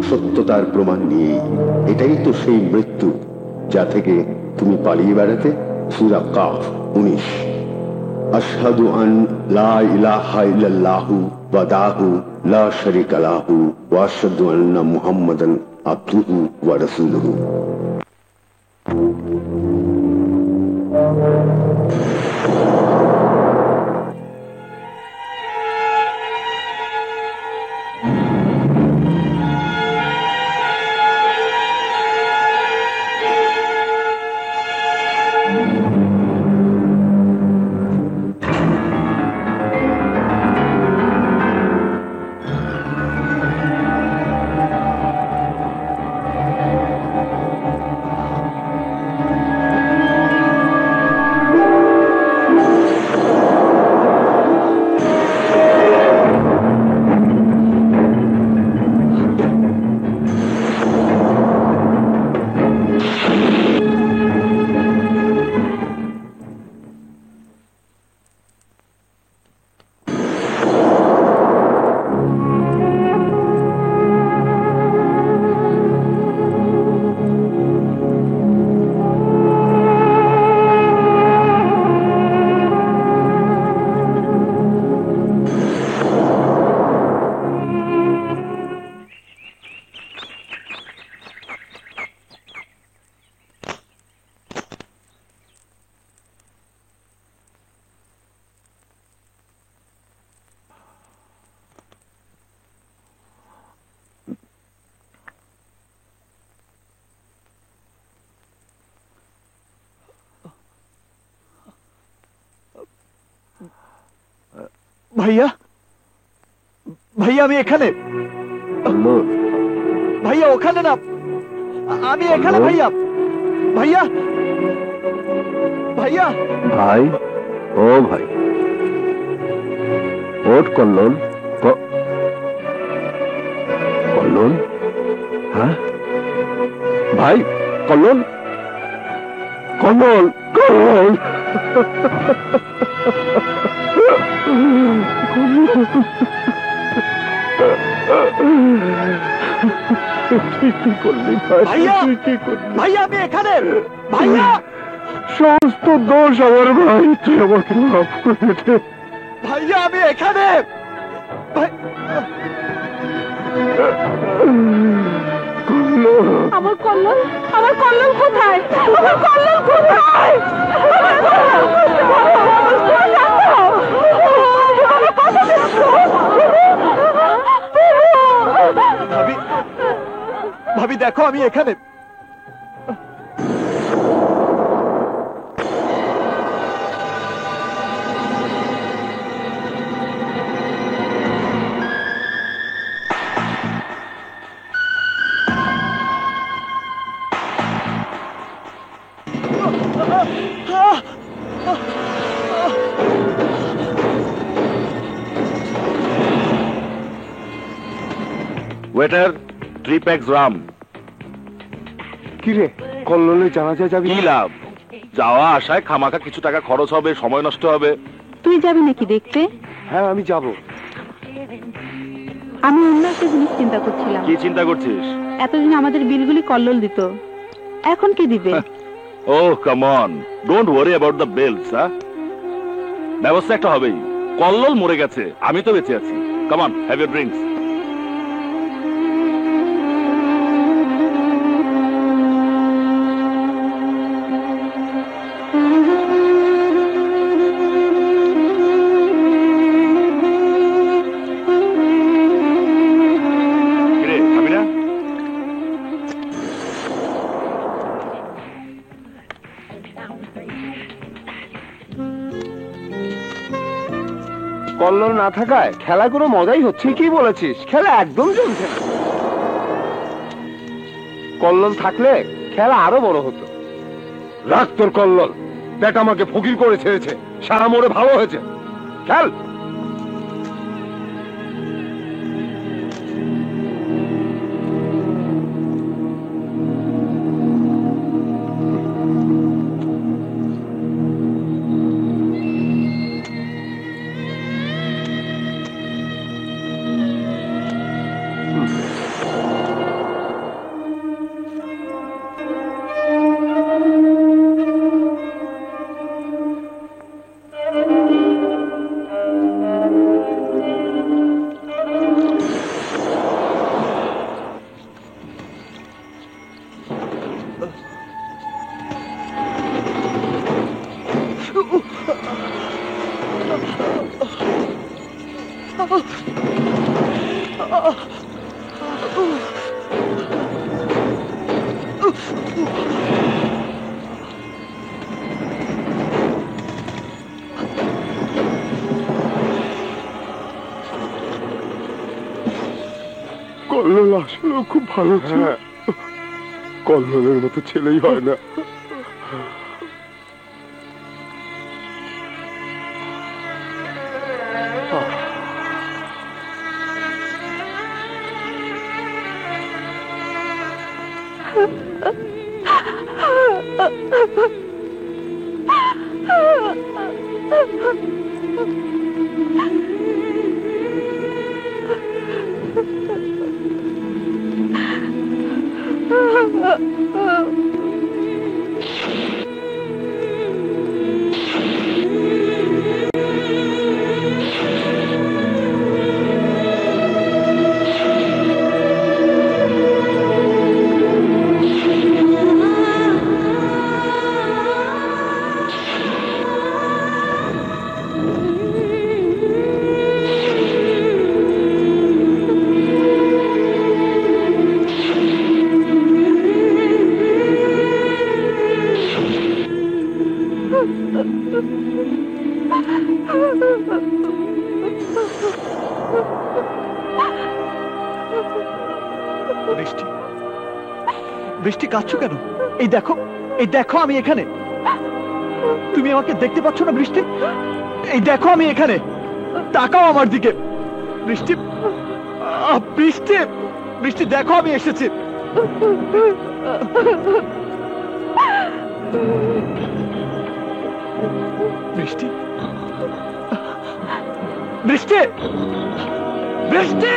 সত্যতার প্রমাণ নিয়ে। এটাই তো সেই মৃত্যু যা থেকে তুমি পালিয়ে বেড়াতে। সূরা কাফ 19। আশহাদু আন লা ইলাহা ইল্লাল্লাহু ওয়াহদাহু লা শারীকা লাহু ওয়া আশহাদু আন্না মুহাম্মাদান আবদুহু ওয়া রাসূলুহু। ভাইয়া, ভাইয়া আমি এখানে। ভাইয়া ওখানে না, আমি এখানে। ভাইয়া, ভাইয়া, ভাইয়া। ভাই, ও ভাই, ওঠ কল্লোল। কল্লোল? হ্যাঁ ভাই, কল্লোল, কল্লোল, কল্লোল। ভাইয়া, ভাইয়া আমি এখানে। ভাইয়া, সমস্ত দোষ আমার ভাই, তুই আমাকে মাফ করে দে। ভাইয়া আমি এখানে। আমার কল্লোল, আমার কল্লোল কোথায়? আমার কল্লোল কোথায়? ভাবি, ভাবি দেখো আমি এখানে। Waiter, 3 packs Ram. কি রে, কল্লোলে জানাজা যাবি? কি লাভ? যাওয়া আসায় খামাখা কিছু টাকা খরচ হবে, সময় নষ্ট হবে। তুই যাবি নাকি দেখতে? হ্যাঁ আমি যাব। আমি অন্য একটা জিনিস চিন্তা করছিলাম। কি চিন্তা করছিস? এতদিন আমাদের বিলগুলি কল্লোল দিত, এখন কি দিবে? Oh, come on. Don't worry about the bills, huh? ব্যবস্থা একটা হবেই। কল্লোল মরে গেছে, আমি তো বেঁচে আছি। Come on, have your drinks. কিরে, খাবি না? কল্লোল না থাকায় খেলা কোনো মজাই হচ্ছে। কি বলেছিস, খেলা একদম জমছে না। কল্লোল থাকলে খেলা আরো বড় হতো। রাখ তোর কল্লোল, দেখ আমাকে ফকির করে ছেড়েছে, সারা মোড়ে ভালো হয়েছে, খেল। কল্লোল আসলে খুব ভালো ছিল, কল্লোলের মতো ছেলেই হয় না। বৃষ্টি, বৃষ্টি কাঁদছো কেন? এই দেখো, এই দেখো আমি এখানে। তুমি আমাকে দেখতে পাচ্ছ না বৃষ্টি? এই দেখো আমি এখানে, তাকাও আমার দিকে। বৃষ্টি, বৃষ্টি, বৃষ্টি দেখো আমি এসেছি। বৃষ্টি, বৃষ্টি, বৃষ্টি,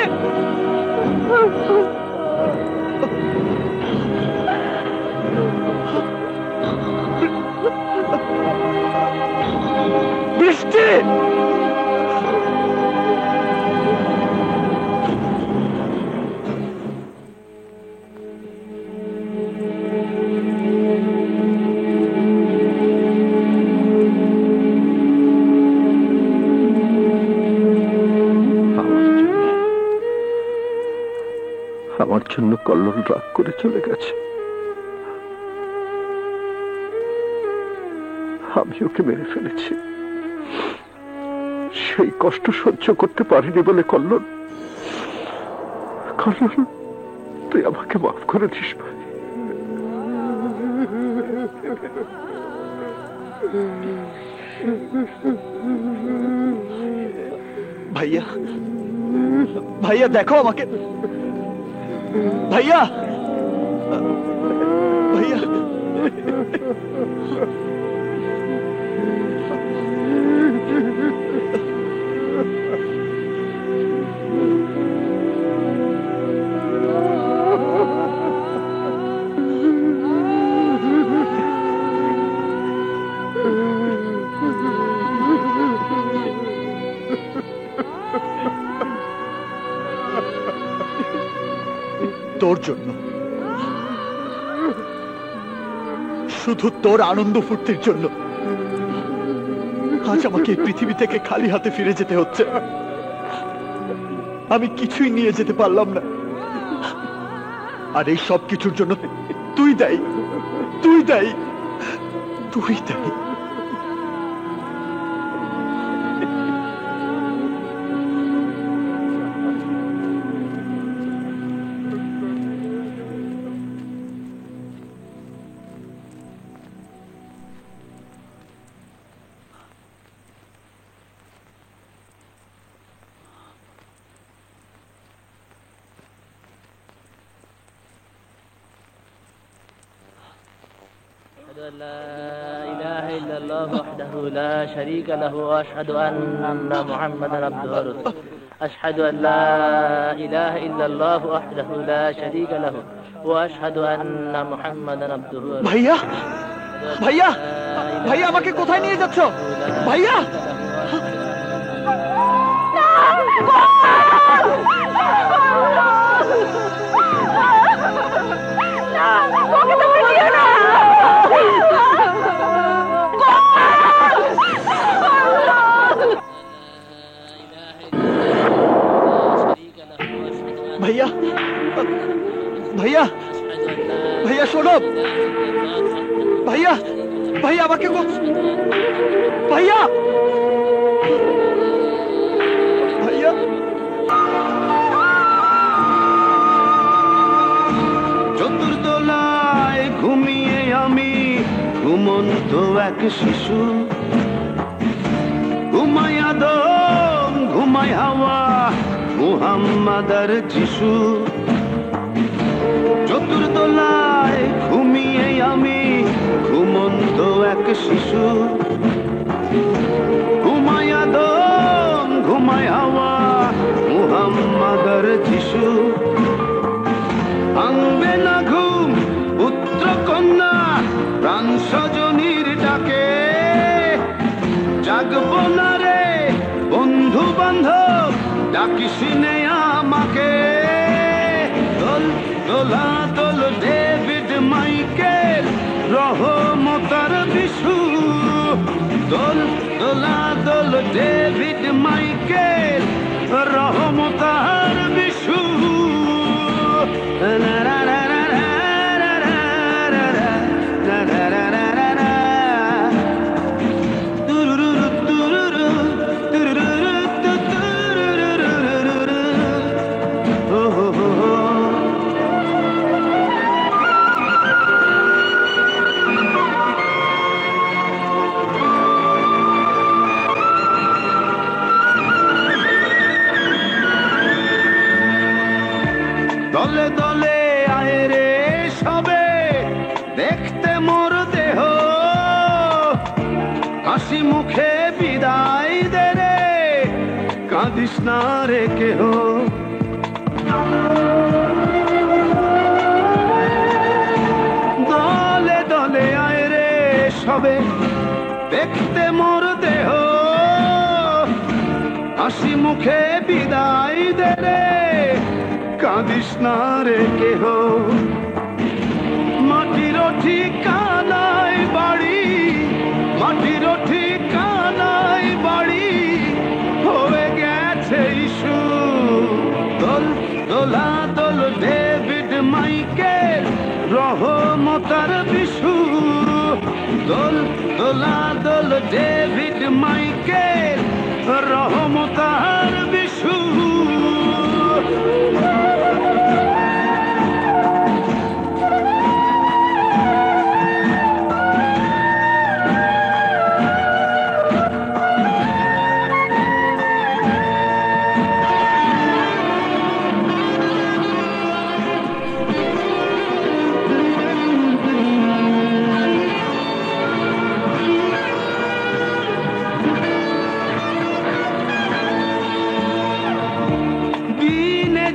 বৃষ্টি। আমার জন্য কল্লোল রাগ করে চলে গেছে, আমি ওকে মেরে ফেলেছি। সেই কষ্ট সহ্য করতে পারিনি বলে কল্লোল, কল্লোল তুই আমাকে মাফ করে দিস ভাই। ভাইয়া, ভাইয়া দেখো আমাকে, ভাইয়া, ভাইয়া। তোর জন্য, শুধু তোর আনন্দ ফুর্তির জন্য আজ আমাকে এই পৃথিবী থেকে খালি হাতে ফিরে যেতে হচ্ছে। আমি কিছুই নিয়ে যেতে পারলাম না, আর এই সব কিছুর জন্য তুই দায়ী, তুই দায়ী, তুই দায়ী। لا إله إلا الله وحده لا شريك له وأشهد أن محمدا عبده ورسوله أشهد أن لا إله إلا الله وحده لا شريك له وأشهد أن محمدا عبده ورسوله ভাইয়া ভাইয়া ভাইয়া আমাকে কোথায় নিয়ে যাচ্ছ ভাইয়া ভাইয়া ভাইয়া ভাইয়া শোনো ভাইয়া ভাইয়া আমাকে ভাইয়া ভাইয়া চতুর্দোলায় ঘুমিয়ে আমি ঘুমন্ত এক শিশু ঘুমাই আদম ঘুমাই হাওয়া মুহাম্মাদার যিশু চতুর্দোলায় ঘুমিয়ে আমি ঘুমন্ত এক শিশু ঘুমাই আদম ঘুমাই হাওয়া মুহাম্মাদার যিশু ভাঙবে না ঘুম পুত্র কন্যা প্রাণ স্বজনীর ডাকে জাগব না রে বন্ধু বান্ধব ডাকিস নে আমাকে দোল দোলা দোল ডেভিড মাইকেল রহমতার বিশু দোল দোলা দোল ডেভিড মাইকেল রহমতার বিশু দলে দলে আয় রে সবে দেখতে মোর দেহ হাসি মুখে বিদায় দে রে কাঁদিস না রে কেহ দলে দলে আয় রে সবে দেখতে মোর দেহ হাসি মুখে বিদায় দে রে কাঁদিস না রে কেহ মাটির ঠিকানায় বাড়ি মাটির ঠিকানায় বাড়ি হয়ে গেছে ইস্যু দোল দোলা দোল ডেভিড মাইকেল রহমতার বিশু দোল দোলা দোল ডেভিড মাইকেল রহমতার বিশু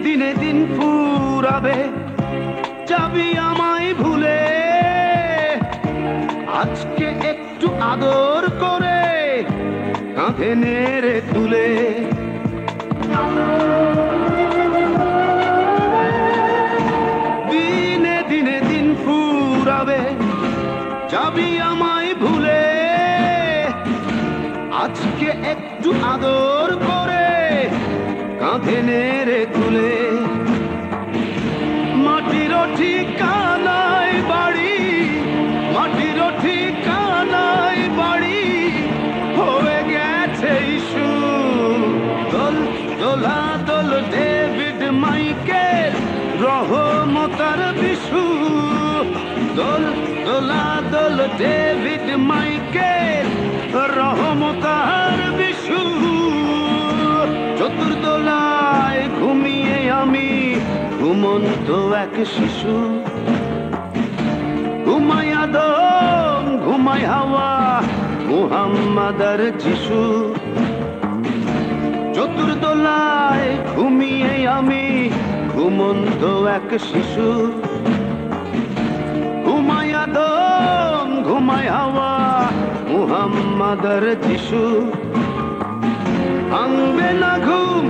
দিনে দিন ফুরাবে যাবি আমায় ভুলে আজকে একটু আদর করে কাঁধে নেড়ে তুলে দিনে দিনে দিন ফুরাবে যাবি আমায় ভুলে আজকে একটু আদর করে কাঁধে নেড়ে তুলে মাটির ঠিকানায় বাড়ি মাটির ঠিকানায় বাড়ি হয়ে গেছে ইস্যু দোল দোলা দোল ডেভিড মাইকেল রহমতার বিশু দোল দোলা দোল ডেভিড মাইকেল রহমতার বিশু চতুর্দোলায় ঘুমিয়ে আমি ঘুমন্ত এক শিশু ঘুমাই আদম ঘুমায় হাওয়া মুহাম্মাদার যিশু চতুর্দোলায় ঘুমিয়ে আমি ঘুমন্ত এক শিশু ঘুমায় আদম ঘুমায় হাওয়া মুহাম্মাদার যিশু ভাঙবে না ঘুম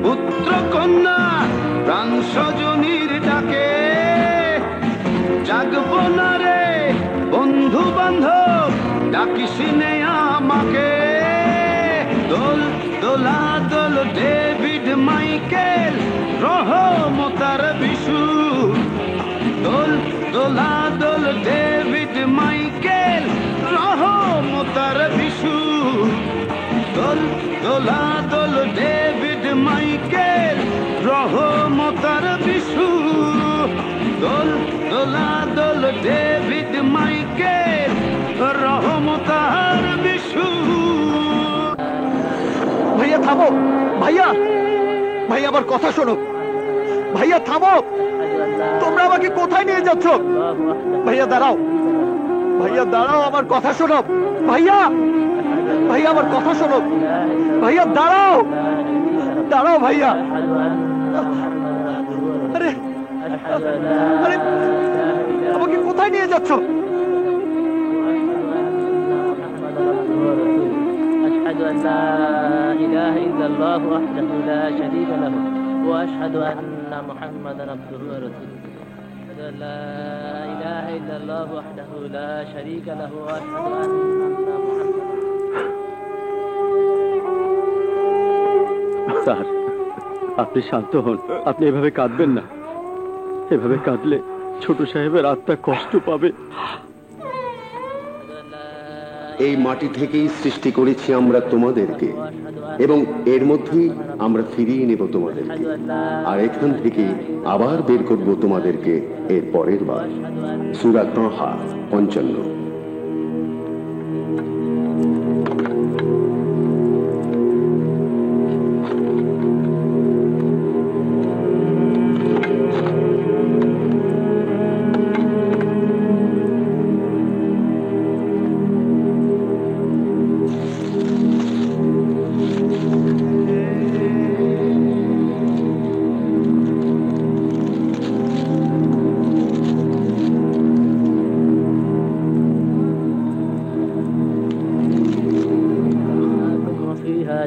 পুত্র কন্যা প্রাণ স্বজনীর ডাকে জাগব না রে বন্ধু বান্ধব ডাকিস নে আমাকে দোল দোলা দোল ডেভিড মাইকেল রহমতার বিশু দোল দোলা দোল ডেভিড মাইকেল রহমতার বিশু দোল দোলা দোল ডেভিড মাইকেল রহমতার বিশু দোল দোলা দোল ডেভিড মাইকেল রহমতার বিশু। ভাইয়া থামো, ভাইয়া ভাইয়া আমার কথা শোনো, ভাইয়া থামো, তোমরা আমাকে কোথায় নিয়ে যাচ্ছ? ভাইয়া দাঁড়াও, ভাইয়া দাঁড়াও, আমার কথা শোনো, ভাইয়া ভাইয়া আমার কথা শোনো, ভাইয়া দাঁড়াও, দাঁড়াও ভাইয়া। আরে আরে আমাকে কোথায় নিয়ে যাচ্ছ? أشهد أن لا إله إلا الله وحده لا شريك له وأشهد أن محمدا عبده ورسوله أشهد أن لا إله إلا الله وحده لا شريك له وأشهد أن محمدا স্যার আপনি শান্ত হন, আপনি এভাবে কাঁদবেন না, এভাবে কাঁদলে ছোট সাহেবের আত্মা কষ্ট পাবে। এই মাটি থেকেই সৃষ্টি করেছি আমরা তোমাদেরকে এবং এর মধ্যেই আমরা ফিরিয়ে নেব তোমাদেরকে, আর এখান থেকে আবার বের করব তোমাদেরকে এর পরের বার। সূরা তাহা 55।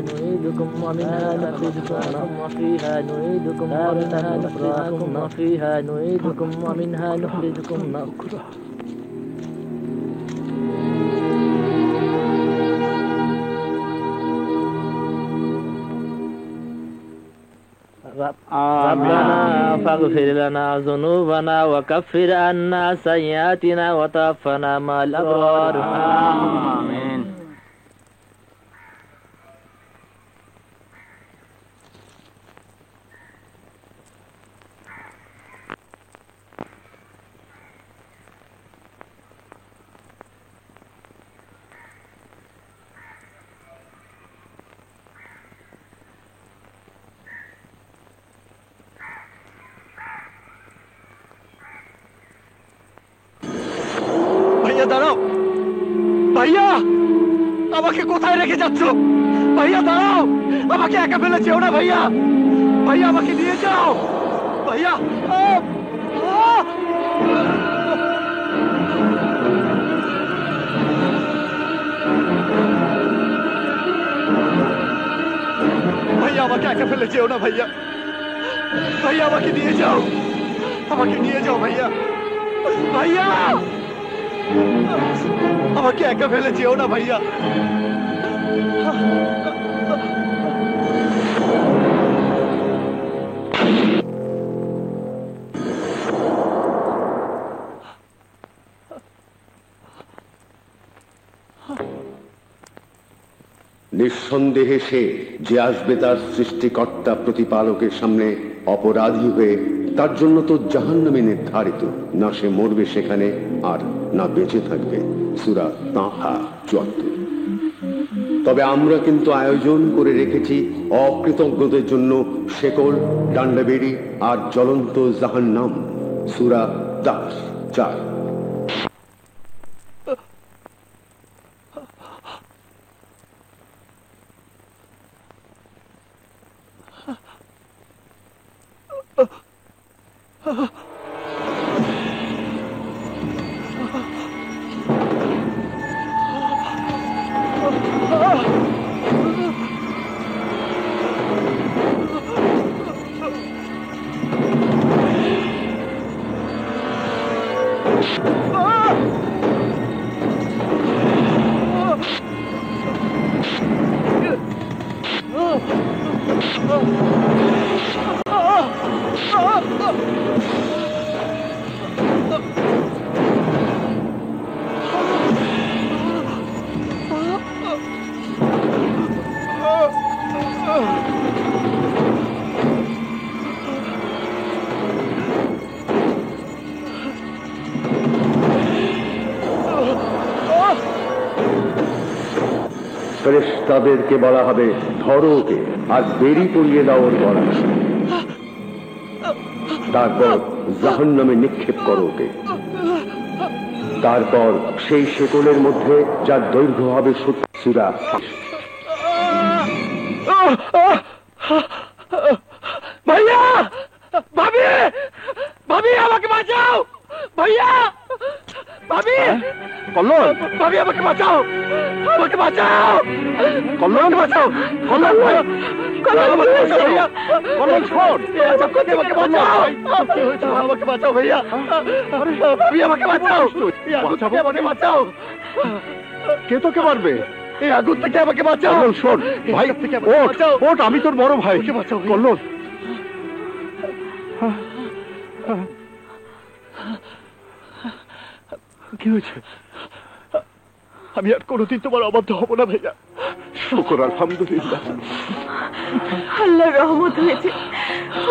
نعيدكم ومنها نخرجكم وفيها نعيدكم ومنها نخرجكم وفيها نعيدكم ومنها نخرجكم ربنا فاغفر لنا ذنوبنا وكفر عنا سيئاتنا وتوفنا مع الأبرار آمين. ভাইয়া দাঁড়াও, ভাইয়া আমাকে কোথায় রেখে যাচ্ছ? ভাইয়া দাঁড়াও, আমাকে একা ফেলে যেও না ভাইয়া, ভাইয়া আমাকে নিয়ে যাও ভাইয়া। ভাইয়া আমাকে একা ফেলে যেও না ভাইয়া, ভাইয়া আমাকে নিয়ে যাও, আমাকে নিয়ে যাও ভাইয়া, ভাইয়া আমাকে একা ফেলে যেও না ভাইয়া। নিঃসন্দেহে সে যে আসবে তার সৃষ্টিকর্তা প্রতিপালকের সামনে অপরাধী হয়ে, তার জন্য তো জাহান্নামে নির্ধারিত, না সে মরবে সেখানে আর না বেঁচে থাকবে। সূরা তাহা ৭৪। তবে আমরা কিন্তু আয়োজন করে রেখেছি অকৃতজ্ঞদের জন্য শেকল, ডান্ডাবেড়ি আর জ্বলন্ত জাহান্নাম। সূরা দাস ৪। ফেরেশতাদেরকে বলা হবে ধরো ওকে আর বেরি পরিয়ে দাও ওর গলা। তারপর জাহান্নামে নিক্ষেপ করো ওকে। তারপর সেই শেকলের মধ্যে যার দৈর্ঘ্য হবে 70 ভাইয়া, ভাবি, ভাবি আমাকে বাঁচাও, ভাইয়া, ভাবি, কল্লোল, ভাবি আমাকে বাঁচাও, আমাকে বাঁচাও, কল্লোল, বাঁচাও, কল্লোল ভাই, কল্লোল আমাকে বাঁচাও ভাইয়া, কল্লোল শোন, আমাকে বাঁচাও, আমাকে বাঁচাও ভাইয়া, ভাবি আমাকে বাঁচাও, আমাকে বাঁচাও, কে তোকে মারবে? এই আগুন থেকে আমাকে বাঁচাও। কল্লোল শোন ভাই, ওঠ, ওঠ, আমি তোর বড় ভাই। বাঁচাও কল্লোল, কি হয়েছে? আমি আর কোনোদিন তোমার অবাধ্য হব না ভাইয়া। শুকর আলহামদুলিল্লাহ। আল্লাহর রহমত হয়েছে,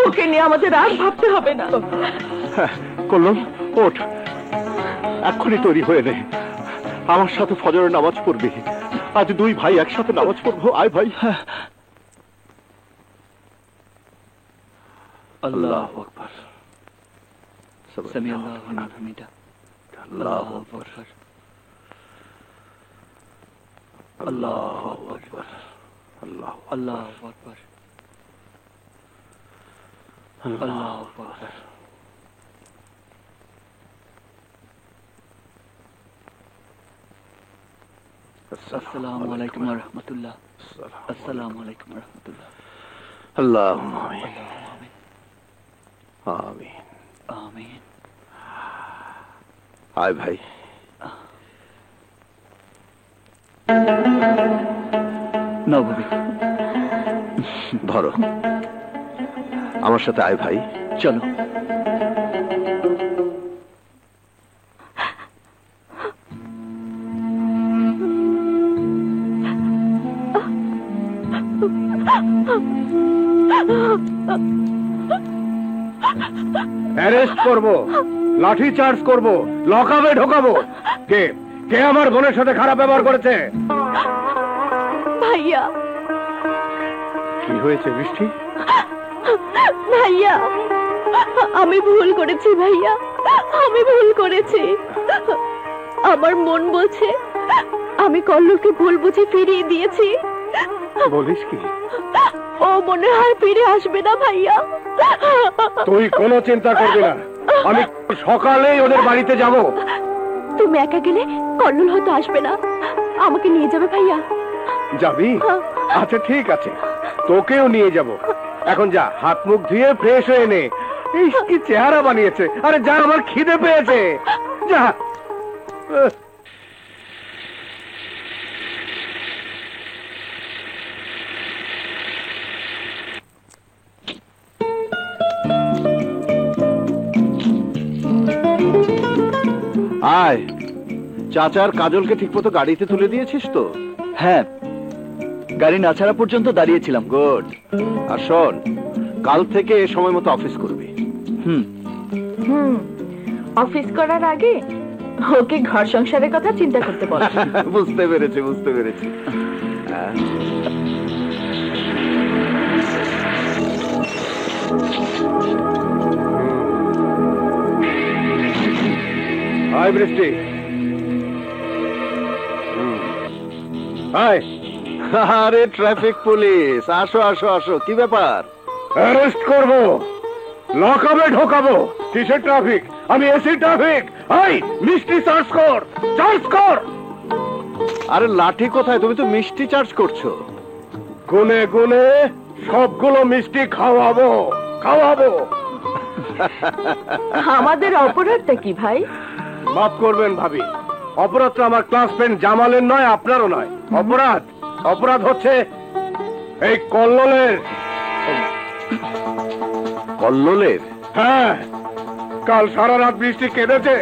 ওকে নিয়ে আমাদের আর ভাবতে হবে না। কল্লোল, ওঠ, এক্ষুনি তৈরি হয়ে নে, আমার সাথে ফজরের নামাজ পড়বি। আজ দুই ভাই একসাথে নামাজ পড়বো। আয় ভাই। আল্লাহু আকবার। সামি আল্লাহু লিমান হামিদা। আল্লাহু আকবার। আল্লাহু আকবার। আল্লাহু আকবার। আল্লাহু আকবার। আসসালামু আলাইকুম ওয়া রাহমাতুল্লাহ। আসসালামু আলাইকুম ওয়া রাহমাতুল্লাহ। আল্লাহুম্মা আমিন। আমিন। আমিন। আয় ভাই। নাও ভাবি, ধরো, আমার সাথে আয় ভাই। চলো। অ্যারেস্ট করব, লাঠি চার্জ করব, লকআপে ঢোকাবো। কে কে আমার বোনের সাথে খারাপ ব্যবহার করেছে? ভাইয়া, কি হয়েছে বৃষ্টি? ভাইয়া, আমি ভুল করেছি ভাইয়া, আমি ভুল করেছি। আমার মন বলছে আমি কল্লোলকে ভুল বুঝে ফিরিয়ে দিয়েছি। বলিস কি? ও মনে হয় ফিরে আসবে না ভাইয়া। তুই কোনো চিন্তা করবি না, আমি সকালেই ওদের বাড়িতে যাব। তুমি একা গেলে কল্লোল হয়তো আসবে না, আমাকে নিয়ে যাবে ভাইয়া। যাবি? আচ্ছা ঠিক আছে, তোকেও নিয়ে যাব। এখন যা, হাত মুখ ধুয়ে ফ্রেশ হয়ে নে। এই কি চেহারা বানিয়েছে! আরে যা, আমার খিদে পেয়েছে, যা। আয়, চাচার কাজলকে ঠিকমতো গাড়িতে তুলে দিয়েছিস তো? হ্যাঁ, গাড়ি না ছাড়া পর্যন্ত দাঁড়িয়েছিলাম। গুড। আর শোন, কাল থেকে এ সময় মতো অফিস করবি। অফিস করার আগে ওকে ঘর সংসারের কথা চিন্তা করতে বল। বুঝতে পেরেছি, বুঝতে পেরেছি। হাই বৃষ্টি, হাই। আরে ট্রাফিক পুলিশ, আসো আসো আসো, কি ব্যাপার? অ্যারেস্ট করব, লকআপে ঢোকাবো। কিসের ট্রাফিক? আমি এসি ট্রাফিক। হাই, মিষ্টি চার্জ কর, চার্জ কর। আরে লাঠি কোথায়? তুমি তো মিষ্টি চার্জ করছো। গুনে গুনে সবগুলো মিষ্টি খাওয়াবো, খাওয়াবো। আমাদের অপরাধটা কি ভাই? মাফ করবেন ভাবি, অপরাধটা আমার ক্লাস ফ্রেন্ড জামালের নয়, আপনারও নয়। অপরাধ হচ্ছে এই কল্লোলের। কল্লোলের? হ্যাঁ, কাল সারা রাত বৃষ্টি কেঁদেছে।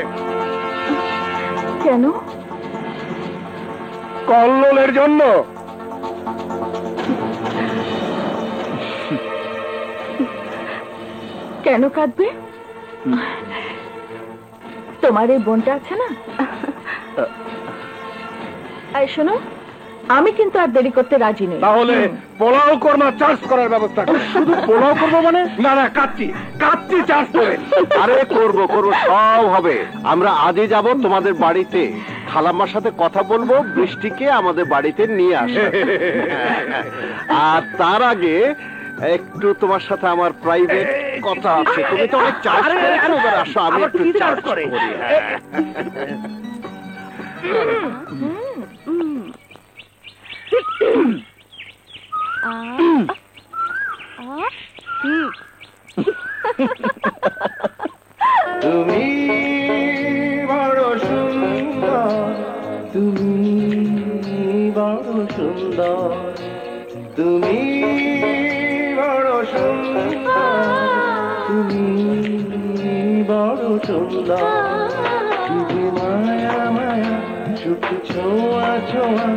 কেন? কল্লোলের জন্য। কেন কাঁদবে? তোমার এই বোনটা আছে না? আর শোনো, আমি কিন্তু আর দেরি করতে রাজি নই। তাহলে পোলাও কোরমা চার্জ করার ব্যবস্থা করুন। শুধু পোলাও করবো মানে? না না, কাচ্চি কাচ্চি চার্জ করে। আরে করবো সব হবে। আমরা আজই যাব তোমাদের বাড়িতে, খালাম্মার সাথে কথা বলবো, বৃষ্টিকে আমাদের বাড়িতে নিয়ে আসে। আর তার আগে একটু তোমার সাথে আমার প্রাইভেট কথা আছে। তুমি তো অনেক চার্জ করেছো, এবার আসো আমি একটু চার্জ করি। তুমি বড় সুন্দর, তুমি বড় সুন্দর, তুমি বড় সুন্দর, তুমি বড় সুন্দর, মায়া মায়া সুখ ছোঁয়া ছোঁয়া